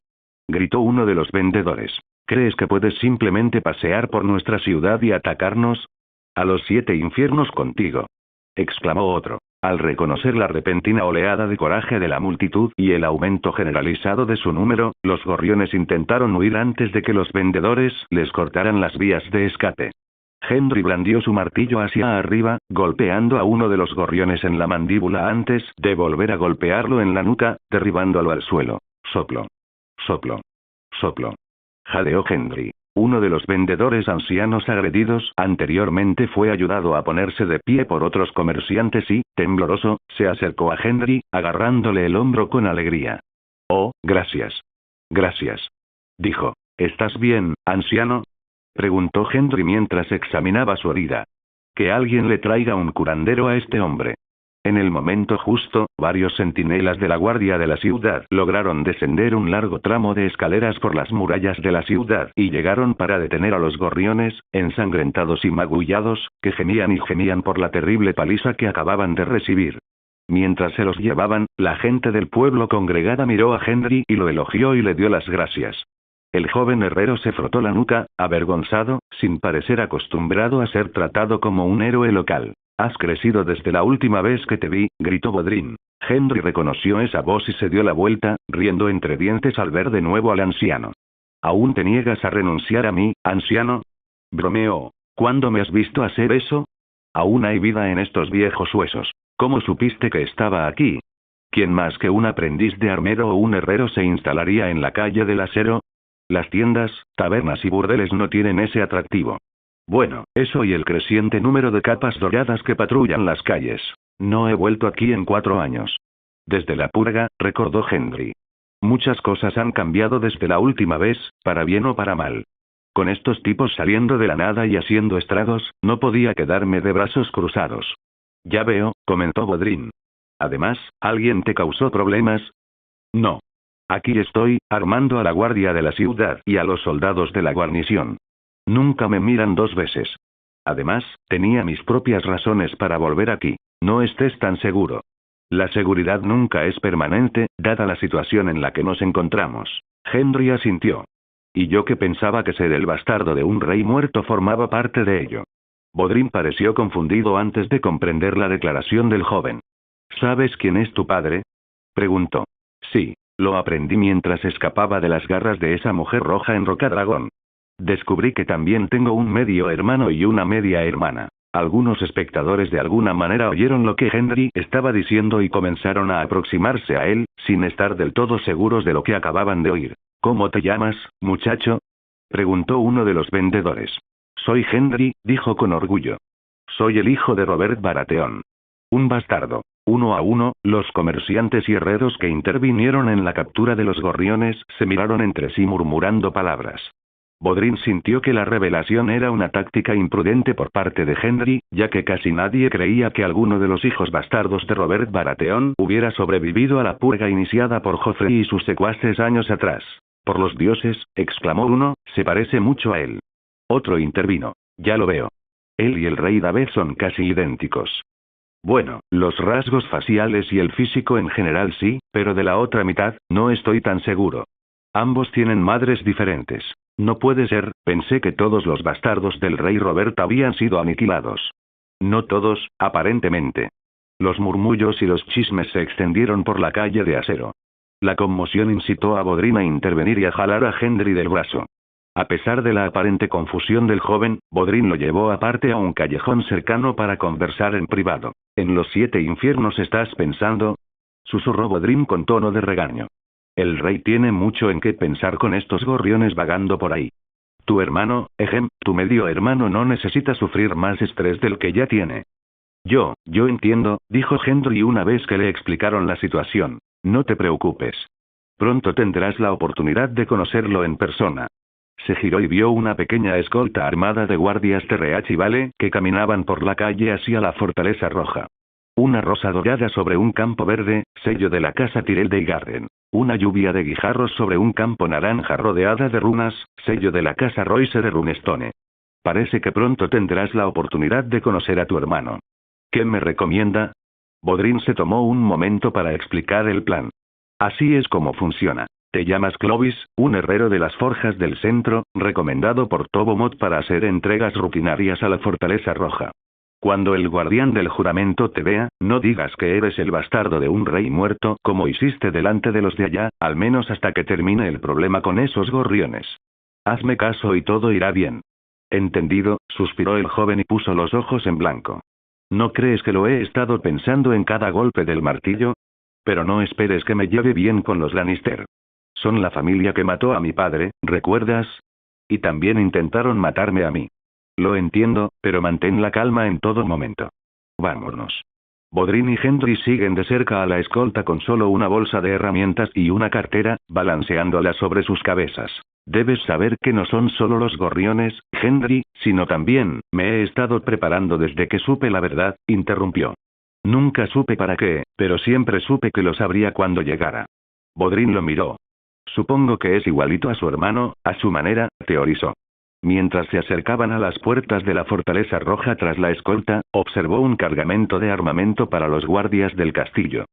gritó uno de los vendedores. «¿Crees que puedes simplemente pasear por nuestra ciudad y atacarnos? A los 7 infiernos contigo», exclamó otro. Al reconocer la repentina oleada de coraje de la multitud y el aumento generalizado de su número, los gorriones intentaron huir antes de que los vendedores les cortaran las vías de escape. Henry blandió su martillo hacia arriba, golpeando a uno de los gorriones en la mandíbula antes de volver a golpearlo en la nuca, derribándolo al suelo. Soplo. Soplo. Soplo. Jadeó Henry. Uno de los vendedores ancianos agredidos anteriormente fue ayudado a ponerse de pie por otros comerciantes y, tembloroso, se acercó a Henry, agarrándole el hombro con alegría. Oh, gracias. Gracias. Dijo. ¿Estás bien, anciano? Preguntó Henry mientras examinaba su herida. Que alguien le traiga un curandero a este hombre. En el momento justo, varios centinelas de la guardia de la ciudad lograron descender un largo tramo de escaleras por las murallas de la ciudad y llegaron para detener a los gorriones, ensangrentados y magullados, que gemían por la terrible paliza que acababan de recibir. Mientras se los llevaban, la gente del pueblo congregada miró a Henry y lo elogió y le dio las gracias. El joven herrero se frotó la nuca, avergonzado, sin parecer acostumbrado a ser tratado como un héroe local. «Has crecido desde la última vez que te vi», gritó Bodrin. Henry reconoció esa voz y se dio la vuelta, riendo entre dientes al ver de nuevo al anciano. «¿Aún te niegas a renunciar a mí, anciano?» bromeó. «¿Cuándo me has visto hacer eso? Aún hay vida en estos viejos huesos. ¿Cómo supiste que estaba aquí? ¿Quién más que un aprendiz de armero o un herrero se instalaría en la calle del acero? Las tiendas, tabernas y burdeles no tienen ese atractivo. Bueno, eso y el creciente número de capas doradas que patrullan las calles. No he vuelto aquí en 4 años. Desde la purga», recordó Henry. «Muchas cosas han cambiado desde la última vez, para bien o para mal. Con estos tipos saliendo de la nada y haciendo estragos, no podía quedarme de brazos cruzados». «Ya veo», comentó Bodrin. «Además, ¿alguien te causó problemas?» «No. Aquí estoy, armando a la guardia de la ciudad y a los soldados de la guarnición. Nunca me miran 2 veces. Además, tenía mis propias razones para volver aquí. No estés tan seguro. La seguridad nunca es permanente, dada la situación en la que nos encontramos». Henry asintió. «Y yo que pensaba que ser el bastardo de un rey muerto formaba parte de ello». Bodrin pareció confundido antes de comprender la declaración del joven. «¿Sabes quién es tu padre?», preguntó. «Sí, lo aprendí mientras escapaba de las garras de esa mujer roja en Rocadragón. Descubrí que también tengo un medio hermano y una media hermana». Algunos espectadores de alguna manera oyeron lo que Henry estaba diciendo y comenzaron a aproximarse a él, sin estar del todo seguros de lo que acababan de oír. «¿Cómo te llamas, muchacho?», preguntó uno de los vendedores. «Soy Henry», dijo con orgullo. «Soy el hijo de Robert Baratheon. Un bastardo». 1 a 1, los comerciantes y herreros que intervinieron en la captura de los gorriones se miraron entre sí murmurando palabras. Bodrin sintió que la revelación era una táctica imprudente por parte de Henry, ya que casi nadie creía que alguno de los hijos bastardos de Robert Baratheon hubiera sobrevivido a la purga iniciada por Joffrey y sus secuaces años atrás. «Por los dioses», exclamó uno, «se parece mucho a él». Otro intervino. «Ya lo veo. Él y el rey David son casi idénticos». «Bueno, los rasgos faciales y el físico en general sí, pero de la otra mitad, no estoy tan seguro. Ambos tienen madres diferentes. No puede ser, pensé que todos los bastardos del rey Robert habían sido aniquilados». «No todos, aparentemente». Los murmullos y los chismes se extendieron por la calle de acero. La conmoción incitó a Bodrin a intervenir y a jalar a Henry del brazo. A pesar de la aparente confusión del joven, Bodrin lo llevó aparte a un callejón cercano para conversar en privado. «¿En los 7 infiernos estás pensando?», susurró Bodrin con tono de regaño. «El rey tiene mucho en qué pensar con estos gorriones vagando por ahí. Tu hermano, tu medio hermano no necesita sufrir más estrés del que ya tiene». Yo entiendo», dijo Henry una vez que le explicaron la situación. «No te preocupes. Pronto tendrás la oportunidad de conocerlo en persona». Se giró y vio una pequeña escolta armada de guardias de Reachivale que caminaban por la calle hacia la Fortaleza Roja. Una rosa dorada sobre un campo verde, sello de la casa Tyrell de Garden. Una lluvia de guijarros sobre un campo naranja rodeada de runas, sello de la casa Royce de Runestone. Parece que pronto tendrás la oportunidad de conocer a tu hermano. ¿Qué me recomienda? Bodrin se tomó un momento para explicar el plan. Así es como funciona. Te llamas Clovis, un herrero de las forjas del centro, recomendado por Tobomot para hacer entregas rutinarias a la Fortaleza Roja. Cuando el guardián del juramento te vea, no digas que eres el bastardo de un rey muerto como hiciste delante de los de allá, al menos hasta que termine el problema con esos gorriones. Hazme caso y todo irá bien. Entendido, suspiró el joven y puso los ojos en blanco. ¿No crees que lo he estado pensando en cada golpe del martillo? Pero no esperes que me lleve bien con los Lannister. Son la familia que mató a mi padre, ¿recuerdas? Y también intentaron matarme a mí. Lo entiendo, pero mantén la calma en todo momento. Vámonos. Bodrin y Gendry siguen de cerca a la escolta con solo una bolsa de herramientas y una cartera, balanceándola sobre sus cabezas. Debes saber que no son solo los gorriones, Gendry, sino también, me he estado preparando desde que supe la verdad, interrumpió. Nunca supe para qué, pero siempre supe que lo sabría cuando llegara. Bodrin lo miró. Supongo que es igualito a su hermano, a su manera, teorizó. Mientras se acercaban a las puertas de la fortaleza roja tras la escolta, observó un cargamento de armamento para los guardias del castillo.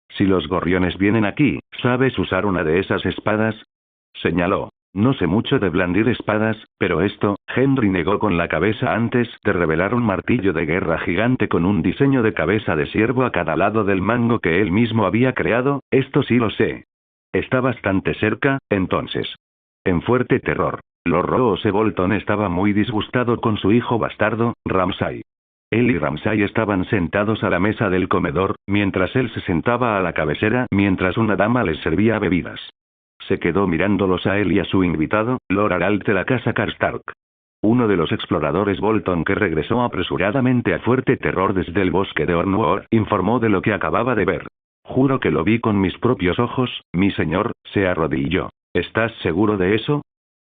Si los gorriones vienen aquí, ¿sabes usar una de esas espadas? Señaló. No sé mucho de blandir espadas, pero esto, Gendry negó con la cabeza antes de revelar un martillo de guerra gigante con un diseño de cabeza de ciervo a cada lado del mango que él mismo había creado, esto sí lo sé. Está bastante cerca, entonces. En fuerte terror. Lord Roose Bolton estaba muy disgustado con su hijo bastardo, Ramsay. Él y Ramsay estaban sentados a la mesa del comedor, mientras él se sentaba a la cabecera mientras una dama les servía bebidas. Se quedó mirándolos a él y a su invitado, Lord Harald de la casa Karstark. Uno de los exploradores Bolton que regresó apresuradamente a Fuerte Terror desde el bosque de Ornwood informó de lo que acababa de ver. Juro que lo vi con mis propios ojos, mi señor, se arrodilló. ¿Estás seguro de eso?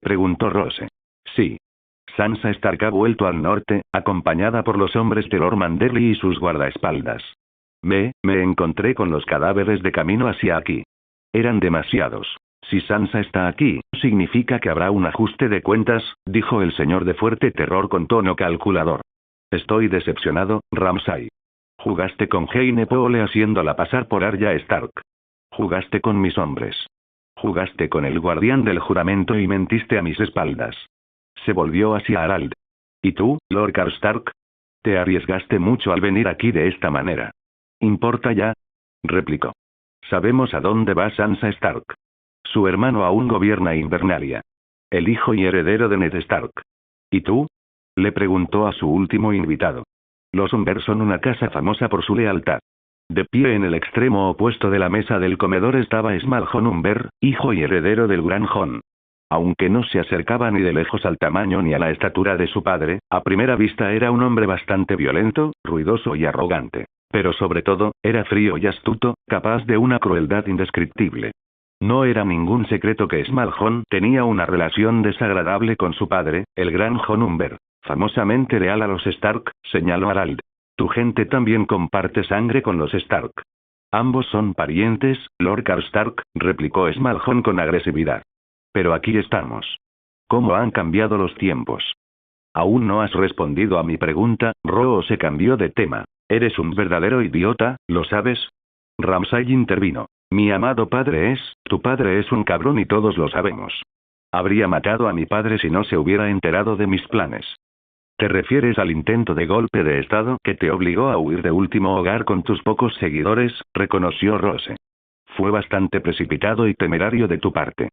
Preguntó Roose. Sí. Sansa Stark ha vuelto al norte, acompañada por los hombres de Lord Manderly y sus guardaespaldas. Me encontré con los cadáveres de camino hacia aquí. Eran demasiados. Si Sansa está aquí, significa que habrá un ajuste de cuentas, dijo el señor de Fuerte Terror con tono calculador. Estoy decepcionado, Ramsay. Jugaste con Jaime Poole haciéndola pasar por Arya Stark. Jugaste con mis hombres. Jugaste con el guardián del juramento y mentiste a mis espaldas. Se volvió hacia Harald. ¿Y tú, Lord Karstark? Te arriesgaste mucho al venir aquí de esta manera. ¿Importa ya? Replicó. Sabemos a dónde va Sansa Stark. Su hermano aún gobierna Invernalia. El hijo y heredero de Ned Stark. ¿Y tú? Le preguntó a su último invitado. Los Umber son una casa famosa por su lealtad. De pie en el extremo opuesto de la mesa del comedor estaba Smaljon Umber, hijo y heredero del Gran Jon. Aunque no se acercaba ni de lejos al tamaño ni a la estatura de su padre, a primera vista era un hombre bastante violento, ruidoso y arrogante. Pero sobre todo, era frío y astuto, capaz de una crueldad indescriptible. No era ningún secreto que Smaljon tenía una relación desagradable con su padre, el Gran Jon Umber, famosamente leal a los Stark, señaló Harald. Tu gente también comparte sangre con los Stark. Ambos son parientes, Lord Karstark, replicó Smaljon con agresividad. Pero aquí estamos. ¿Cómo han cambiado los tiempos? Aún no has respondido a mi pregunta, Roose cambió de tema. Eres un verdadero idiota, ¿lo sabes? Ramsay intervino. Mi amado padre tu padre es un cabrón y todos lo sabemos. Habría matado a mi padre si no se hubiera enterado de mis planes. ¿Te refieres al intento de golpe de estado que te obligó a huir de Último Hogar con tus pocos seguidores? Reconoció Roose. Fue bastante precipitado y temerario de tu parte.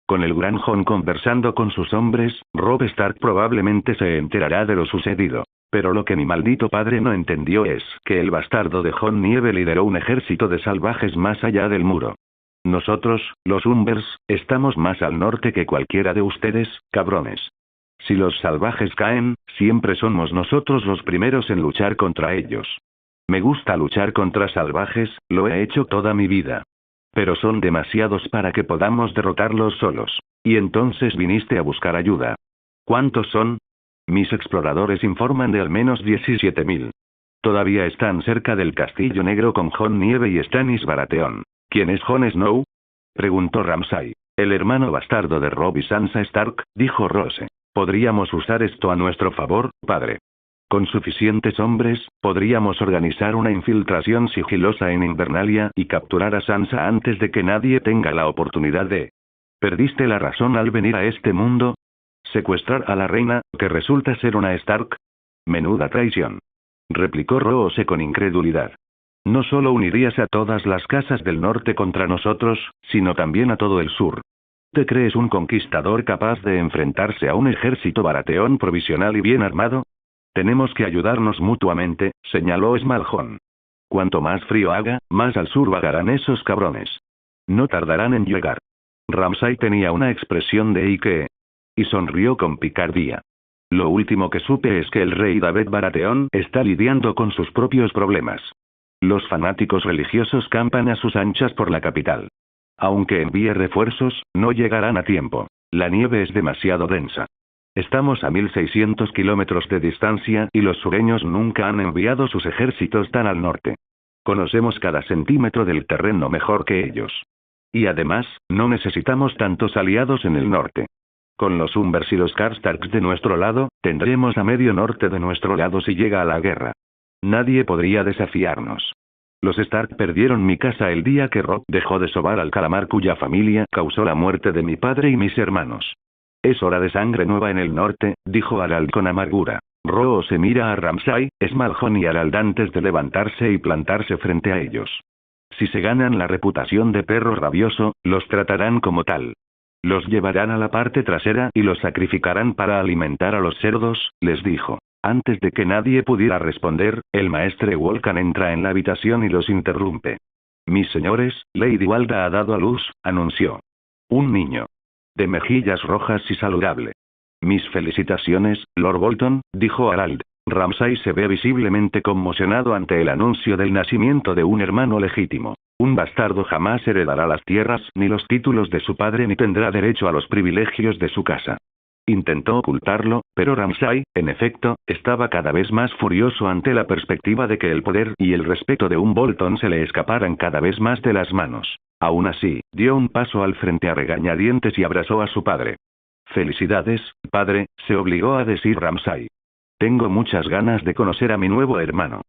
Con el Gran Jon conversando con sus hombres, Robb Stark probablemente se enterará de lo sucedido. Pero lo que mi maldito padre no entendió es que el bastardo de Jon Nieve lideró un ejército de salvajes más allá del muro. Nosotros, los Umbers, estamos más al norte que cualquiera de ustedes, cabrones. Si los salvajes caen, siempre somos nosotros los primeros en luchar contra ellos. Me gusta luchar contra salvajes, lo he hecho toda mi vida. Pero son demasiados para que podamos derrotarlos solos. Y entonces viniste a buscar ayuda. ¿Cuántos son? Mis exploradores informan de al menos 17.000. Todavía están cerca del Castillo Negro con Jon Nieve y Stannis Baratheon. ¿Quién es Jon Snow? Preguntó Ramsay. El hermano bastardo de Robb y Sansa Stark, dijo Roose. Podríamos usar esto a nuestro favor, padre. Con suficientes hombres, podríamos organizar una infiltración sigilosa en Invernalia y capturar a Sansa antes de que nadie tenga la oportunidad de... ¿Perdiste la razón al venir a este mundo? ¿Secuestrar a la reina, que resulta ser una Stark? Menuda traición. replicó Rose con incredulidad. No solo unirías a todas las casas del norte contra nosotros, sino también a todo el sur. ¿Te crees un conquistador capaz de enfrentarse a un ejército baratheón provisional y bien armado? Tenemos que ayudarnos mutuamente, señaló Smalhon. Cuanto más frío haga, más al sur vagarán esos cabrones. No tardarán en llegar. Ramsay tenía una expresión de Ike. Y sonrió con picardía. Lo último que supe es que el rey David Baratheon está lidiando con sus propios problemas. Los fanáticos religiosos campan a sus anchas por la capital. Aunque envíe refuerzos, no llegarán a tiempo. La nieve es demasiado densa. Estamos a 1600 kilómetros de distancia y los sureños nunca han enviado sus ejércitos tan al norte. Conocemos cada centímetro del terreno mejor que ellos. Y además, no necesitamos tantos aliados en el norte. Con los Umbers y los Karstarks de nuestro lado, tendremos a medio norte de nuestro lado si llega a la guerra. Nadie podría desafiarnos. Los Stark perdieron mi casa el día que Robb dejó de sobar al calamar cuya familia causó la muerte de mi padre y mis hermanos. Es hora de sangre nueva en el norte, dijo Harald con amargura. Rose mira a Ramsay, Smalhon y Harald antes de levantarse y plantarse frente a ellos. Si se ganan la reputación de perro rabioso, los tratarán como tal. Los llevarán a la parte trasera y los sacrificarán para alimentar a los cerdos, les dijo. Antes de que nadie pudiera responder, el maestre Volcan entra en la habitación y los interrumpe. Mis señores, Lady Walda ha dado a luz, anunció. Un niño. De mejillas rojas y saludable. Mis felicitaciones, Lord Bolton, dijo Harald. Ramsay se ve visiblemente conmocionado ante el anuncio del nacimiento de un hermano legítimo. Un bastardo jamás heredará las tierras ni los títulos de su padre ni tendrá derecho a los privilegios de su casa. Intentó ocultarlo, pero Ramsay, en efecto, estaba cada vez más furioso ante la perspectiva de que el poder y el respeto de un Bolton se le escaparan cada vez más de las manos. Aún así, dio un paso al frente a regañadientes y abrazó a su padre. Felicidades, padre, se obligó a decir Ramsay. Tengo muchas ganas de conocer a mi nuevo hermano.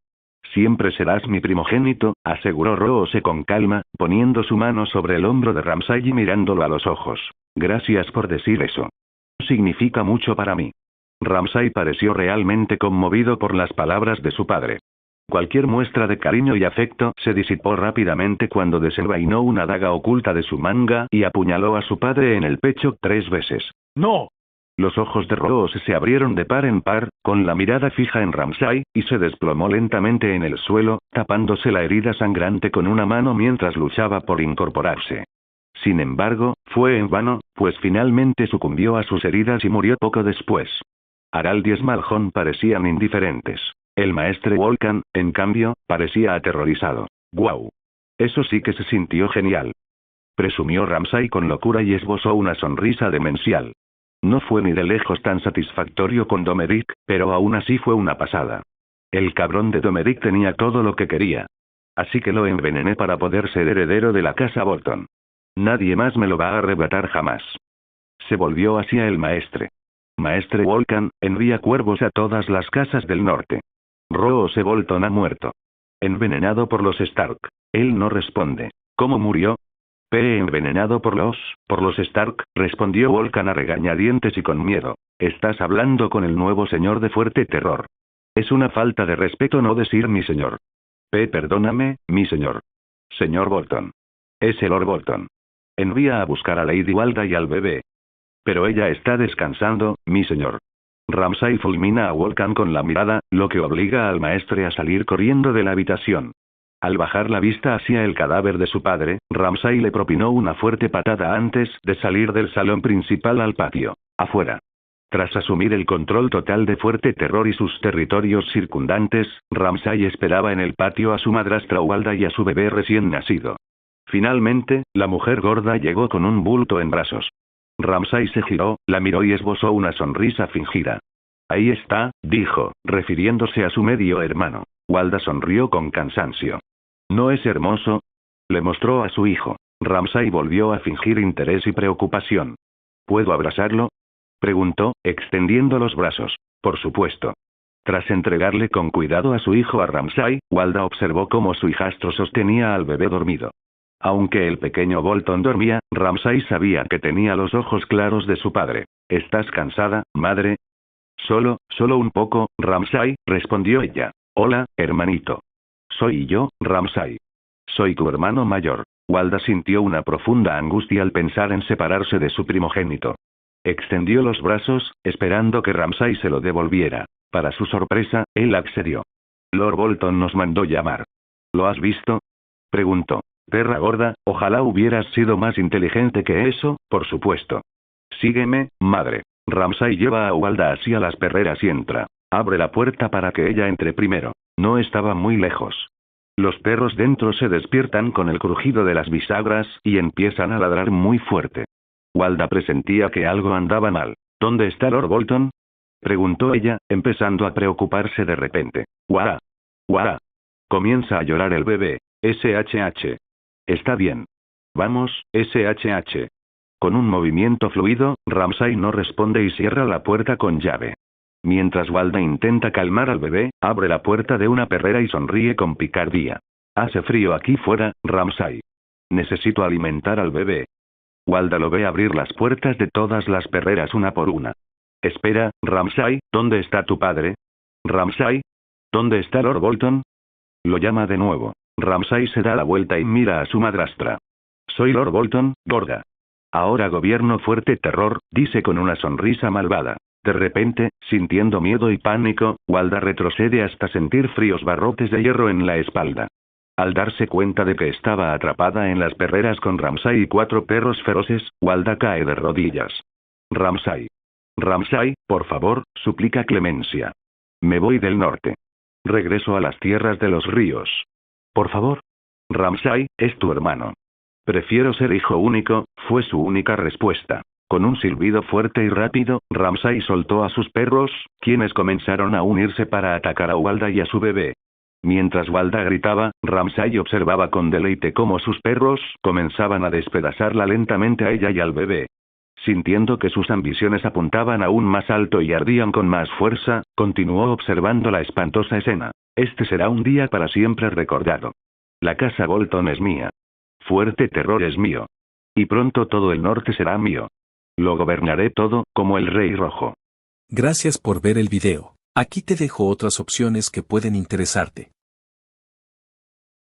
Siempre serás mi primogénito, aseguró Rose con calma, poniendo su mano sobre el hombro de Ramsay y mirándolo a los ojos. Gracias por decir eso. Significa mucho para mí. Ramsay pareció realmente conmovido por las palabras de su padre. Cualquier muestra de cariño y afecto se disipó rápidamente cuando desenvainó una daga oculta de su manga y apuñaló a su padre en el pecho 3 veces. ¡No! Los ojos de Rose se abrieron de par en par, con la mirada fija en Ramsay, y se desplomó lentamente en el suelo, tapándose la herida sangrante con una mano mientras luchaba por incorporarse. Sin embargo, fue en vano, pues finalmente sucumbió a sus heridas y murió poco después. Harald y Smalhon parecían indiferentes. El maestre Volcan, en cambio, parecía aterrorizado. ¡Guau! Eso sí que se sintió genial. Presumió Ramsay con locura y esbozó una sonrisa demencial. No fue ni de lejos tan satisfactorio con Domeric, pero aún así fue una pasada. El cabrón de Domeric tenía todo lo que quería. Así que lo envenené para poder ser heredero de la casa Bolton. Nadie más me lo va a arrebatar jamás. Se volvió hacia el maestre. Maestre Volcan, envía cuervos a todas las casas del norte. Rose Bolton ha muerto. Envenenado por los Stark. Él no responde. ¿Cómo murió? Envenenado por los Stark, respondió Volcan a regañadientes y con miedo. Estás hablando con el nuevo señor de fuerte terror. Es una falta de respeto no decir mi señor. Perdóname, mi señor. Señor Bolton. Es el Lord Bolton. Envía a buscar a Lady Walda y al bebé. Pero ella está descansando, mi señor. Ramsay fulmina a Volcan con la mirada, lo que obliga al maestre a salir corriendo de la habitación. Al bajar la vista hacia el cadáver de su padre, Ramsay le propinó una fuerte patada antes de salir del salón principal al patio. Afuera. Tras asumir el control total de Fuerte Terror y sus territorios circundantes, Ramsay esperaba en el patio a su madrastra Walda y a su bebé recién nacido. Finalmente, la mujer gorda llegó con un bulto en brazos. Ramsay se giró, la miró y esbozó una sonrisa fingida. Ahí está, dijo, refiriéndose a su medio hermano. Walda sonrió con cansancio. ¿No es hermoso? Le mostró a su hijo. Ramsay volvió a fingir interés y preocupación. ¿Puedo abrazarlo? Preguntó, extendiendo los brazos. Por supuesto. Tras entregarle con cuidado a su hijo a Ramsay, Walda observó cómo su hijastro sostenía al bebé dormido. Aunque el pequeño Bolton dormía, Ramsay sabía que tenía los ojos claros de su padre. ¿Estás cansada, madre? Solo un poco, Ramsay, respondió ella. Hola, hermanito. Soy yo, Ramsay. Soy tu hermano mayor. Walda sintió una profunda angustia al pensar en separarse de su primogénito. Extendió los brazos, esperando que Ramsay se lo devolviera. Para su sorpresa, él accedió. Lord Bolton nos mandó llamar. ¿Lo has visto? Preguntó. Perra gorda, ojalá hubieras sido más inteligente que eso, por supuesto. Sígueme, madre. Ramsay lleva a Walda hacia las perreras y entra. Abre la puerta para que ella entre primero. No estaba muy lejos. Los perros dentro se despiertan con el crujido de las bisagras y empiezan a ladrar muy fuerte. Walda presentía que algo andaba mal. ¿Dónde está Lord Bolton?, preguntó ella, empezando a preocuparse de repente. ¡Guau! ¡Guau! Comienza a llorar el bebé. SHH. Está bien. Vamos, SHH. Con un movimiento fluido, Ramsay no responde y cierra la puerta con llave. Mientras Walda intenta calmar al bebé, abre la puerta de una perrera y sonríe con picardía. Hace frío aquí fuera, Ramsay. Necesito alimentar al bebé. Walda lo ve abrir las puertas de todas las perreras una por una. Espera, Ramsay, ¿dónde está tu padre? Ramsay, ¿dónde está Lord Bolton? Lo llama de nuevo. Ramsay se da la vuelta y mira a su madrastra. Soy Lord Bolton, gorda. Ahora gobierno fuerte terror, dice con una sonrisa malvada. De repente, sintiendo miedo y pánico, Walda retrocede hasta sentir fríos barrotes de hierro en la espalda. Al darse cuenta de que estaba atrapada en las perreras con Ramsay y 4 perros feroces, Walda cae de rodillas. Ramsay. Ramsay, por favor, suplica clemencia. Me voy del norte. Regreso a las tierras de los ríos. Por favor. Ramsay, es tu hermano. Prefiero ser hijo único, fue su única respuesta. Con un silbido fuerte y rápido, Ramsay soltó a sus perros, quienes comenzaron a unirse para atacar a Walda y a su bebé. Mientras Walda gritaba, Ramsay observaba con deleite cómo sus perros comenzaban a despedazarla lentamente a ella y al bebé. Sintiendo que sus ambiciones apuntaban aún más alto y ardían con más fuerza, continuó observando la espantosa escena. Este será un día para siempre recordado. La casa Bolton es mía. Fuerte terror es mío. Y pronto todo el norte será mío. Lo gobernaré todo, como el Rey Rojo. Gracias por ver el video. Aquí te dejo otras opciones que pueden interesarte.